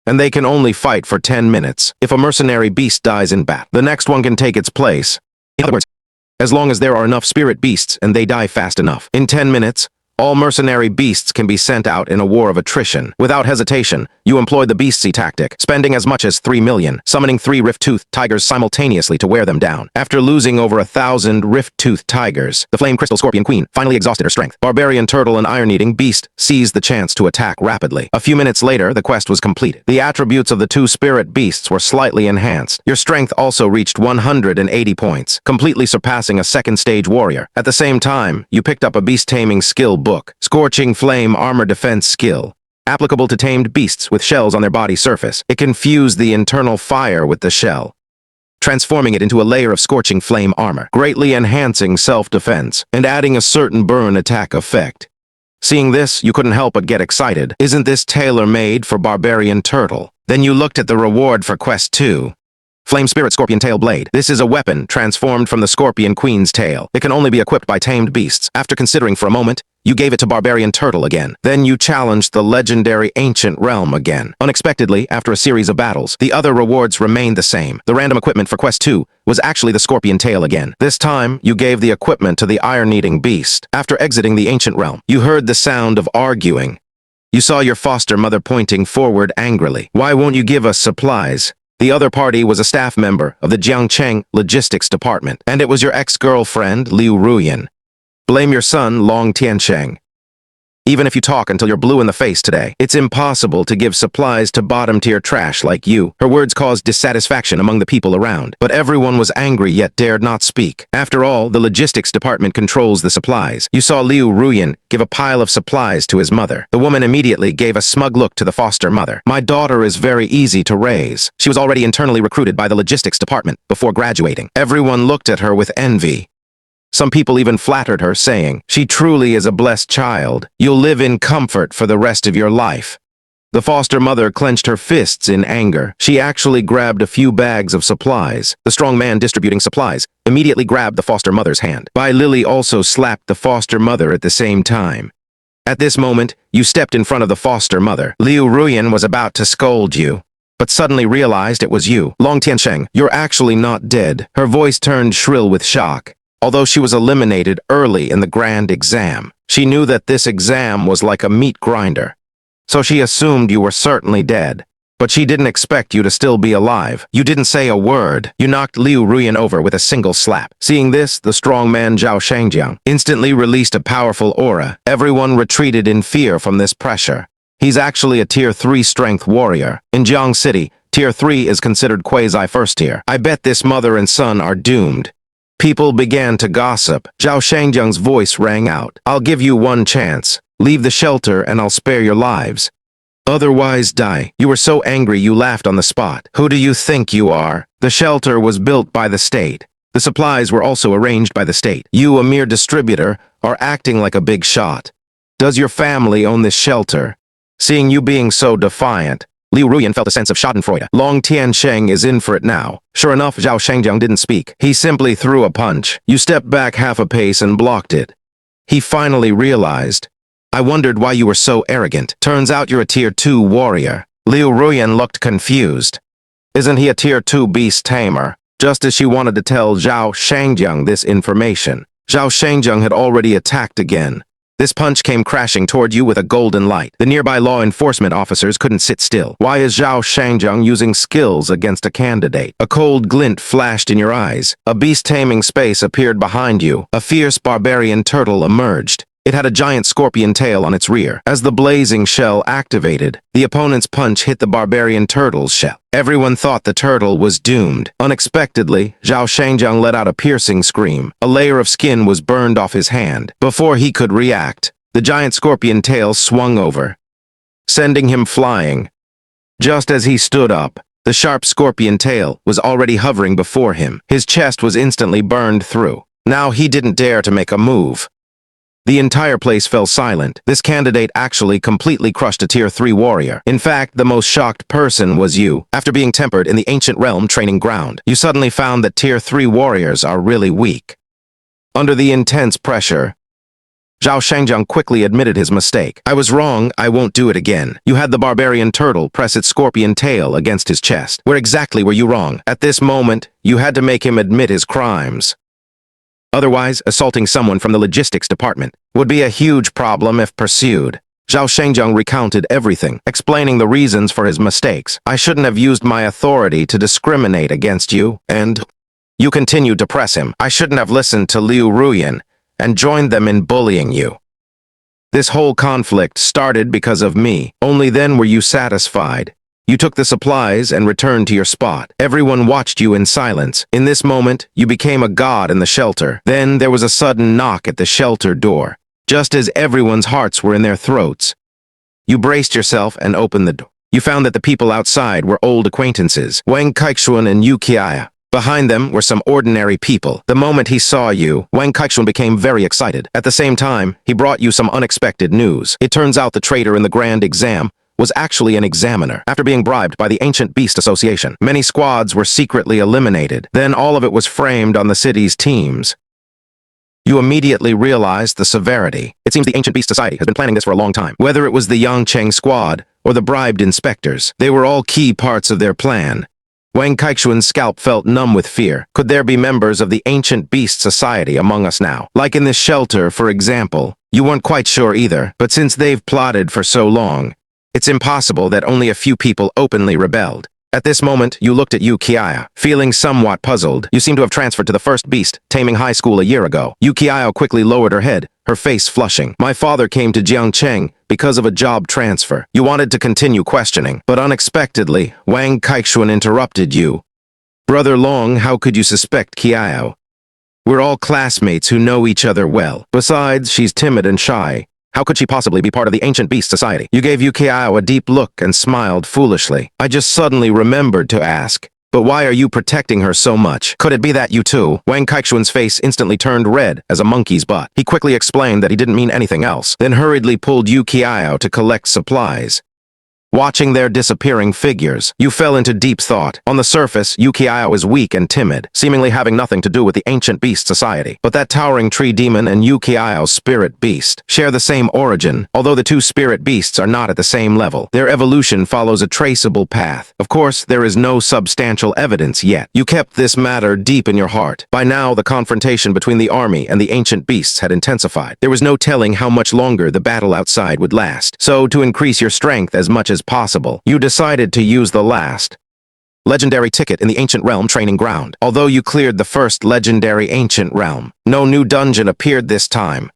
And they can only fight for 10 minutes. If a mercenary beast dies in battle, the next one can take its place. In other words, as long as there are enough spirit beasts and they die fast enough, in 10 minutes, all mercenary beasts can be sent out in a war of attrition. Without hesitation, you employed the beastie tactic, spending as much as 3 million, summoning 3 rift-toothed tigers simultaneously to wear them down. After losing over 1,000 rift-toothed tigers, the flame crystal scorpion queen finally exhausted her strength. Barbarian turtle and iron-eating beast seized the chance to attack rapidly. A few minutes later, the quest was completed. The attributes of the 2 spirit beasts were slightly enhanced. Your strength also reached 180 points, completely surpassing a second-stage warrior. At the same time, you picked up a beast-taming skill book, Scorching Flame Armor Defense Skill, applicable to tamed beasts with shells on their body surface. It can fuse the internal fire with the shell, transforming it into a layer of scorching flame armor, greatly enhancing self-defense and adding a certain burn attack effect. Seeing this, you couldn't help but get excited. Isn't this tailor-made for Barbarian Turtle? Then you looked at the reward for Quest 2. Flame Spirit Scorpion Tail Blade. This is a weapon transformed from the Scorpion Queen's tail. It can only be equipped by tamed beasts. After considering for a moment, you gave it to Barbarian Turtle again. Then you challenged the legendary Ancient Realm again. Unexpectedly, after a series of battles, the other rewards remained the same. The random equipment for Quest 2 was actually the Scorpion Tail again. This time, you gave the equipment to the Iron-Eating Beast. After exiting the Ancient Realm, you heard the sound of arguing. You saw your foster mother pointing forward angrily. Why won't you give us supplies? The other party was a staff member of the Jiangcheng Logistics Department, and it was your ex-girlfriend, Liu Ruyan. Blame your son, Longyuanjiang. Even if you talk until you're blue in the face today, it's impossible to give supplies to bottom-tier trash like you. Her words caused dissatisfaction among the people around, but everyone was angry yet dared not speak. After all, the logistics department controls the supplies. You saw Liu Ruyan give a pile of supplies to his mother. The woman immediately gave a smug look to the foster mother. My daughter is very easy to raise. She was already internally recruited by the logistics department before graduating. Everyone looked at her with envy. Some people even flattered her, saying, "She truly is a blessed child. You'll live in comfort for the rest of your life." The foster mother clenched her fists in anger. She actually grabbed a few bags of supplies. The strong man distributing supplies immediately grabbed the foster mother's hand. Bai Lily also slapped the foster mother at the same time. At this moment, you stepped in front of the foster mother. Liu Ruyan was about to scold you, but suddenly realized it was you. Longyuanjiang, you're actually not dead. Her voice turned shrill with shock. Although she was eliminated early in the grand exam, she knew that this exam was like a meat grinder. So she assumed you were certainly dead. But she didn't expect you to still be alive. You didn't say a word. You knocked Liu Ruyan over with a single slap. Seeing this, the strong man Su Qingg instantly released a powerful aura. Everyone retreated in fear from this pressure. He's actually a Tier 3 strength warrior. In Jiang City, Tier 3 is considered quasi-first tier. I bet this mother and son are doomed. People began to gossip. Su Qing's voice rang out. I'll give you one chance. Leave the shelter and I'll spare your lives. Otherwise die. You were so angry you laughed on the spot. Who do you think you are? The shelter was built by the state. The supplies were also arranged by the state. You, a mere distributor, are acting like a big shot. Does your family own this shelter? Seeing you being so defiant, Liu Ruyan felt a sense of schadenfreude. Longyuanjiang is in for it now. Sure enough, Su Qingg didn't speak. He simply threw a punch. You stepped back half a pace and blocked it. He finally realized. I wondered why you were so arrogant. Turns out you're a Tier 2 warrior. Liu Ruyan looked confused. Isn't he a Tier 2 beast tamer? Just as she wanted to tell Su Qingg this information, Su Qingg had already attacked again. This punch came crashing toward you with a golden light. The nearby law enforcement officers couldn't sit still. Why is Su Qingg using skills against a candidate? A cold glint flashed in your eyes. A beast-taming space appeared behind you. A fierce barbarian turtle emerged. It had a giant scorpion tail on its rear. As the blazing shell activated, the opponent's punch hit the barbarian turtle's shell. Everyone thought the turtle was doomed. Unexpectedly, Su Qingg let out a piercing scream. A layer of skin was burned off his hand. Before he could react, the giant scorpion tail swung over, sending him flying. Just as he stood up, the sharp scorpion tail was already hovering before him. His chest was instantly burned through. Now he didn't dare to make a move. The entire place fell silent. This candidate actually completely crushed a Tier 3 warrior. In fact, the most shocked person was you. After being tempered in the ancient realm training ground, you suddenly found that Tier 3 warriors are really weak. Under the intense pressure, Su Qingg quickly admitted his mistake. I was wrong, I won't do it again. You had the barbarian turtle press its scorpion tail against his chest. Where exactly were you wrong? At this moment, you had to make him admit his crimes. Otherwise, assaulting someone from the logistics department would be a huge problem if pursued. Su Qingg recounted everything, explaining the reasons for his mistakes. I shouldn't have used my authority to discriminate against you, and you continued to press him. I shouldn't have listened to Liu Ruyan and joined them in bullying you. This whole conflict started because of me. Only then were you satisfied. You took the supplies and returned to your spot. Everyone watched you in silence. In this moment, you became a god in the shelter. Then there was a sudden knock at the shelter door, just as everyone's hearts were in their throats. You braced yourself and opened the door. You found that the people outside were old acquaintances, Wang Kaichuan and Yu Qia. Behind them were some ordinary people. The moment he saw you, Wang Kaichuan became very excited. At the same time, he brought you some unexpected news. It turns out the traitor in the grand exam was actually an examiner. After being bribed by the Ancient Beast Association, many squads were secretly eliminated. Then all of it was framed on the city's teams. You immediately realized the severity. It seems the Ancient Beast Society has been planning this for a long time. Whether it was the Yangcheng squad or the bribed inspectors, they were all key parts of their plan. Wang Kaichuan's scalp felt numb with fear. Could there be members of the Ancient Beast Society among us now? Like in this shelter, for example. You weren't quite sure either, but since they've plotted for so long, it's impossible that only a few people openly rebelled. At this moment, you looked at Yu Qia. Feeling somewhat puzzled, you seem to have transferred to the first beast, taming high school a year ago. Yu Qia quickly lowered her head, her face flushing. My father came to Jiangcheng because of a job transfer. You wanted to continue questioning, but unexpectedly, Wang Kaichuan interrupted you. Brother Long, how could you suspect Qiao? We're all classmates who know each other well. Besides, she's timid and shy. How could she possibly be part of the Ancient Beast Society? You gave Yu Qia a deep look and smiled foolishly. I just suddenly remembered to ask, but why are you protecting her so much? Could it be that you too? Wang Kaichuan's face instantly turned red as a monkey's butt. He quickly explained that he didn't mean anything else, then hurriedly pulled Yu Qia to collect supplies. Watching their disappearing figures, you fell into deep thought. On the surface, Yu Qia is weak and timid, seemingly having nothing to do with the Ancient Beast Society. But that towering tree demon and Yu Qiao's spirit beast share the same origin, although the two spirit beasts are not at the same level. Their evolution follows a traceable path. Of course, there is no substantial evidence yet. You kept this matter deep in your heart. By now, the confrontation between the army and the ancient beasts had intensified. There was no telling how much longer the battle outside would last. So, to increase your strength as much as possible, you decided to use the last legendary ticket in the ancient realm training ground. Although you cleared the first legendary ancient realm, no new dungeon appeared this time.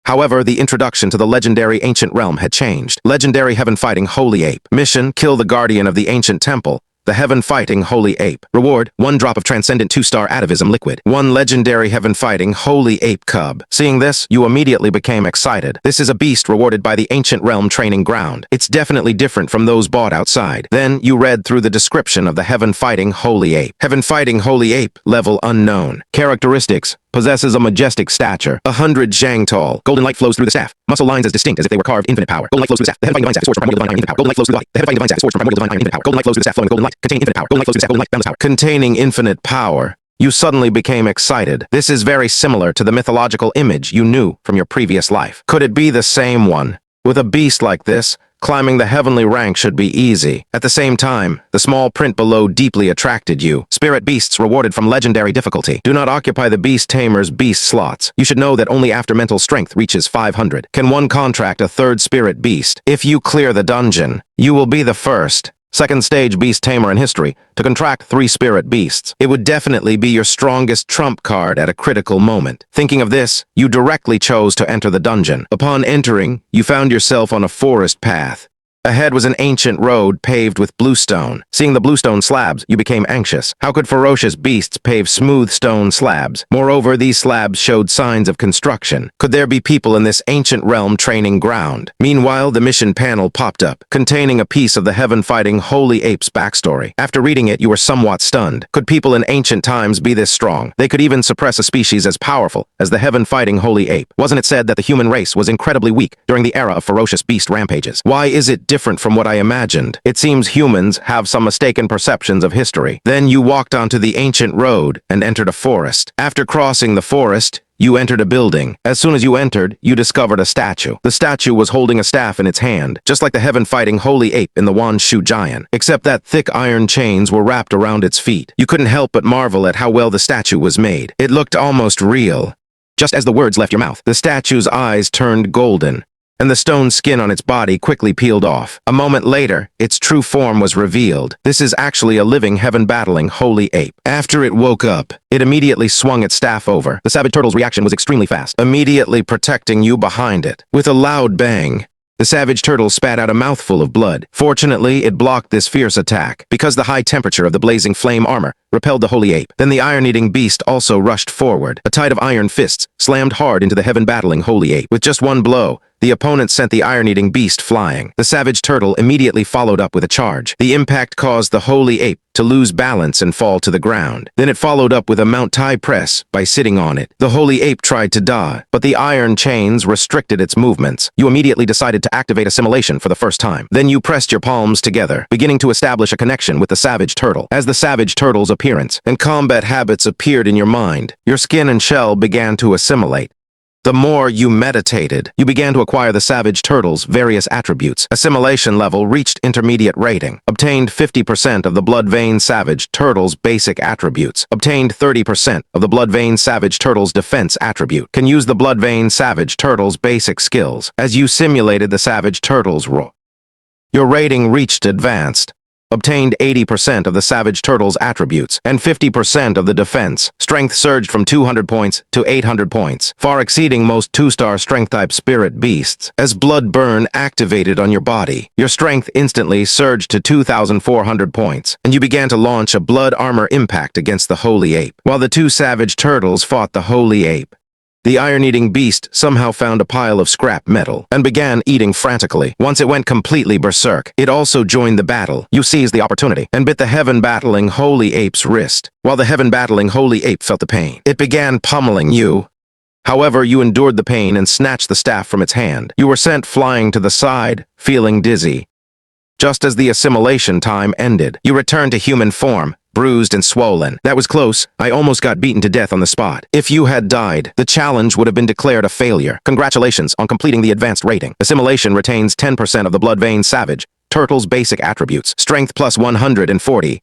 However, the introduction to the legendary ancient realm had changed. Legendary Heaven Fighting Holy Ape. Mission: kill the guardian of the ancient temple, the Heaven Fighting Holy Ape. Reward: 1 drop of Transcendent 2-star atavism liquid. 1 legendary Heaven Fighting Holy Ape cub. Seeing this, you immediately became excited. This is a beast rewarded by the ancient realm training ground. It's definitely different from those bought outside. Then you read through the description of the Heaven Fighting Holy Ape. Heaven Fighting Holy Ape, level unknown. Characteristics: possesses a majestic stature, 100 zhang tall. Golden light flows through the staff. Muscle lines as distinct as if they were carved. Infinite power. Golden light flows through the staff. The heaven fighting divine staff is forged from primordial divine infinite power. Golden light flows through the body. The heaven fighting divine staff is forged from primordial divine infinite power. Golden light flows through the staff, flowing golden light, containing infinite power. Golden light flows through the staff. Golden light, boundless power. Containing infinite power. You suddenly became excited. This is very similar to the mythological image you knew from your previous life. Could it be the same one? With a beast like this, climbing the heavenly rank should be easy. At the same time, the small print below deeply attracted you. Spirit beasts rewarded from legendary difficulty. Do not occupy the beast tamer's beast slots. You should know that only after mental strength reaches 500 can one contract a third spirit beast. If you clear the dungeon, you will be the first, second stage beast tamer in history to contract 3 spirit beasts. It would definitely be your strongest trump card at a critical moment. Thinking of this, you directly chose to enter the dungeon. Upon entering, you found yourself on a forest path. Ahead was an ancient road paved with bluestone. Seeing the bluestone slabs, you became anxious. How could ferocious beasts pave smooth stone slabs? Moreover, these slabs showed signs of construction. Could there be people in this ancient realm training ground? Meanwhile, the mission panel popped up, containing a piece of the heaven-fighting holy ape's backstory. After reading it, you were somewhat stunned. Could people in ancient times be this strong? They could even suppress a species as powerful as the heaven-fighting holy ape. Wasn't it said that the human race was incredibly weak during the era of ferocious beast rampages? Why is it different from what I imagined? It seems humans have some mistaken perceptions of history. Then you walked onto the ancient road and entered a forest. After crossing the forest, you entered a building. As soon as you entered, you discovered a statue. The statue was holding a staff in its hand, just like the heaven-fighting holy ape in the Longyuanjiang, except that thick iron chains were wrapped around its feet. You couldn't help but marvel at how well the statue was made. It looked almost real. Just as the words left your mouth, the statue's eyes turned golden, and the stone skin on its body quickly peeled off. A moment later, its true form was revealed. This is actually a living heaven-battling holy ape. After it woke up, it immediately swung its staff over. The savage turtle's reaction was extremely fast, immediately protecting you behind it. With a loud bang, the savage turtle spat out a mouthful of blood. Fortunately, it blocked this fierce attack, because the high temperature of the blazing flame armor repelled the holy ape. Then the iron-eating beast also rushed forward. A tide of iron fists slammed hard into the heaven-battling holy ape. With just one blow, the opponent sent the iron-eating beast flying. The savage turtle immediately followed up with a charge. The impact caused the holy ape to lose balance and fall to the ground. Then it followed up with a Mount Thai press by sitting on it. The holy ape tried to dodge, but the iron chains restricted its movements. You immediately decided to activate assimilation for the first time. Then you pressed your palms together, beginning to establish a connection with the savage turtle. As the savage turtle's appearance and combat habits appeared in your mind, your skin and shell began to assimilate. The more you meditated, you began to acquire the savage turtle's various attributes. Assimilation level reached intermediate rating. Obtained 50% of the blood vein savage turtle's basic attributes. Obtained 30% of the blood vein savage turtle's defense attribute. Can use the blood vein savage turtle's basic skills. As you simulated the savage turtle's roar, your rating reached advanced. Obtained 80% of the savage turtle's attributes, and 50% of the defense. Strength surged from 200 points to 800 points, far exceeding most 2-star strength-type spirit beasts. As blood burn activated on your body, your strength instantly surged to 2,400 points, and you began to launch a blood armor impact against the holy ape. While the two savage turtles fought the holy ape, the iron-eating beast somehow found a pile of scrap metal and began eating frantically. Once it went completely berserk, it also joined the battle. You seized the opportunity and bit the heaven-battling holy ape's wrist. While the heaven-battling holy ape felt the pain, it began pummeling you. However, you endured the pain and snatched the staff from its hand. You were sent flying to the side, feeling dizzy. Just as the assimilation time ended, you returned to human form, bruised and swollen. That was close. I almost got beaten to death on the spot. If you had died, the challenge would have been declared a failure. Congratulations on completing the advanced rating. Assimilation retains 10% of the blood vein savage turtle's basic attributes. Strength plus 140,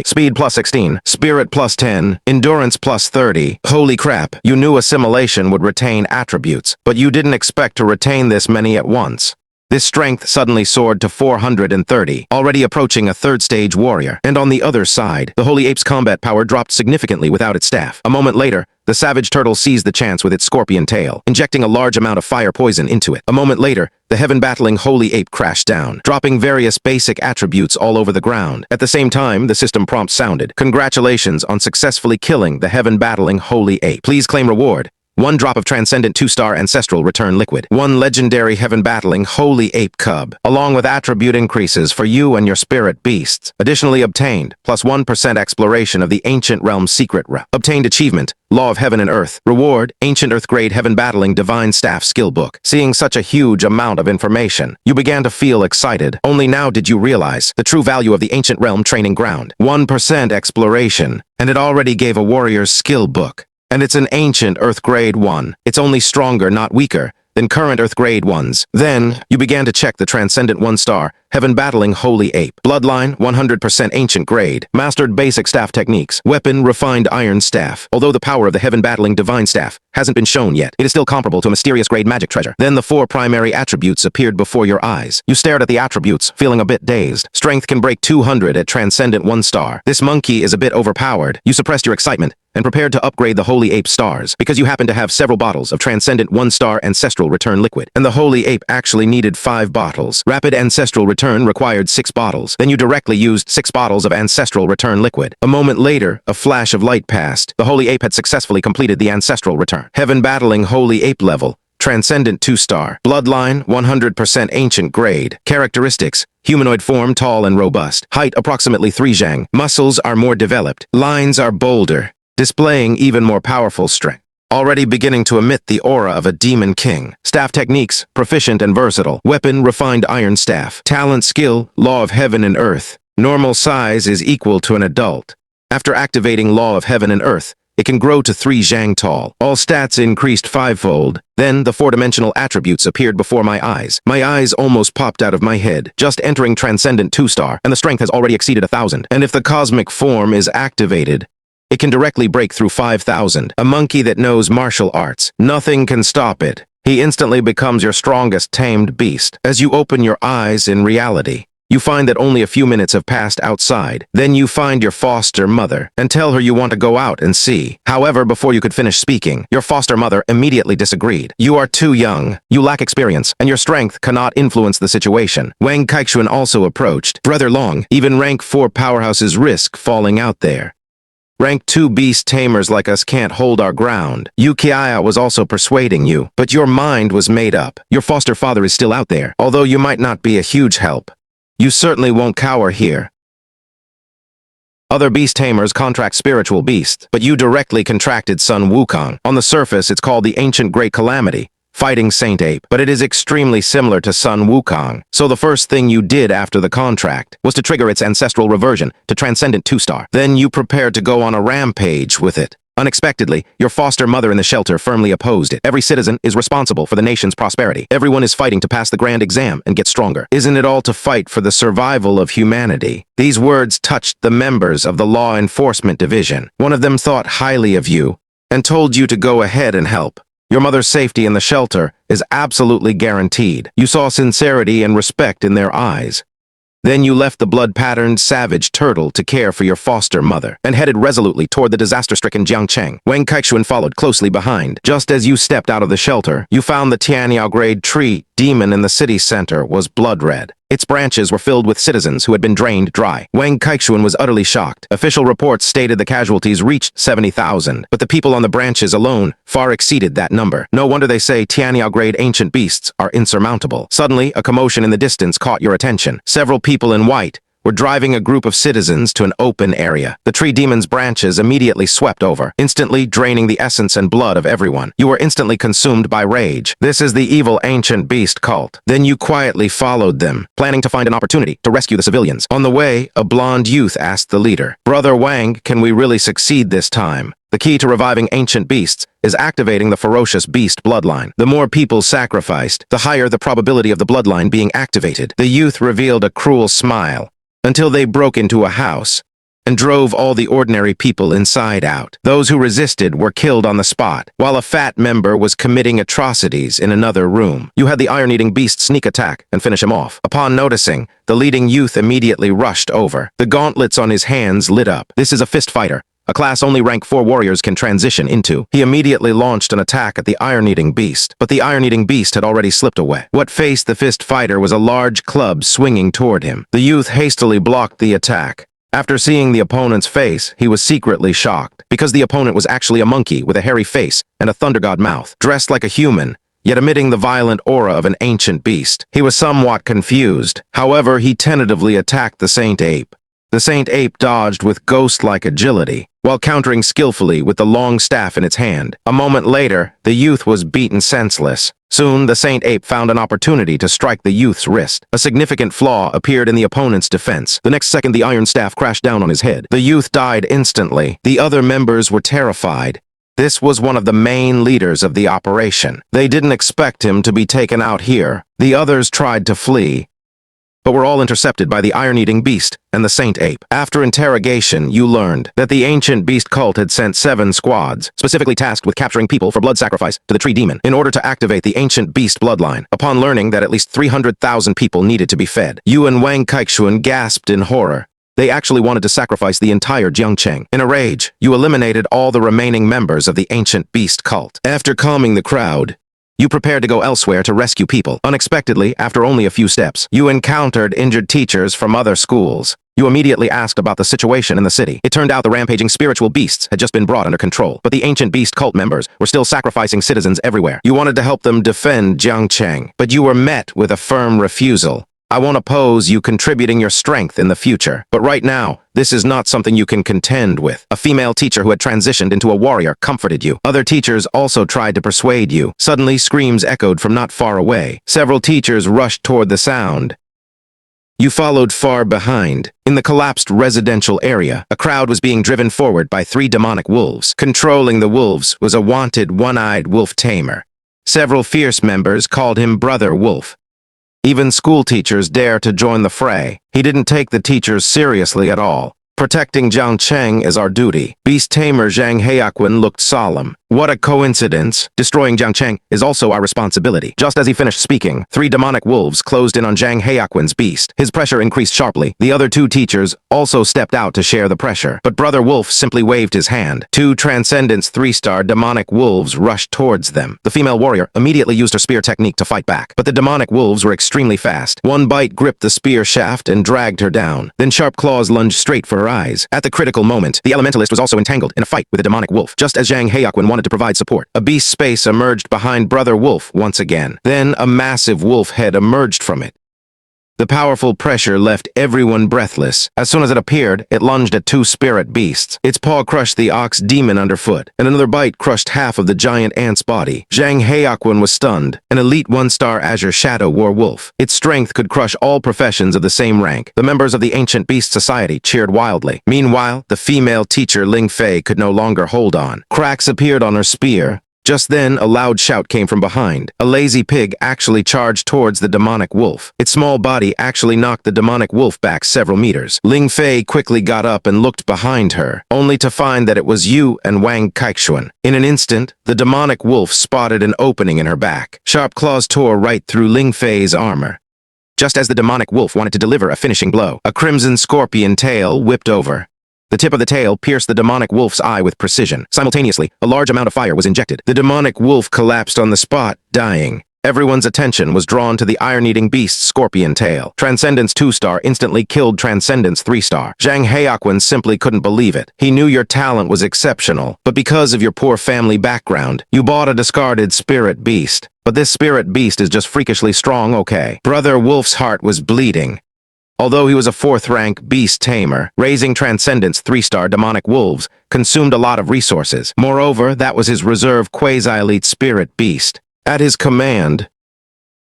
speed plus 16, spirit plus 10, endurance plus 30. Holy crap, you knew assimilation would retain attributes, but you didn't expect to retain this many at once. This strength suddenly soared to 430, already approaching a third-stage warrior. And on the other side, the holy ape's combat power dropped significantly without its staff. A moment later, the savage turtle seized the chance with its scorpion tail, injecting a large amount of fire poison into it. A moment later, the heaven-battling holy ape crashed down, dropping various basic attributes all over the ground. At the same time, the system prompt sounded, "Congratulations on successfully killing the heaven-battling holy ape. Please claim reward. 1 drop of Transcendent 2-star Ancestral Return Liquid. 1 legendary heaven-battling holy ape cub, along with attribute increases for you and your spirit beasts. Additionally obtained, plus 1% exploration of the Ancient Realm's secret obtained achievement, Law of Heaven and Earth. Reward, Ancient Earth Grade Heaven-Battling Divine Staff Skill Book. Seeing such a huge amount of information, you began to feel excited. Only now did you realize the true value of the Ancient Realm training ground. 1% exploration, and it already gave a warrior's skill book. And it's an ancient Earth Grade 1. It's only stronger, not weaker, than current Earth Grade 1s. Then, you began to check the Transcendent 1-star, heaven-battling holy ape. Bloodline, 100% ancient grade. Mastered basic staff techniques. Weapon, refined iron staff. Although the power of the heaven-battling divine staff hasn't been shown yet, it is still comparable to a mysterious grade magic treasure. Then the 4 primary attributes appeared before your eyes. You stared at the attributes, feeling a bit dazed. Strength can break 200 at Transcendent 1-star. This monkey is a bit overpowered. You suppressed your excitement and prepared to upgrade the Holy Ape stars, because you happen to have several bottles of Transcendent 1-star Ancestral Return liquid, and the Holy Ape actually needed 5 bottles. Rapid Ancestral Return required 6 bottles. Then you directly used 6 bottles of Ancestral Return liquid. A moment later, a flash of light passed. The Holy Ape had successfully completed the Ancestral Return. Heaven Battling Holy Ape level. Transcendent 2-star. Bloodline, 100% ancient grade. Characteristics: humanoid form, tall and robust. Height, approximately 3 Zhang. Muscles are more developed. Lines are bolder, displaying even more powerful strength. Already beginning to emit the aura of a demon king. Staff techniques, proficient and versatile. Weapon, refined iron staff. Talent skill, law of heaven and earth. Normal size is equal to an adult. After activating law of heaven and earth, it can grow to 3 Zhang tall. All stats increased 5-fold. Then, the 4-dimensional attributes appeared before my eyes. My eyes almost popped out of my head. Just entering Transcendent 2-star, and the strength has already exceeded 1,000. And if the cosmic form is activated, it can directly break through 5,000. A monkey that knows martial arts. Nothing can stop it. He instantly becomes your strongest tamed beast. As you open your eyes in reality, you find that only a few minutes have passed outside. Then you find your foster mother and tell her you want to go out and see. However, before you could finish speaking, your foster mother immediately disagreed. You are too young, you lack experience, and your strength cannot influence the situation. Wang Kaichuan also approached. Brother Long, even rank 4 powerhouses risk falling out there. Rank 2 beast tamers like us can't hold our ground. Yukiaya was also persuading you, but your mind was made up. Your foster father is still out there, although you might not be a huge help. You certainly won't cower here. Other beast tamers contract spiritual beasts, but you directly contracted Sun Wukong. On the surface, it's called the Ancient Great Calamity, fighting Saint Ape, but it is extremely similar to Sun Wukong. So the first thing you did after the contract was to trigger its ancestral reversion to Transcendent 2-star. Then you prepared to go on a rampage with it. Unexpectedly, your foster mother in the shelter firmly opposed it. Every citizen is responsible for the nation's prosperity. Everyone is fighting to pass the grand exam and get stronger. Isn't it all to fight for the survival of humanity? These words touched the members of the Law Enforcement Division. One of them thought highly of you and told you to go ahead and help. Your mother's safety in the shelter is absolutely guaranteed. You saw sincerity and respect in their eyes. Then you left the blood-patterned savage turtle to care for your foster mother and headed resolutely toward the disaster-stricken Jiangcheng. Wang Kaichuan followed closely behind. Just as you stepped out of the shelter, you found the Tianyao grade tree demon in the city center was blood-red. Its branches were filled with citizens who had been drained dry. Wang Kaichuan was utterly shocked. Official reports stated the casualties reached 70,000, but the people on the branches alone far exceeded that number. No wonder they say Tianyao grade ancient beasts are insurmountable. Suddenly, a commotion in the distance caught your attention. Several people in white were driving a group of citizens to an open area. The tree demon's branches immediately swept over, instantly draining the essence and blood of everyone. You were instantly consumed by rage. This is the evil ancient beast cult. Then you quietly followed them, planning to find an opportunity to rescue the civilians. On the way, a blonde youth asked the leader, "Brother Wang, can we really succeed this time? The key to reviving ancient beasts is activating the ferocious beast bloodline. The more people sacrificed, the higher the probability of the bloodline being activated." The youth revealed a cruel smile, until they broke into a house and drove all the ordinary people inside out. Those who resisted were killed on the spot, while a fat member was committing atrocities in another room. You had the iron-eating beast sneak attack and finish him off. Upon noticing, the leading youth immediately rushed over. The gauntlets on his hands lit up. This is a fist fighter, a class only rank 4 warriors can transition into. He immediately launched an attack at the iron-eating beast, but the iron-eating beast had already slipped away. What faced the fist fighter was a large club swinging toward him. The youth hastily blocked the attack. After seeing the opponent's face, he was secretly shocked, because the opponent was actually a monkey with a hairy face and a thunder god mouth, dressed like a human, yet emitting the violent aura of an ancient beast. He was somewhat confused. However, he tentatively attacked the Saint Ape. The Saint Ape dodged with ghost-like agility, while countering skillfully with the long staff in its hand. A moment later, the youth was beaten senseless. Soon, the Saint Ape found an opportunity to strike the youth's wrist. A significant flaw appeared in the opponent's defense. The next second, the iron staff crashed down on his head. The youth died instantly. The other members were terrified. This was one of the main leaders of the operation. They didn't expect him to be taken out here. The others tried to flee, but were all intercepted by the iron-eating beast and the Saint Ape. After interrogation, you learned that the ancient beast cult had sent 7 squads, specifically tasked with capturing people for blood sacrifice to the tree demon, in order to activate the ancient beast bloodline. Upon learning that at least 300,000 people needed to be fed, you and Wang Kaichuan gasped in horror. They actually wanted to sacrifice the entire Jiangcheng. In a rage, you eliminated all the remaining members of the ancient beast cult. After calming the crowd, you prepared to go elsewhere to rescue people. Unexpectedly, after only a few steps, you encountered injured teachers from other schools. You immediately asked about the situation in the city. It turned out the rampaging spiritual beasts had just been brought under control, but the ancient beast cult members were still sacrificing citizens everywhere. You wanted to help them defend Jiangcheng, but you were met with a firm refusal. I won't oppose you contributing your strength in the future, but right now, this is not something you can contend with. A female teacher who had transitioned into a warrior comforted you. Other teachers also tried to persuade you. Suddenly, screams echoed from not far away. Several teachers rushed toward the sound. You followed far behind. In the collapsed residential area, a crowd was being driven forward by 3 demonic wolves. Controlling the wolves was a wanted one-eyed wolf tamer. Several fierce members called him Brother Wolf. Even school teachers dare to join the fray. He didn't take the teachers seriously at all. Protecting Jiangcheng is our duty. Beast tamer Zhang Heyaquan looked solemn. What a coincidence. Destroying Jiangcheng is also our responsibility. Just as he finished speaking, 3 demonic wolves closed in on Zhang Heyaquan's beast. His pressure increased sharply. The other 2 teachers also stepped out to share the pressure, but Brother Wolf simply waved his hand. 2 Transcendent's 3-star demonic wolves rushed towards them. The female warrior immediately used her spear technique to fight back, but the demonic wolves were extremely fast. One bite gripped the spear shaft and dragged her down. Then sharp claws lunged straight for her eyes. At the critical moment, the elementalist was also entangled in a fight with a demonic wolf. Just as Zhang Heyaquan wanted to provide support, a beast space emerged behind Brother Wolf once again. Then a massive wolf head emerged from it. The powerful pressure left everyone breathless. As soon as it appeared, it lunged at 2 spirit beasts. Its paw crushed the ox demon underfoot, and another bite crushed half of the giant ant's body. Zhang Heyaquan was stunned, an elite 1-star Azure Shadow War Wolf. Its strength could crush all professions of the same rank. The members of the Ancient Beast Society cheered wildly. Meanwhile, the female teacher Ling Fei could no longer hold on. Cracks appeared on her spear. Just then, a loud shout came from behind. A lazy pig actually charged towards the demonic wolf. Its small body actually knocked the demonic wolf back several meters. Ling Fei quickly got up and looked behind her, only to find that it was Yu and Wang Keixuan. In an instant, the demonic wolf spotted an opening in her back. Sharp claws tore right through Ling Fei's armor. Just as the demonic wolf wanted to deliver a finishing blow, a crimson scorpion tail whipped over. The tip of the tail pierced the demonic wolf's eye with precision. Simultaneously, a large amount of fire was injected. The demonic wolf collapsed on the spot, dying. Everyone's attention was drawn to the iron-eating beast's scorpion tail. Transcendent's 2-star instantly killed Transcendent's 3-star. Zhang Heyaquan simply couldn't believe it. He knew your talent was exceptional, but because of your poor family background, you bought a discarded spirit beast. But this spirit beast is just freakishly strong, okay? Brother Wolf's heart was bleeding. Although he was a 4th-rank beast tamer, raising Transcendent's 3-star demonic wolves consumed a lot of resources. Moreover, that was his reserve quasi-elite spirit beast. At his command,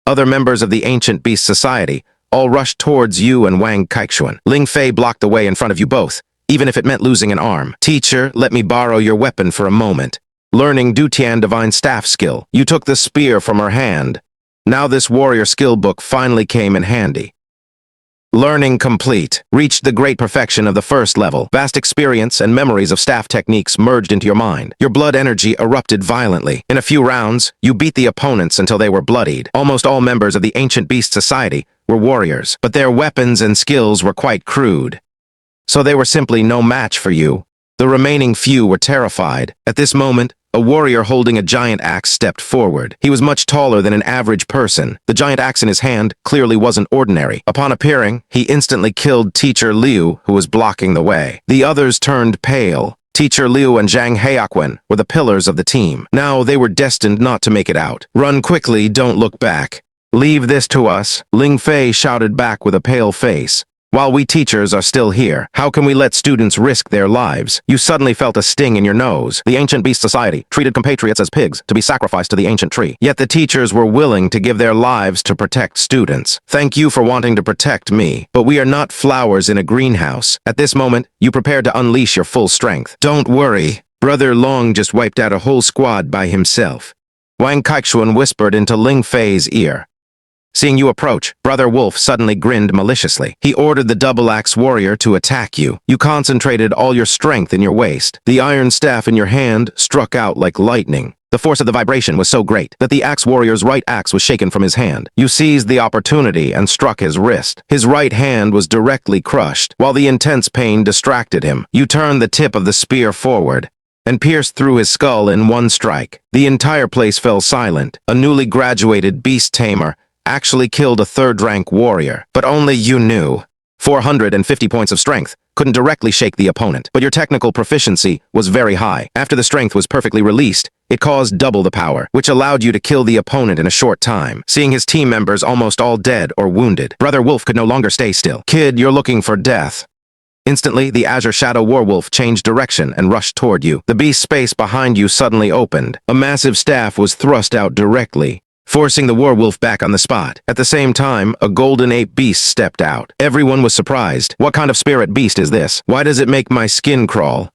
other members of the Ancient Beast Society all rushed towards you and Wang Keixuan. Ling Fei blocked the way in front of you both, even if it meant losing an arm. Teacher, let me borrow your weapon for a moment. Learning Dutian Divine Staff skill, you took the spear from her hand. Now this warrior skill book finally came in handy. Learning complete. Reached the great perfection of the 1st level. Vast experience and memories of staff techniques merged into your mind. Your blood energy erupted violently. In a few rounds, you beat the opponents until they were bloodied. Almost all members of the Ancient Beast Society were warriors, but their weapons and skills were quite crude. So they were simply no match for you. The remaining few were terrified. At this moment, a warrior holding a giant axe stepped forward. He was much taller than an average person. The giant axe in his hand clearly wasn't ordinary. Upon appearing, he instantly killed Teacher Liu, who was blocking the way. The others turned pale. Teacher Liu and Zhang Heyaquan were the pillars of the team. Now they were destined not to make it out. Run quickly, don't look back. Leave this to us, Ling Fei shouted back with a pale face. While we teachers are still here, how can we let students risk their lives? You suddenly felt a sting in your nose. The Ancient Beast Society treated compatriots as pigs to be sacrificed to the ancient tree. Yet the teachers were willing to give their lives to protect students. Thank you for wanting to protect me, but we are not flowers in a greenhouse. At this moment, you prepare to unleash your full strength. Don't worry. Brother Long just wiped out a whole squad by himself. Wang Keixuan whispered into Ling Fei's ear. Seeing you approach, Brother Wolf suddenly grinned maliciously. He ordered the double-axe warrior to attack you. You concentrated all your strength in your waist. The iron staff in your hand struck out like lightning. The force of the vibration was so great that the axe warrior's right axe was shaken from his hand. You seized the opportunity and struck his wrist. His right hand was directly crushed, while the intense pain distracted him. You turned the tip of the spear forward and pierced through his skull in one strike. The entire place fell silent. A newly graduated beast tamer actually killed a third-rank warrior, but only you knew. 450 points of strength couldn't directly shake the opponent, but your technical proficiency was very high. After the strength was perfectly released, it caused double the power, which allowed you to kill the opponent in a short time. Seeing his team members almost all dead or wounded, Brother Wolf could no longer stay still. Kid, you're looking for death. Instantly, the Azure Shadow Warwolf changed direction and rushed toward you. The beast space behind you suddenly opened. A massive staff was thrust out directly, forcing the Warwolf back on the spot. At the same time, a golden ape beast stepped out. Everyone was surprised. What kind of spirit beast is this? Why does it make my skin crawl?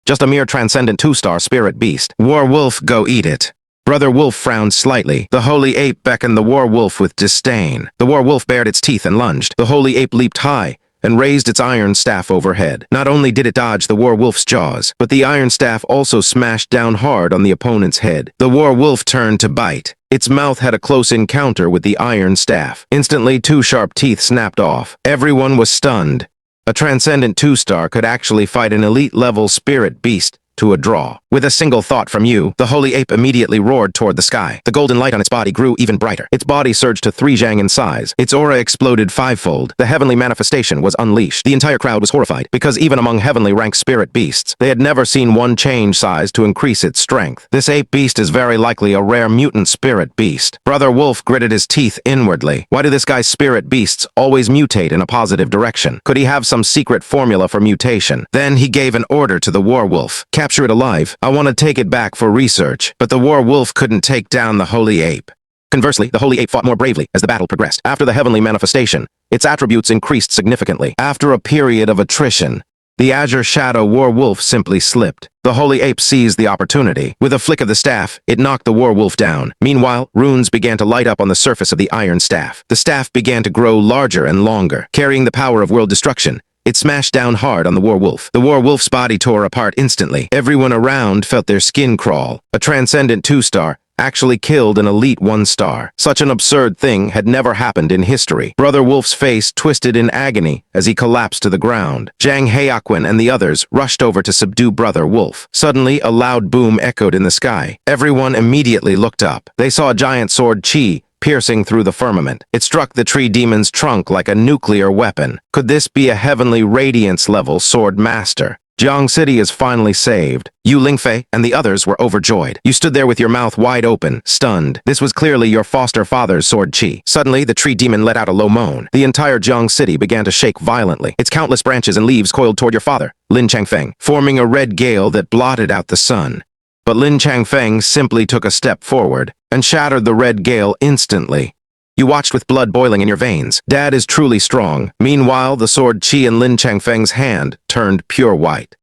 Just a mere Transcendent 2-star spirit beast. Warwolf, go eat it. Brother Wolf frowned slightly. The holy ape beckoned the Warwolf with disdain. The Warwolf bared its teeth and lunged. The holy ape leaped high and raised its iron staff overhead. Not only did it dodge the Warwolf's jaws, but the iron staff also smashed down hard on the opponent's head. The Warwolf turned to bite. Its mouth had a close encounter with the iron staff. Instantly, 2 sharp teeth snapped off. Everyone was stunned. A Transcendent 2-star could actually fight an elite-level spirit beast to a draw. With a single thought from you, the holy ape immediately roared toward the sky. The golden light on its body grew even brighter. Its body surged to 3 zhang in size. Its aura exploded 5-fold. The heavenly manifestation was unleashed. The entire crowd was horrified, because even among heavenly ranked spirit beasts, they had never seen one change size to increase its strength. This ape beast is very likely a rare mutant spirit beast. Brother Wolf gritted his teeth inwardly. Why do this guy's spirit beasts always mutate in a positive direction? Could he have some secret formula for mutation? Then he gave an order to the Warwolf. Capture it alive. I want to take it back for research. But the Warwolf couldn't take down the holy ape. Conversely, the holy ape fought more bravely as the battle progressed. After the heavenly manifestation, its attributes increased significantly. After a period of attrition, the Azure Shadow Warwolf simply slipped. The holy ape seized the opportunity. With a flick of the staff, it knocked the Warwolf down. Meanwhile, runes began to light up on the surface of the iron staff. The staff began to grow larger and longer, carrying the power of world destruction. It smashed down hard on the Warwolf. The Warwolf's body tore apart instantly. Everyone around felt their skin crawl. A Transcendent 2-star actually killed an elite 1-star. Such an absurd thing had never happened in history. Brother Wolf's face twisted in agony as he collapsed to the ground. Zhang Heyaquan and the others rushed over to subdue Brother Wolf. Suddenly, a loud boom echoed in the sky. Everyone immediately looked up. They saw a giant sword Qi piercing through the firmament. It struck the tree demon's trunk like a nuclear weapon. Could this be a heavenly radiance-level sword master? Jiang City is finally saved. You, Lingfei, and the others were overjoyed. You stood there with your mouth wide open, stunned. This was clearly your foster father's sword Qi. Suddenly, the tree demon let out a low moan. The entire Jiang City began to shake violently. Its countless branches and leaves coiled toward your father, Lin Changfeng, forming a red gale that blotted out the sun. But Lin Changfeng simply took a step forward and shattered the red gale instantly. You watched with blood boiling in your veins. Dad is truly strong. Meanwhile, the sword Qi in Lin Changfeng's hand turned pure white.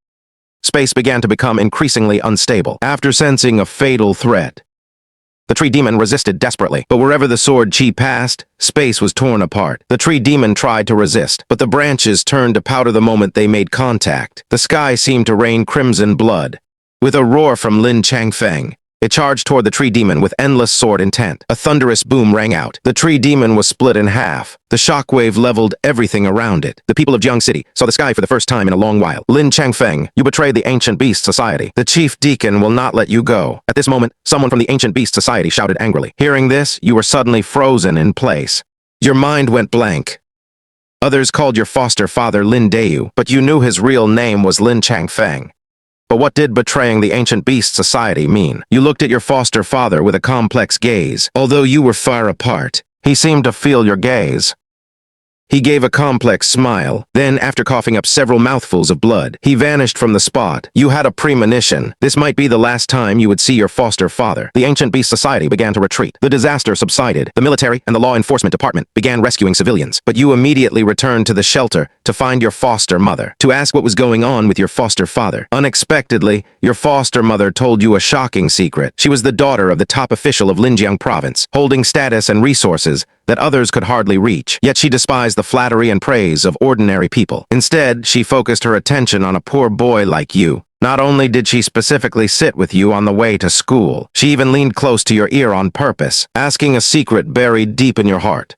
Space began to become increasingly unstable. After sensing a fatal threat, the tree demon resisted desperately, but wherever the sword Qi passed, space was torn apart. The tree demon tried to resist, but the branches turned to powder the moment they made contact. The sky seemed to rain crimson blood. With a roar from Lin Changfeng, it charged toward the tree demon with endless sword intent. A thunderous boom rang out. The tree demon was split in half. The shockwave leveled everything around it. The people of Jiang City saw the sky for the first time in a long while. Lin Changfeng, you betrayed the Ancient Beast Society. The chief deacon will not let you go. At this moment, someone from the Ancient Beast Society shouted angrily. Hearing this, you were suddenly frozen in place. Your mind went blank. Others called your foster father Lin Dayu, but you knew his real name was Lin Changfeng. But what did betraying the Ancient Beast Society mean? You looked at your foster father with a complex gaze. Although you were far apart, he seemed to feel your gaze. He gave a complex smile. Then, after coughing up several mouthfuls of blood, he vanished from the spot. You had a premonition. This might be the last time you would see your foster father. The Ancient Beast Society began to retreat. The disaster subsided. The military and the law enforcement department began rescuing civilians. But you immediately returned to the shelter to find your foster mother, to ask what was going on with your foster father. Unexpectedly, your foster mother told you a shocking secret. She was the daughter of the top official of Linjiang province, holding status and resources that others could hardly reach. Yet she despised the flattery and praise of ordinary people. Instead, she focused her attention on a poor boy like you. Not only did she specifically sit with you on the way to school, she even leaned close to your ear on purpose, asking a secret buried deep in your heart.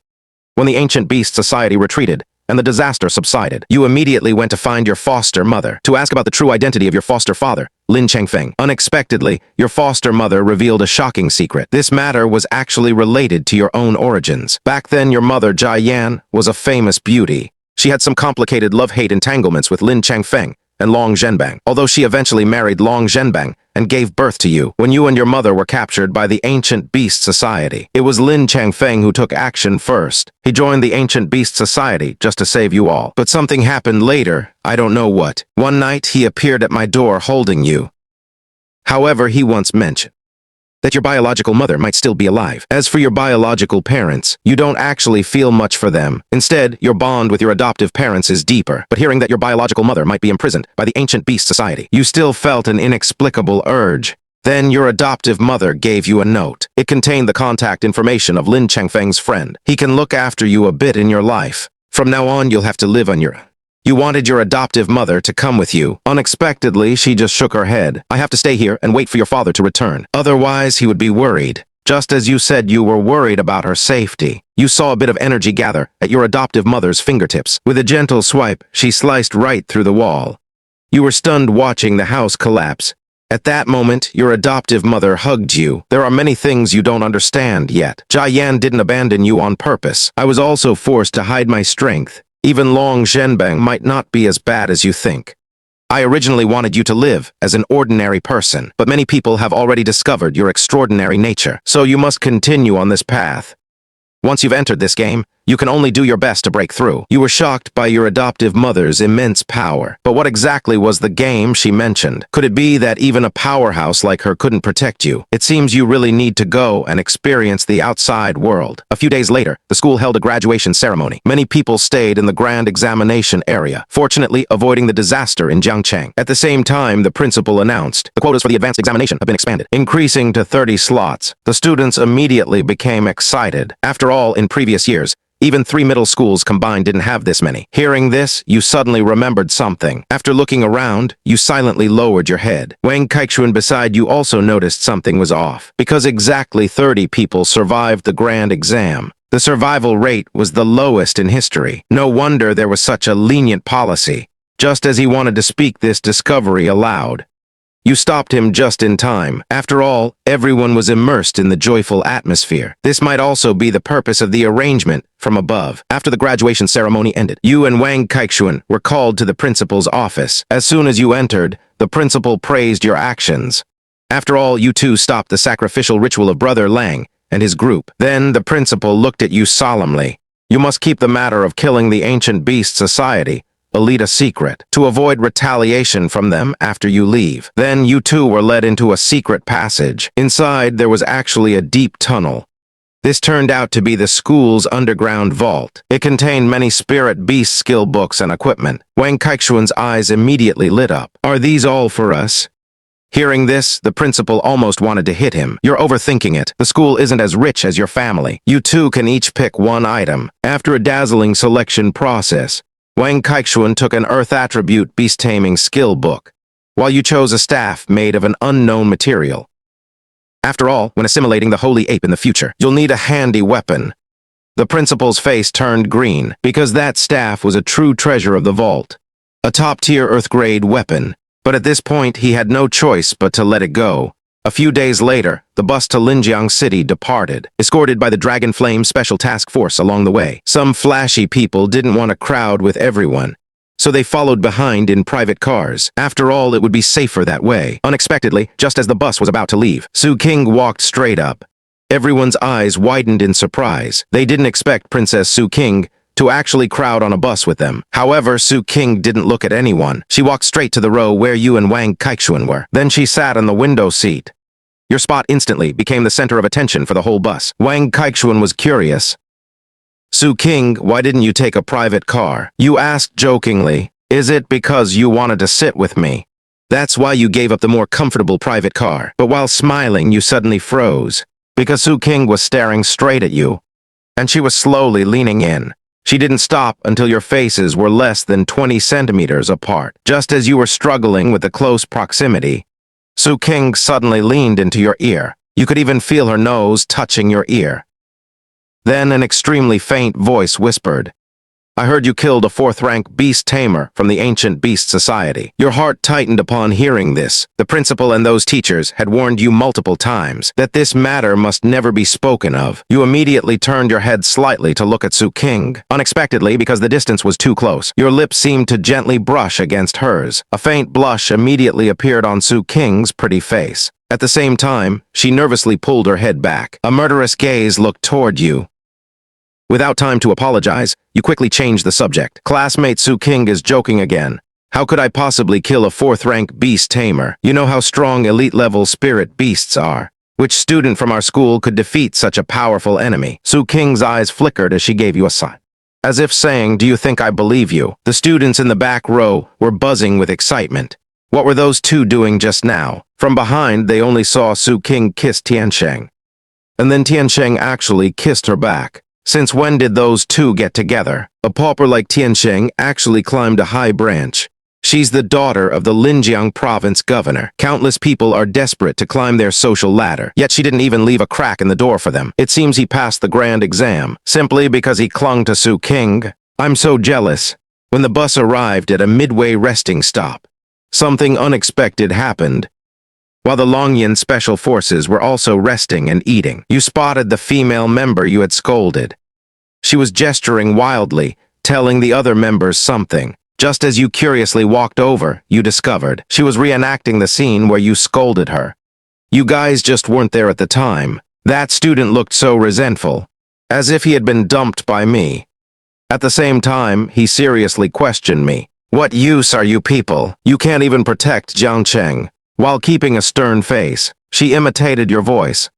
When the Ancient Beast Society retreated, and the disaster subsided, you immediately went to find your foster mother, to ask about the true identity of your foster father, Lin Changfeng. Unexpectedly, your foster mother revealed a shocking secret. This matter was actually related to your own origins. Back then, your mother, Jia Yan, was a famous beauty. She had some complicated love-hate entanglements with Lin Changfeng and Long Zhenbang, although she eventually married Long Zhenbang and gave birth to you when you and your mother were captured by the Ancient Beast Society. It was Lin Changfeng who took action first. He joined the Ancient Beast Society just to save you all. But something happened later, I don't know what. One night, he appeared at my door holding you. However, he once mentioned that your biological mother might still be alive. As for your biological parents, you don't actually feel much for them. Instead, your bond with your adoptive parents is deeper. But hearing that your biological mother might be imprisoned by the Ancient Beast Society, you still felt an inexplicable urge. Then your adoptive mother gave you a note. It contained the contact information of Lin Changfeng's friend. He can look after you a bit in your life. From now on, you'll have to live on your... You wanted your adoptive mother to come with you. Unexpectedly, she just shook her head. I have to stay here and wait for your father to return. Otherwise, he would be worried. Just as you said you were worried about her safety. You saw a bit of energy gather at your adoptive mother's fingertips. With a gentle swipe, she sliced right through the wall. You were stunned watching the house collapse. At that moment, your adoptive mother hugged you. There are many things you don't understand yet. Jia Yan didn't abandon you on purpose. I was also forced to hide my strength. Even Long Zhenbang might not be as bad as you think. I originally wanted you to live as an ordinary person, but many people have already discovered your extraordinary nature, so you must continue on this path. Once you've entered this game, you can only do your best to break through. You were shocked by your adoptive mother's immense power. But what exactly was the game she mentioned? Could it be that even a powerhouse like her couldn't protect you? It seems you really need to go and experience the outside world. A few days later, the school held a graduation ceremony. Many people stayed in the grand examination area, fortunately avoiding the disaster in Jiangcheng. At the same time, the principal announced the quotas for the advanced examination have been expanded, increasing to 30 slots. The students immediately became excited. After all, in previous years, even 3 middle schools combined didn't have this many. Hearing this, you suddenly remembered something. After looking around, you silently lowered your head. Wang Kaichuan beside you also noticed something was off. Because exactly 30 people survived the grand exam. The survival rate was the lowest in history. No wonder there was such a lenient policy. Just as he wanted to speak this discovery aloud, you stopped him just in time. After all, everyone was immersed in the joyful atmosphere. This might also be the purpose of the arrangement from above. After the graduation ceremony ended, you and Wang Kaichuan were called to the principal's office. As soon as you entered, the principal praised your actions. After all, you two stopped the sacrificial ritual of Brother Lang and his group. Then the principal looked at you solemnly. You must keep the matter of killing the Ancient Beast Society a secret, to avoid retaliation from them after you leave. Then you two were led into a secret passage. Inside, there was actually a deep tunnel. This turned out to be the school's underground vault. It contained many spirit beast skill books and equipment. Wang Kaichuan's eyes immediately lit up. Are these all for us? Hearing this, the principal almost wanted to hit him. You're overthinking it. The school isn't as rich as your family. You two can each pick one item. After a dazzling selection process, Wang Kaichuan took an Earth Attribute Beast Taming Skill Book, while you chose a staff made of an unknown material. After all, when assimilating the Holy Ape in the future, you'll need a handy weapon. The principal's face turned green, because that staff was a true treasure of the vault. A top-tier Earth-grade weapon, but at this point he had no choice but to let it go. A few days later, the bus to Linjiang City departed, escorted by the Dragon Flame Special Task Force along the way. Some flashy people didn't want to crowd with everyone, so they followed behind in private cars. After all, it would be safer that way. Unexpectedly, just as the bus was about to leave, Su Qingg walked straight up. Everyone's eyes widened in surprise. They didn't expect Princess Su Qingg to actually crowd on a bus with them. However, Su Qingg didn't look at anyone. She walked straight to the row where you and Wang Kaichuan were. Then she sat on the window seat. Your spot instantly became the center of attention for the whole bus. Wang Kaichuan was curious. Su Qingg, why didn't you take a private car? You asked jokingly. Is it because you wanted to sit with me? That's why you gave up the more comfortable private car. But while smiling, you suddenly froze, because Su Qingg was staring straight at you, and she was slowly leaning in. She didn't stop until your faces were less than 20 centimeters apart. Just as you were struggling with the close proximity, Su Qingg suddenly leaned into your ear. You could even feel her nose touching your ear. Then an extremely faint voice whispered, "I heard you killed a 4th-rank beast tamer from the ancient beast society." Your heart tightened upon hearing this. The principal and those teachers had warned you multiple times that this matter must never be spoken of. You immediately turned your head slightly to look at Su Qingg. Unexpectedly, because the distance was too close, your lips seemed to gently brush against hers. A faint blush immediately appeared on Su Qing's pretty face. At the same time, she nervously pulled her head back. A murderous gaze looked toward you. Without time to apologize, you quickly changed the subject. "Classmate Su Qingg is joking again. How could I possibly kill a 4th-rank beast tamer? You know how strong elite-level spirit beasts are. Which student from our school could defeat such a powerful enemy?" Su Qing's eyes flickered as she gave you a sign, as if saying, "Do you think I believe you?" The students in the back row were buzzing with excitement. What were those two doing just now? From behind, they only saw Su Qingg kiss Tiansheng. And then Tiansheng actually kissed her back. Since when did those two get together? A pauper like Tiansheng actually climbed a high branch. She's the daughter of the Longyuanjiang province governor. Countless people are desperate to climb their social ladder, yet she didn't even leave a crack in the door for them. It seems he passed the grand exam, simply because he clung to Su Qingg. I'm so jealous. When the bus arrived at a midway resting stop, something unexpected happened. While the Longyuan special forces were also resting and eating, you spotted the female member you had scolded. She was gesturing wildly, telling the other members something. Just as you curiously walked over, you discovered she was reenacting the scene where you scolded her. You guys just weren't there at the time. That student looked so resentful, as if he had been dumped by me. At the same time, he seriously questioned me. "What use are you people? You can't even protect Jiangcheng." While keeping a stern face, she imitated your voice.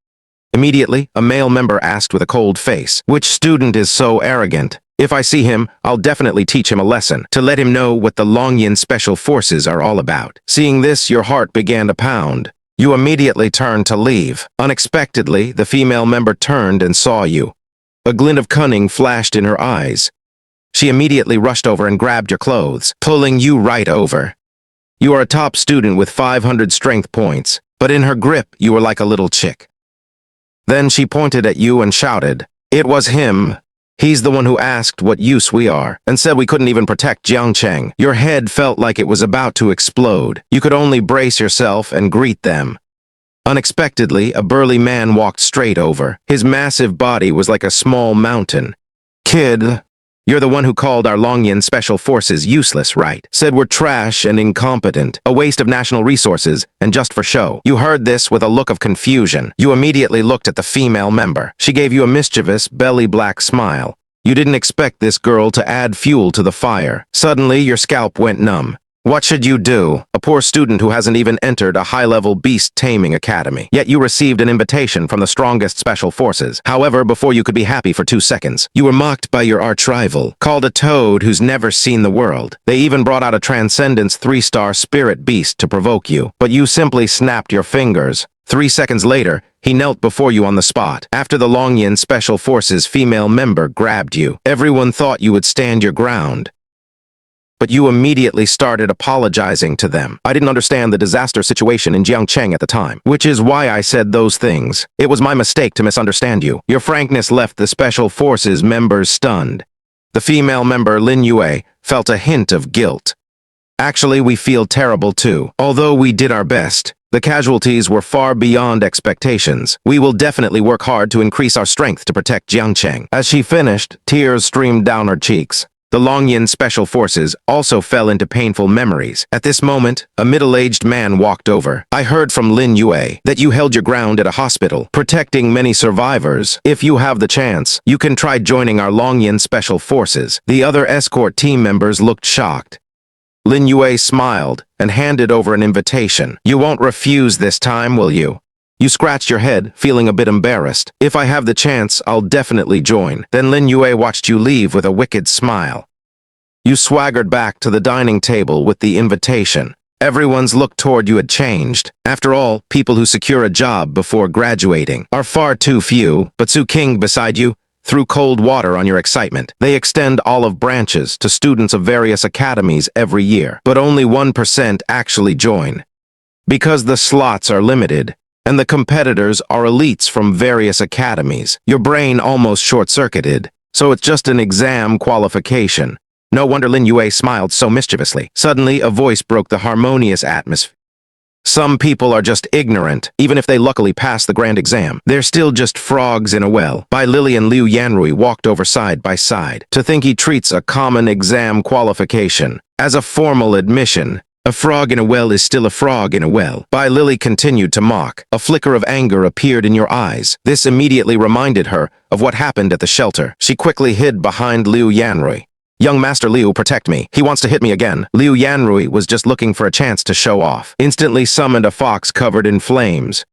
Immediately, a male member asked with a cold face, "Which student is so arrogant? If I see him, I'll definitely teach him a lesson, to let him know what the Longyuan special forces are all about." Seeing this, your heart began to pound. You immediately turned to leave. Unexpectedly, the female member turned and saw you. A glint of cunning flashed in her eyes. She immediately rushed over and grabbed your clothes, pulling you right over. You are a top student with 500 strength points, but in her grip, you were like a little chick. Then she pointed at you and shouted, "It was him. He's the one who asked what use we are, and said we couldn't even protect Jiangcheng." Your head felt like it was about to explode. You could only brace yourself and greet them. Unexpectedly, a burly man walked straight over. His massive body was like a small mountain. "Kid, you're the one who called our Longyuan special forces useless, right? Said we're trash and incompetent, a waste of national resources, and just for show." You heard this with a look of confusion. You immediately looked at the female member. She gave you a mischievous, belly-black smile. You didn't expect this girl to add fuel to the fire. Suddenly, your scalp went numb. What should you do? A poor student who hasn't even entered a high-level beast-taming academy. Yet you received an invitation from the strongest special forces. However, before you could be happy for 2 seconds, you were mocked by your arch-rival, called a toad who's never seen the world. They even brought out a Transcendent's 3-star spirit beast to provoke you. But you simply snapped your fingers. 3 seconds later, he knelt before you on the spot. After the Longyuan special forces female member grabbed you, everyone thought you would stand your ground. But you immediately started apologizing to them. I didn't understand the disaster situation in Jiangcheng at the time, which is why I said those things. It was my mistake to misunderstand you. Your frankness left the Special Forces members stunned. The female member, Lin Yue, felt a hint of guilt. Actually, we feel terrible too. Although we did our best, the casualties were far beyond expectations. We will definitely work hard to increase our strength to protect Jiangcheng. As she finished, tears streamed down her cheeks. The Longyuan special forces also fell into painful memories. At this moment, a middle-aged man walked over. "I heard from Lin Yue that you held your ground at a hospital, protecting many survivors. If you have the chance, you can try joining our Longyuan special forces." The other escort team members looked shocked. Lin Yue smiled and handed over an invitation. "You won't refuse this time, will you?" You scratched your head, feeling a bit embarrassed. "If I have the chance, I'll definitely join." Then Lin Yue watched you leave with a wicked smile. You swaggered back to the dining table with the invitation. Everyone's look toward you had changed. After all, people who secure a job before graduating are far too few, but Su Qingg beside you threw cold water on your excitement. They extend olive branches to students of various academies every year, but only 1% actually join. Because the slots are limited, and the competitors are elites from various academies, your brain almost short-circuited, so it's just an exam qualification. No wonder Lin Yue smiled so mischievously. Suddenly, a voice broke the harmonious atmosphere. Some people are just ignorant, even if they luckily pass the grand exam. They're still just frogs in a well. Bai Lily and Liu Yanrui walked over side by side. To think he treats a common exam qualification as a formal admission. A frog in a well is still a frog in a well. Bai Lily continued to mock. A flicker of anger appeared in your eyes. This immediately reminded her of what happened at the shelter. She quickly hid behind Liu Yanrui. Young Master Liu, protect me. He wants to hit me again. Liu Yanrui was just looking for a chance to show off. Instantly summoned a fox covered in flames.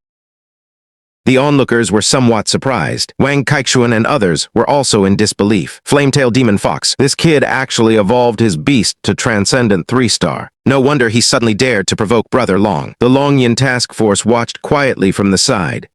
The onlookers were somewhat surprised. Wang Kaikshuan and others were also in disbelief. Flametail Demon Fox. This kid actually evolved his beast to Transcendent 3-star. No wonder he suddenly dared to provoke Brother Long. The Longyan task force watched quietly from the side.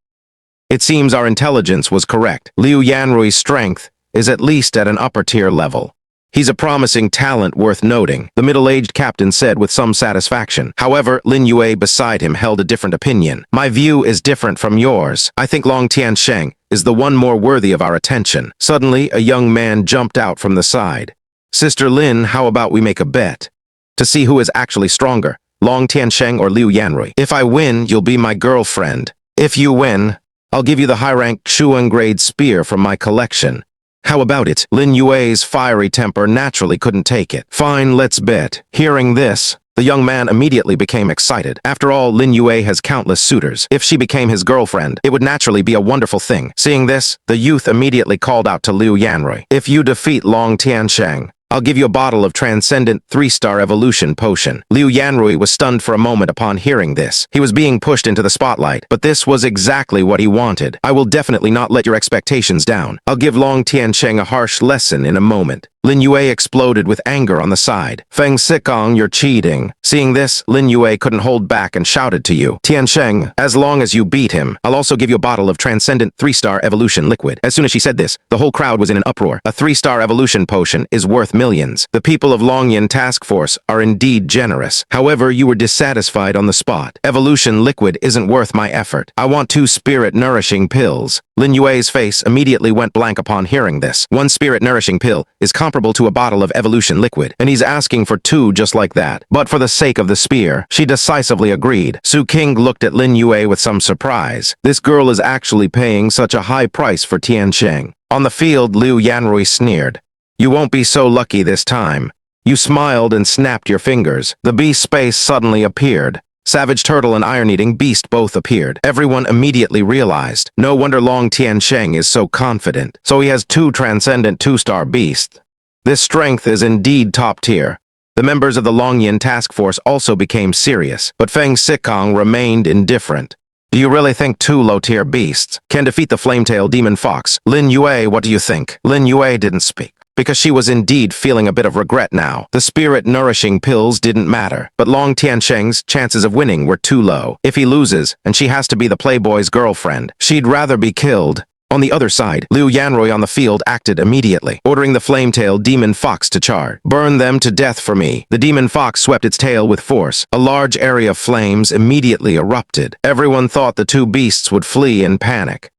It seems our intelligence was correct. Liu Yanrui's strength is at least at an upper-tier level. He's a promising talent worth noting, the middle-aged captain said with some satisfaction. However, Lin Yue beside him held a different opinion. My view is different from yours. I think Long Tiansheng is the one more worthy of our attention. Suddenly, a young man jumped out from the side. Sister Lin, how about we make a bet? To see who is actually stronger, Long Tiansheng or Liu Yanrui. If I win, you'll be my girlfriend. If you win, I'll give you the high-rank Chuan grade spear from my collection. How about it? Lin Yue's fiery temper naturally couldn't take it. Fine, let's bet. Hearing this, the young man immediately became excited. After all, Lin Yue has countless suitors. If she became his girlfriend, it would naturally be a wonderful thing. Seeing this, the youth immediately called out to Liu Yanrui. If you defeat Long Tiansheng, I'll give you a bottle of Transcendent 3-star evolution potion. Liu Yanrui was stunned for a moment upon hearing this. He was being pushed into the spotlight, but this was exactly what he wanted. I will definitely not let your expectations down. I'll give Long Tiansheng a harsh lesson in a moment. Lin Yue exploded with anger on the side. Feng Sikong, you're cheating. Seeing this, Lin Yue couldn't hold back and shouted to you. Tiansheng, as long as you beat him, I'll also give you a bottle of Transcendent 3-star evolution liquid. As soon as she said this, the whole crowd was in an uproar. A 3-star evolution potion is worth millions. The people of Longyan Task Force are indeed generous. However, you were dissatisfied on the spot. Evolution liquid isn't worth my effort. I want 2 spirit-nourishing pills. Lin Yue's face immediately went blank upon hearing this. 1 spirit-nourishing pill is comparable to a bottle of evolution liquid, and he's asking for 2 just like that. But for the sake of the spear, she decisively agreed. Su Qingg looked at Lin Yue with some surprise. This girl is actually paying such a high price for Tiansheng. On the field, Liu Yanrui sneered. You won't be so lucky this time. You smiled and snapped your fingers. The beast's space suddenly appeared. Savage Turtle and Iron-Eating Beast both appeared. Everyone immediately realized. No wonder Long Tiansheng is so confident. So he has 2 Transcendent 2-star beasts. This strength is indeed top tier. The members of the Longyan Task Force also became serious, but Feng Sikong remained indifferent. Do you really think 2 low-tier beasts can defeat the Flametail Demon Fox? Lin Yue, what do you think? Lin Yue didn't speak, because she was indeed feeling a bit of regret now. The spirit-nourishing pills didn't matter, but Long Tiansheng's chances of winning were too low. If he loses, and she has to be the playboy's girlfriend, she'd rather be killed. On the other side, Liu Yanrui on the field acted immediately, ordering the Flametail Demon Fox to charge. Burn them to death for me. The Demon Fox swept its tail with force. A large area of flames immediately erupted. Everyone thought the 2 beasts would flee in panic.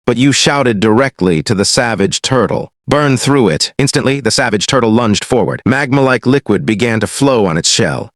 But you shouted directly to the Savage Turtle. Burn through it. Instantly, the Savage Turtle lunged forward. Magma-like liquid began to flow on its shell.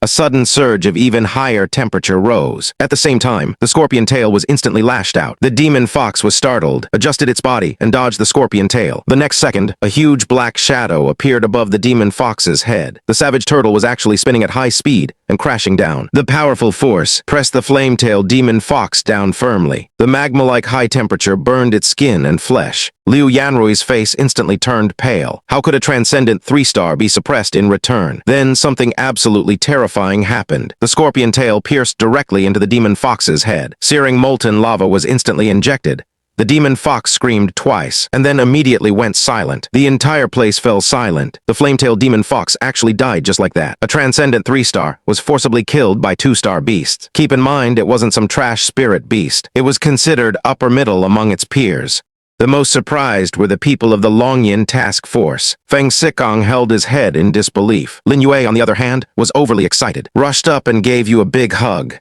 A sudden surge of even higher temperature rose. At the same time, the scorpion tail was instantly lashed out. The demon fox was startled, adjusted its body, and dodged the scorpion tail. The next second, a huge black shadow appeared above the demon fox's head. The savage turtle was actually spinning at high speed and crashing down. The powerful force pressed the flame-tailed demon fox down firmly. The magma-like high temperature burned its skin and flesh. Liu Yanrui's face instantly turned pale. How could a transcendent 3-star be suppressed in return? Then something absolutely terrifying happened. The scorpion tail pierced directly into the demon fox's head. Searing molten lava was instantly injected. The demon fox screamed twice, and then immediately went silent. The entire place fell silent. The flame-tailed demon fox actually died just like that. A transcendent 3-star was forcibly killed by 2-star beasts. Keep in mind, it wasn't some trash spirit beast. It was considered upper middle among its peers. The most surprised were the people of the Longyan task force. Feng Sikong held his head in disbelief. Lin Yue, on the other hand, was overly excited, rushed up and gave you a big hug.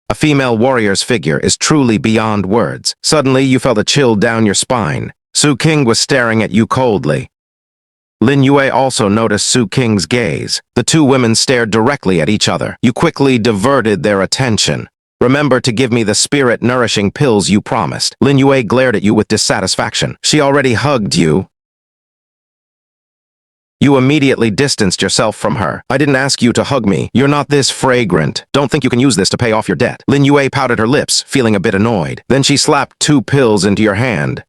A female warrior's figure is truly beyond words. Suddenly, you felt a chill down your spine. Su Qingg was staring at you coldly. Lin Yue also noticed Su Qing's gaze. The two women stared directly at each other. You quickly diverted their attention. Remember to give me the spirit-nourishing pills you promised. Lin Yue glared at you with dissatisfaction. She already hugged you. You immediately distanced yourself from her. I didn't ask you to hug me. You're not this fragrant. Don't think you can use this to pay off your debt. Lin Yue pouted her lips, feeling a bit annoyed. Then she slapped 2 pills into your hand.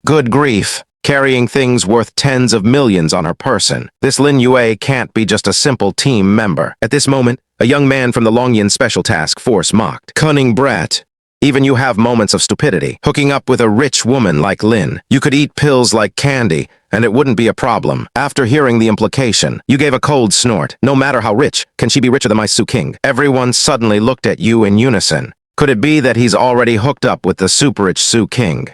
Good grief. Carrying things worth tens of millions on her person. This Lin Yue can't be just a simple team member. At this moment, a young man from the Longyan Special Task Force mocked. Cunning brat. Even you have moments of stupidity. Hooking up with a rich woman like Lin. You could eat pills like candy, and it wouldn't be a problem. After hearing the implication, you gave a cold snort. No matter how rich, can she be richer than my Su Qingg? Everyone suddenly looked at you in unison. Could it be that he's already hooked up with the super-rich Su Qingg?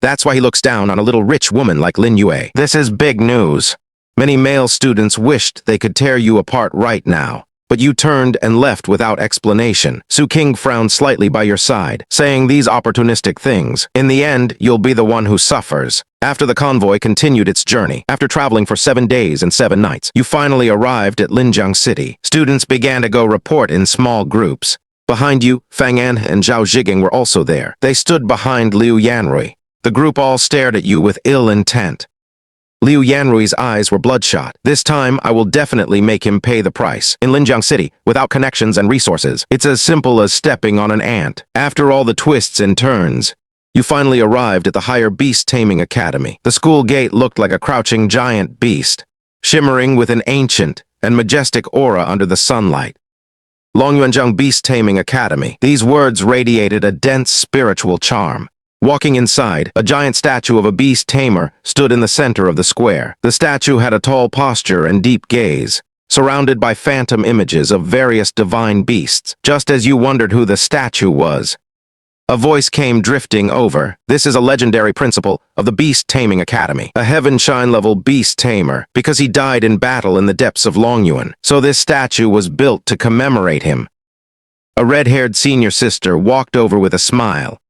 That's why he looks down on a little rich woman like Lin Yue. This is big news. Many male students wished they could tear you apart right now. But you turned and left without explanation. Su Qingg frowned slightly by your side, saying these opportunistic things. In the end, you'll be the one who suffers. After the convoy continued its journey, after traveling for 7 days and 7 nights, you finally arrived at Linjiang City. Students began to go report in small groups. Behind you, Fang An and Zhao Zhigang were also there. They stood behind Liu Yanrui. The group all stared at you with ill intent. Liu Yanrui's eyes were bloodshot. This time, I will definitely make him pay the price. In Linjiang City, without connections and resources, it's as simple as stepping on an ant. After all the twists and turns, you finally arrived at the Higher Beast Taming Academy. The school gate looked like a crouching giant beast, shimmering with an ancient and majestic aura under the sunlight. Longyuanjiang Beast Taming Academy. These words radiated a dense spiritual charm. Walking inside, a giant statue of a beast tamer stood in the center of the square. The statue had a tall posture and deep gaze, surrounded by phantom images of various divine beasts. Just as you wondered who the statue was, a voice came drifting over. This is a legendary principal of the Beast Taming Academy, a Heaven-Shine-level beast tamer, because he died in battle in the depths of Longyuan. So this statue was built to commemorate him. A red-haired senior sister walked over with a smile.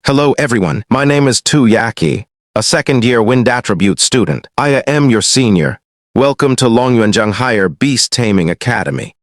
Hello everyone, my name is Tu Yaki, a second-year Wind Attribute student. I am your senior. Welcome to Longyuanjiang Higher Beast Taming Academy.